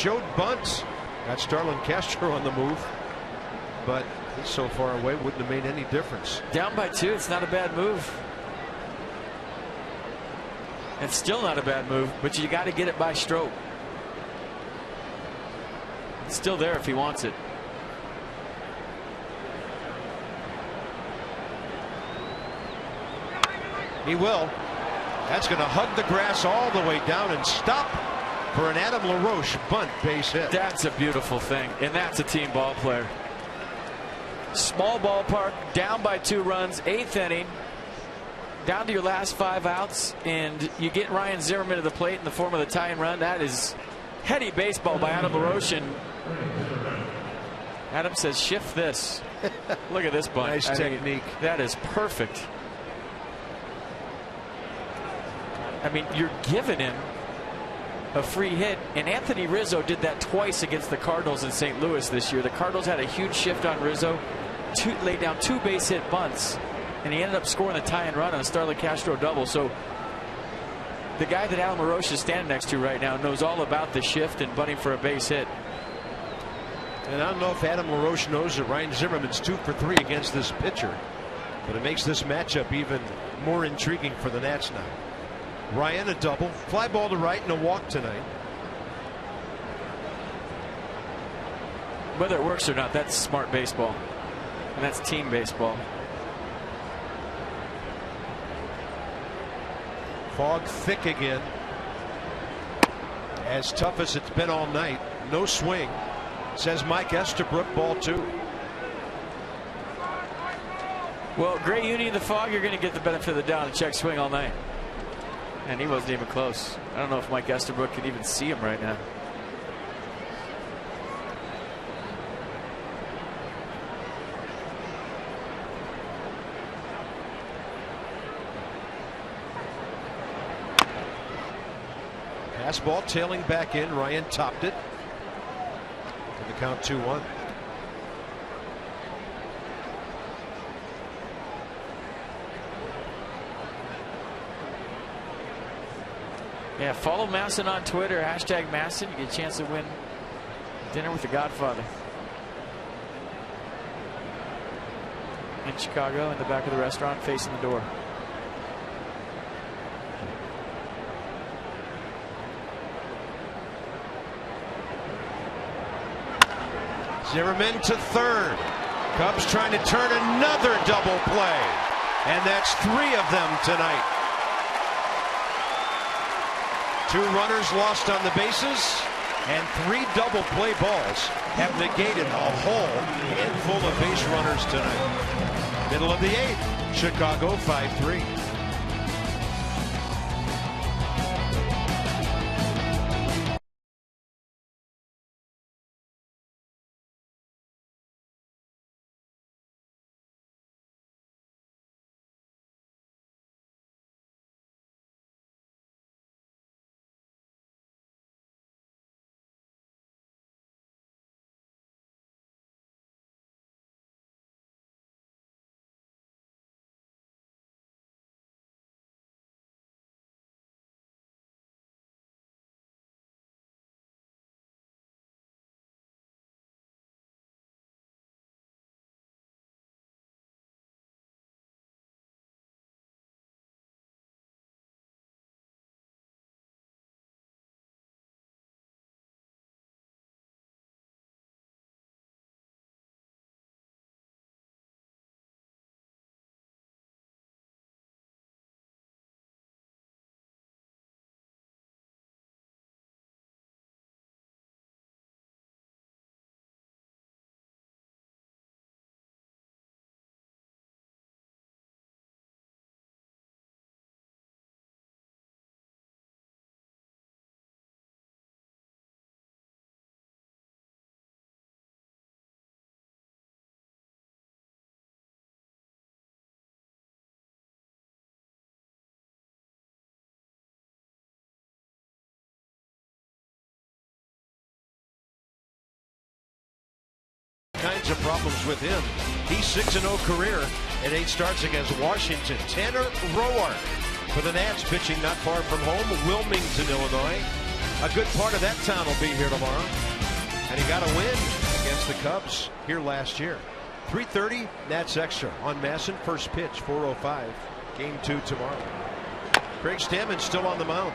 Speaker 1: showed bunts. Got Starlin Castro on the move, but he's so far away, wouldn't have made any difference.
Speaker 2: Down by 2, it's not a bad move. It's still not a bad move, but you got to get it by stroke. It's still there if he wants it.
Speaker 1: He will. That's going to hug the grass all the way down and stop for an Adam LaRoche bunt base hit.
Speaker 2: That's a beautiful thing, and that's a team ball player. Small ballpark, down by 2 runs, 8th inning, down to your last 5 outs, and you get Ryan Zimmerman to the plate in the form of the tying run. That is heady baseball by Adam LaRoche, and Adam says, shift this. Look at this bunt.
Speaker 1: Nice technique.
Speaker 2: That is perfect. I mean, you're giving him a free hit, and Anthony Rizzo did that twice against the Cardinals in St. Louis this year. The Cardinals had a huge shift on Rizzo, laid down 2 base hit bunts, and he ended up scoring the tie and run on a Starlin Castro double. So the guy that Adam LaRoche is standing next to right now knows all about the shift and bunting for a base hit.
Speaker 1: And I don't know if Adam LaRoche knows that Ryan Zimmerman's 2 for 3 against this pitcher, but it makes this matchup even more intriguing for the Nats now. Ryan a double, fly ball to right, and a walk tonight.
Speaker 2: Whether it works or not, that's smart baseball, and that's team baseball.
Speaker 1: Fog thick again. As tough as it's been all night. No swing, says Mike Estabrook. Ball 2.
Speaker 2: Well, Gray Uni in the fog, you're going to get the benefit of the doubt and check swing all night. And he wasn't even close. I don't know if Mike Estabrook can even see him right now.
Speaker 1: Pass ball tailing back in. Ryan topped it. To the count 2-1.
Speaker 2: Yeah, follow Masson on Twitter, hashtag Masson. You get a chance to win dinner with the Godfather. In Chicago, in the back of the restaurant, facing the door.
Speaker 1: Zimmerman to third. Cubs trying to turn another double play. And that's 3 of them tonight. 2 runners lost on the bases, and 3 double play balls have negated a whole handful of base runners tonight. Middle of the 8th, Chicago 5-3. Kinds of problems with him. He's 6-0 career at 8 starts against Washington. Tanner Roark for the Nats, pitching not far from home, Wilmington, Illinois. A good part of that town will be here tomorrow. And he got a win against the Cubs here last year. 3:30, Nats Extra on Masson. First pitch, 4:05. Game 2 tomorrow. Craig Stammen still on the mound.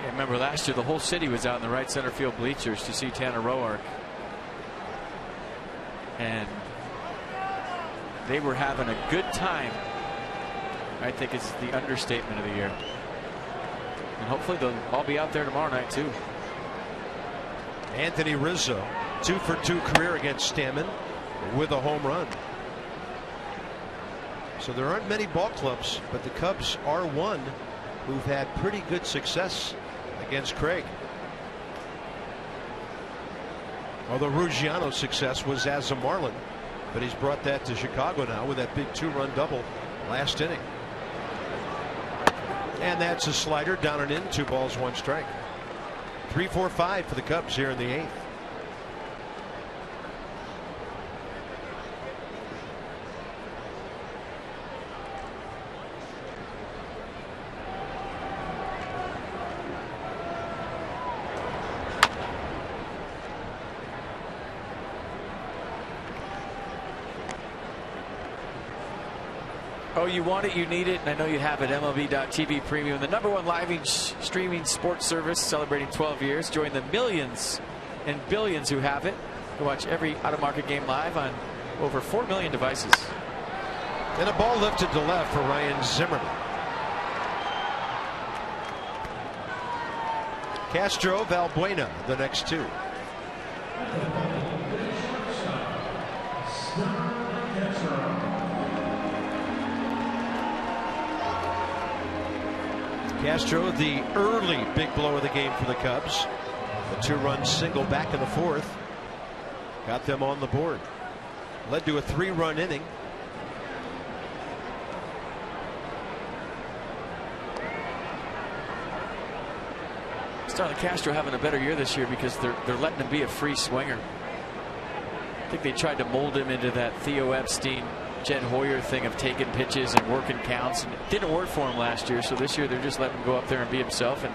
Speaker 2: Yeah, remember last year the whole city was out in the right center field bleachers to see Tanner Roark. And they were having a good time. I think it's the understatement of the year. And hopefully they'll all be out there tomorrow night too.
Speaker 1: Anthony Rizzo, 2-for-2 career against Stammen with a home run. So there aren't many ball clubs, but the Cubs are one who've had pretty good success against Craig. Although Ruggiano's success was as a Marlin, but he's brought that to Chicago now with that big 2-run double last inning. And that's a slider down and in. 2 balls, 1 strike. 3-4-5 for the Cubs here in the 8th.
Speaker 2: Oh, you want it, you need it, and I know you have it. MLB.TV Premium, the #1 live streaming sports service, celebrating 12 years. Join the millions and billions who have it to watch every out-of-market game live on over 4 million devices.
Speaker 1: And a ball lifted to left for Ryan Zimmerman. Castro, Valbuena, the next 2. Castro, the early big blow of the game for the Cubs. The 2-run single back in the 4th got them on the board. Led to a 3-run inning.
Speaker 2: Starlin Castro having a better year this year because they're letting him be a free swinger. I think they tried to mold him into that Theo Epstein, Jed Hoyer thing of taking pitches and working counts, and it didn't work for him last year. So this year they're just letting him go up there and be himself, and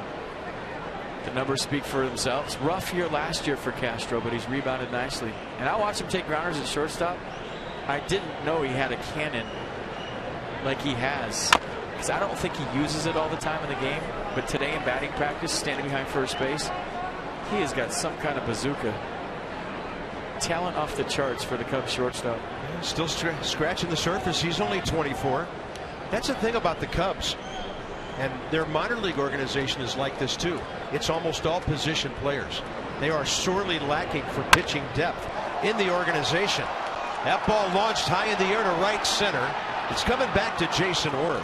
Speaker 2: the numbers speak for themselves. Rough year last year for Castro, but he's rebounded nicely. And I watched him take grounders at shortstop. I didn't know he had a cannon like he has, because I don't think he uses it all the time in the game. But today in batting practice, standing behind first base, he has got some kind of bazooka. Talent off the charts for the Cubs shortstop.
Speaker 1: Yeah, still scratching the surface. He's only 24. That's the thing about the Cubs, and their minor league organization is like this too. It's almost all position players. They are sorely lacking for pitching depth in the organization. That ball launched high in the air to right center. It's coming back to Jason Orth.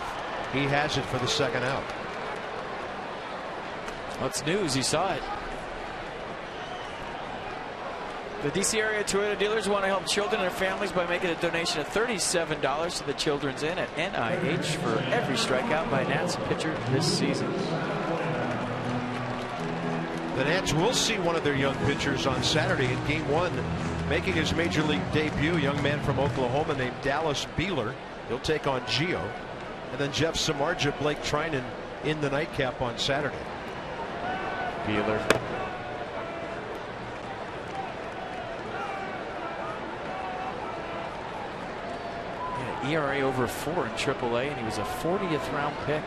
Speaker 1: He has it for the 2nd out.
Speaker 2: That's news. He saw it. The DC area Toyota dealers want to help children and their families by making a donation of $37 to the Children's Inn at NIH for every strikeout by Nats pitcher this season.
Speaker 1: The Nats will see one of their young pitchers on Saturday in Game 1, making his major league debut. A young man from Oklahoma named Dallas Beeler. He'll take on Gio. And then Jeff Samardzija, Blake Trinan in the nightcap on Saturday.
Speaker 2: Beeler. ERA over 4 in AAA, and he was a 40th round pick.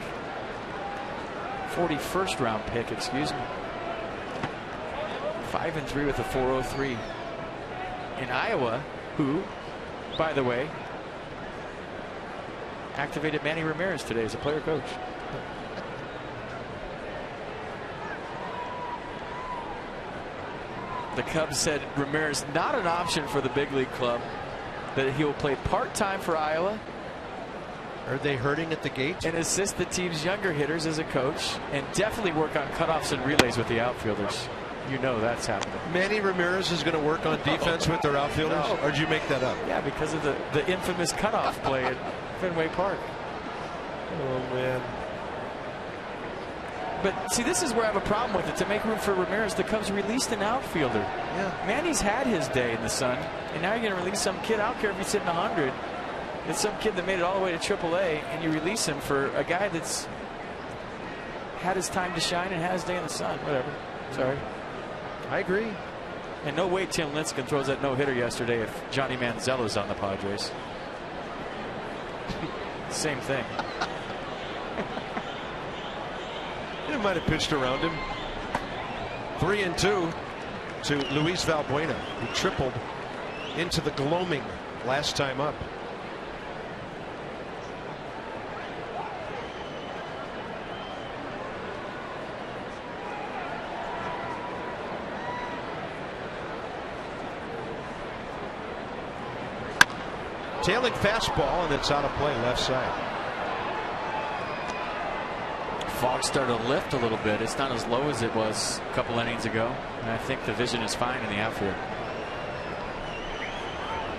Speaker 2: 41st round pick, excuse me. 5-3 with a 4.03. In Iowa, who, by the way, activated Manny Ramirez today as a player coach. The Cubs said Ramirez not an option for the big league club, that he will play part-time for Iowa.
Speaker 1: Are they hurting at the gate?
Speaker 2: And assist the team's younger hitters as a coach, and definitely work on cutoffs and relays with the outfielders. You know that's happening.
Speaker 1: Manny Ramirez is going to work on defense with their outfielders?
Speaker 2: No.
Speaker 1: Or did you make that up?
Speaker 2: Yeah, because of the infamous cutoff play at Fenway Park.
Speaker 1: Oh, man.
Speaker 2: But see, this is where I have a problem with it. To make room for Ramirez, the Cubs released an outfielder.
Speaker 1: Yeah.
Speaker 2: Manny's had his day in the sun, and now you're going to release some kid. I don't care if he's hitting 100. It's some kid that made it all the way to AAA, and you release him for a guy that's had his time to shine and had his day in the sun. Whatever. Sorry.
Speaker 1: I agree.
Speaker 2: And no way Tim Lincecum throws that no-hitter yesterday if Johnny Manziel's on the Padres. Same thing.
Speaker 1: He might have pitched around him. 3-2 to Luis Valbuena, who tripled into the gloaming last time up. Tailing fastball, and it's out of play left side.
Speaker 2: Fog started to lift a little bit. It's not as low as it was a couple innings ago. And I think the vision is fine in the outfield.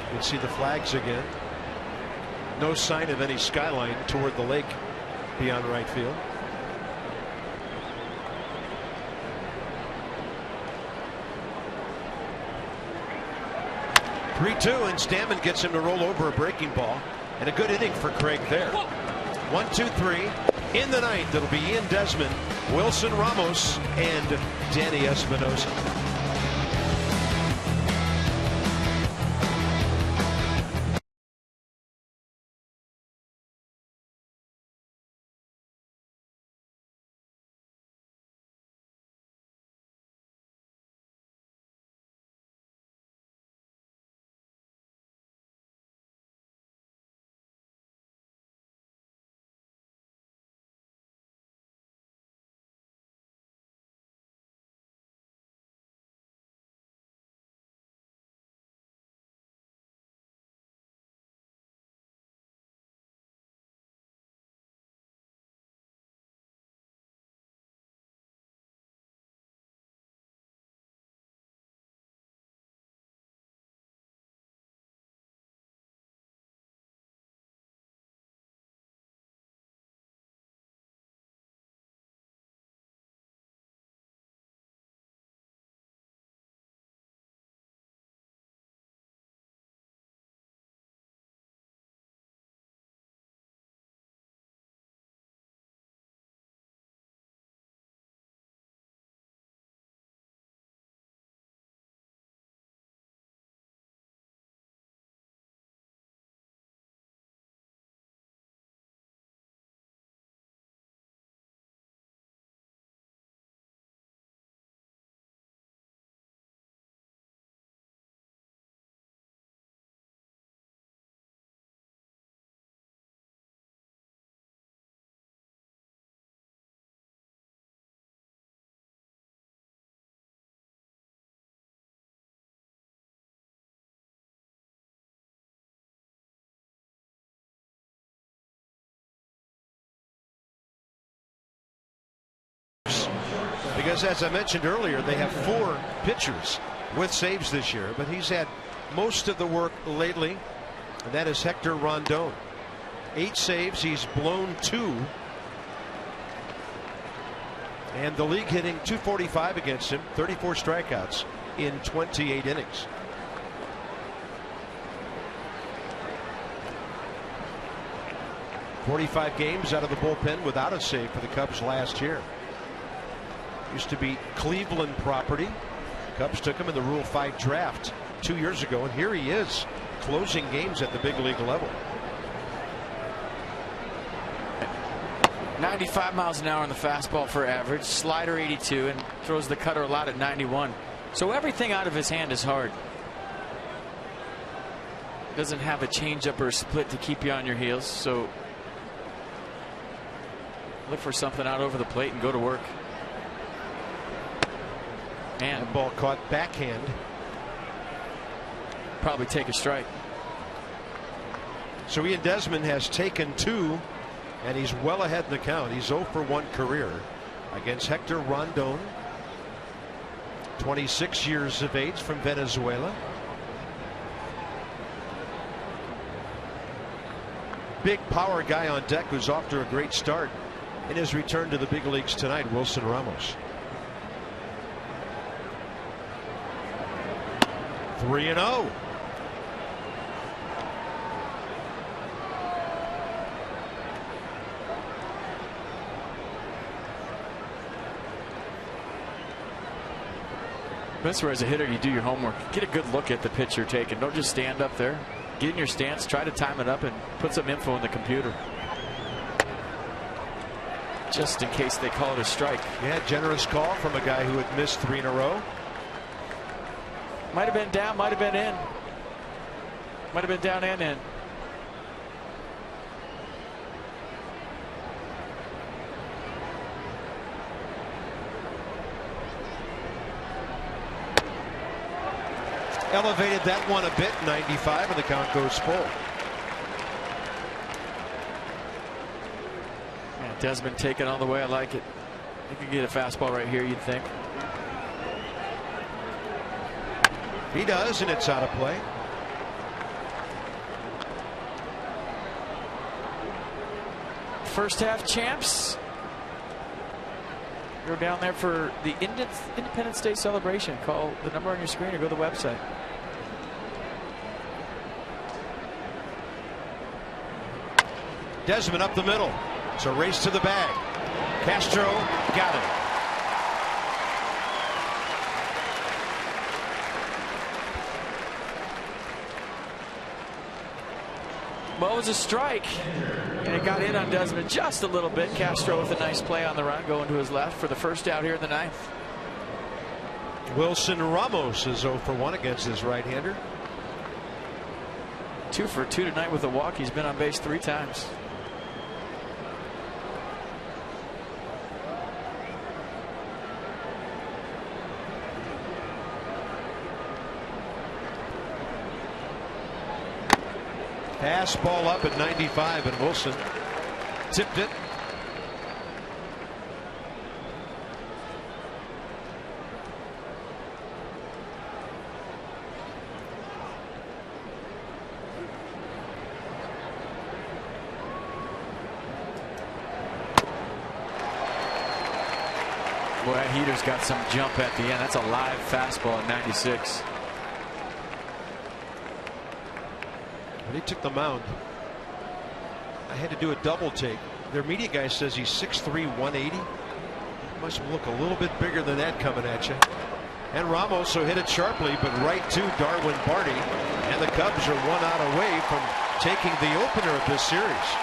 Speaker 1: You can see the flags again. No sign of any skyline toward the lake beyond right field. (3-2) and Stammen gets him to roll over a breaking ball, and a good inning for Craig there. 1-2-3 in the ninth. It'll be Ian Desmond, Wilson Ramos, and Danny Espinosa. Because as I mentioned earlier, they have 4 pitchers with saves this year, but he's had most of the work lately, and that is Hector Rondon. 8 saves, he's blown 2, and the league hitting .245 against him, 34 strikeouts in 28 innings. .45 games out of the bullpen without a save for the Cubs last year. Used to be Cleveland property. Cubs took him in the Rule 5 draft 2 years ago, and here he is closing games at the big league level.
Speaker 2: 95 miles an hour on the fastball for average, slider 82, and throws the cutter a lot at 91. So everything out of his hand is hard. Doesn't have a changeup or a split to keep you on your heels, so look for something out over the plate and go to work. And
Speaker 1: that ball caught backhand.
Speaker 2: Probably take a strike.
Speaker 1: So Ian Desmond has taken 2, and he's well ahead in the count. He's 0 for 1 career against Hector Rondon, 26 years of age, from Venezuela. Big power guy on deck who's off to a great start in his return to the big leagues tonight, Wilson Ramos. 3-0.
Speaker 2: That's where, as a hitter, you do your homework. Get a good look at the pitch you're taking. Don't just stand up there. Get in your stance, try to time it up, and put some info in the computer, just in case they call it a strike.
Speaker 1: Yeah, generous call from a guy who had missed 3 in a row.
Speaker 2: Might have been down, might have been in. Might have been down and in.
Speaker 1: Elevated that one a bit, 95, and the count goes full.
Speaker 2: Yeah, Desmond taking on the way. I like it. You could get a fastball right here, you'd think.
Speaker 1: He does, and it's out of play.
Speaker 2: First half champs go down there for the Independence Day celebration. Call the number on your screen or go to the website.
Speaker 1: Desmond up the middle. It's a race to the bag. Castro got it.
Speaker 2: Well, it was a strike, and it got in on Desmond just a little bit. Castro with a nice play on the run, going to his left for the first out here in the 9th.
Speaker 1: Wilson Ramos is 0 for 1 against his right-hander.
Speaker 2: 2 for 2 tonight with the walk. He's been on base 3 times.
Speaker 1: Fastball up at 95, and Wilson tipped it.
Speaker 2: Boy, that heater's got some jump at the end. That's a live fastball at 96.
Speaker 1: When he took the mound, I had to do a double take. Their media guy says he's 6'3", 180. He must look a little bit bigger than that coming at you. And Ramos so hit it sharply, but right to Darwin Barty. And the Cubs are 1 out away from taking the opener of this series.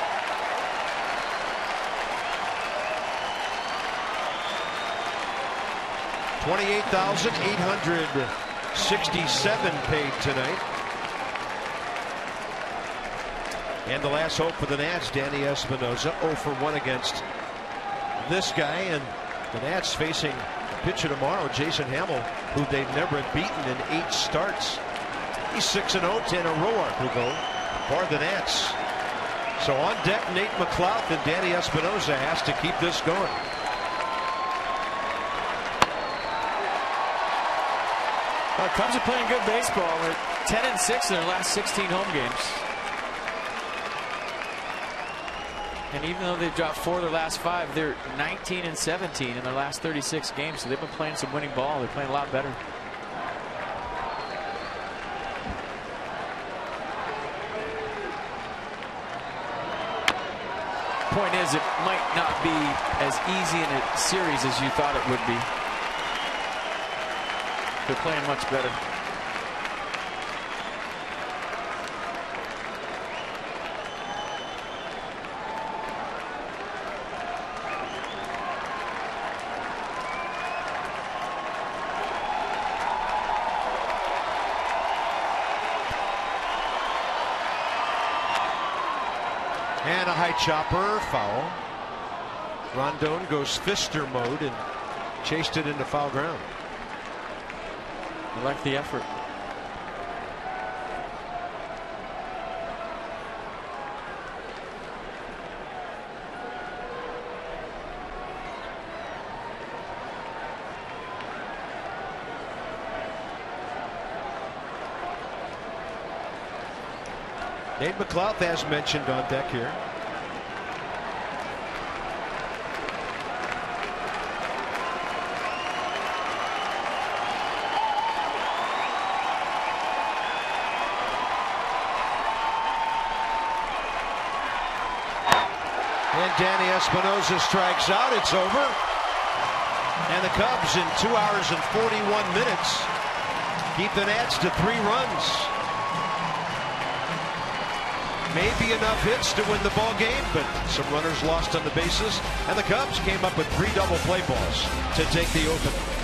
Speaker 1: $28,867 paid tonight. And the last hope for the Nats, Danny Espinosa, 0 for 1 against this guy. And the Nats facing a pitcher tomorrow, Jason Hamill, who they've never beaten in 8 starts. He's 6-0, 10 a Roark will go for the Nats. So on deck, Nate McLouth, and Danny Espinosa has to keep this going.
Speaker 2: Cubs are playing good baseball. They're 10-6 in their last 16 home games. And even though they've dropped 4 of their last 5, they're 19-17 in their last 36 games. So they've been playing some winning ball. They're playing a lot better. Point is, it might not be as easy in a series as you thought it would be. They're playing much better.
Speaker 1: And a high chopper, foul. Rondon goes Fister mode and chased it into foul ground.
Speaker 2: I like the effort.
Speaker 1: Nate McLouth, as mentioned, on deck here. And Danny Espinosa strikes out. It's over. And the Cubs in 2 hours and 41 minutes keep the Nats to 3 runs. Maybe enough hits to win the ball game, but some runners lost on the bases. And the Cubs came up with 3 double play balls to take the opener.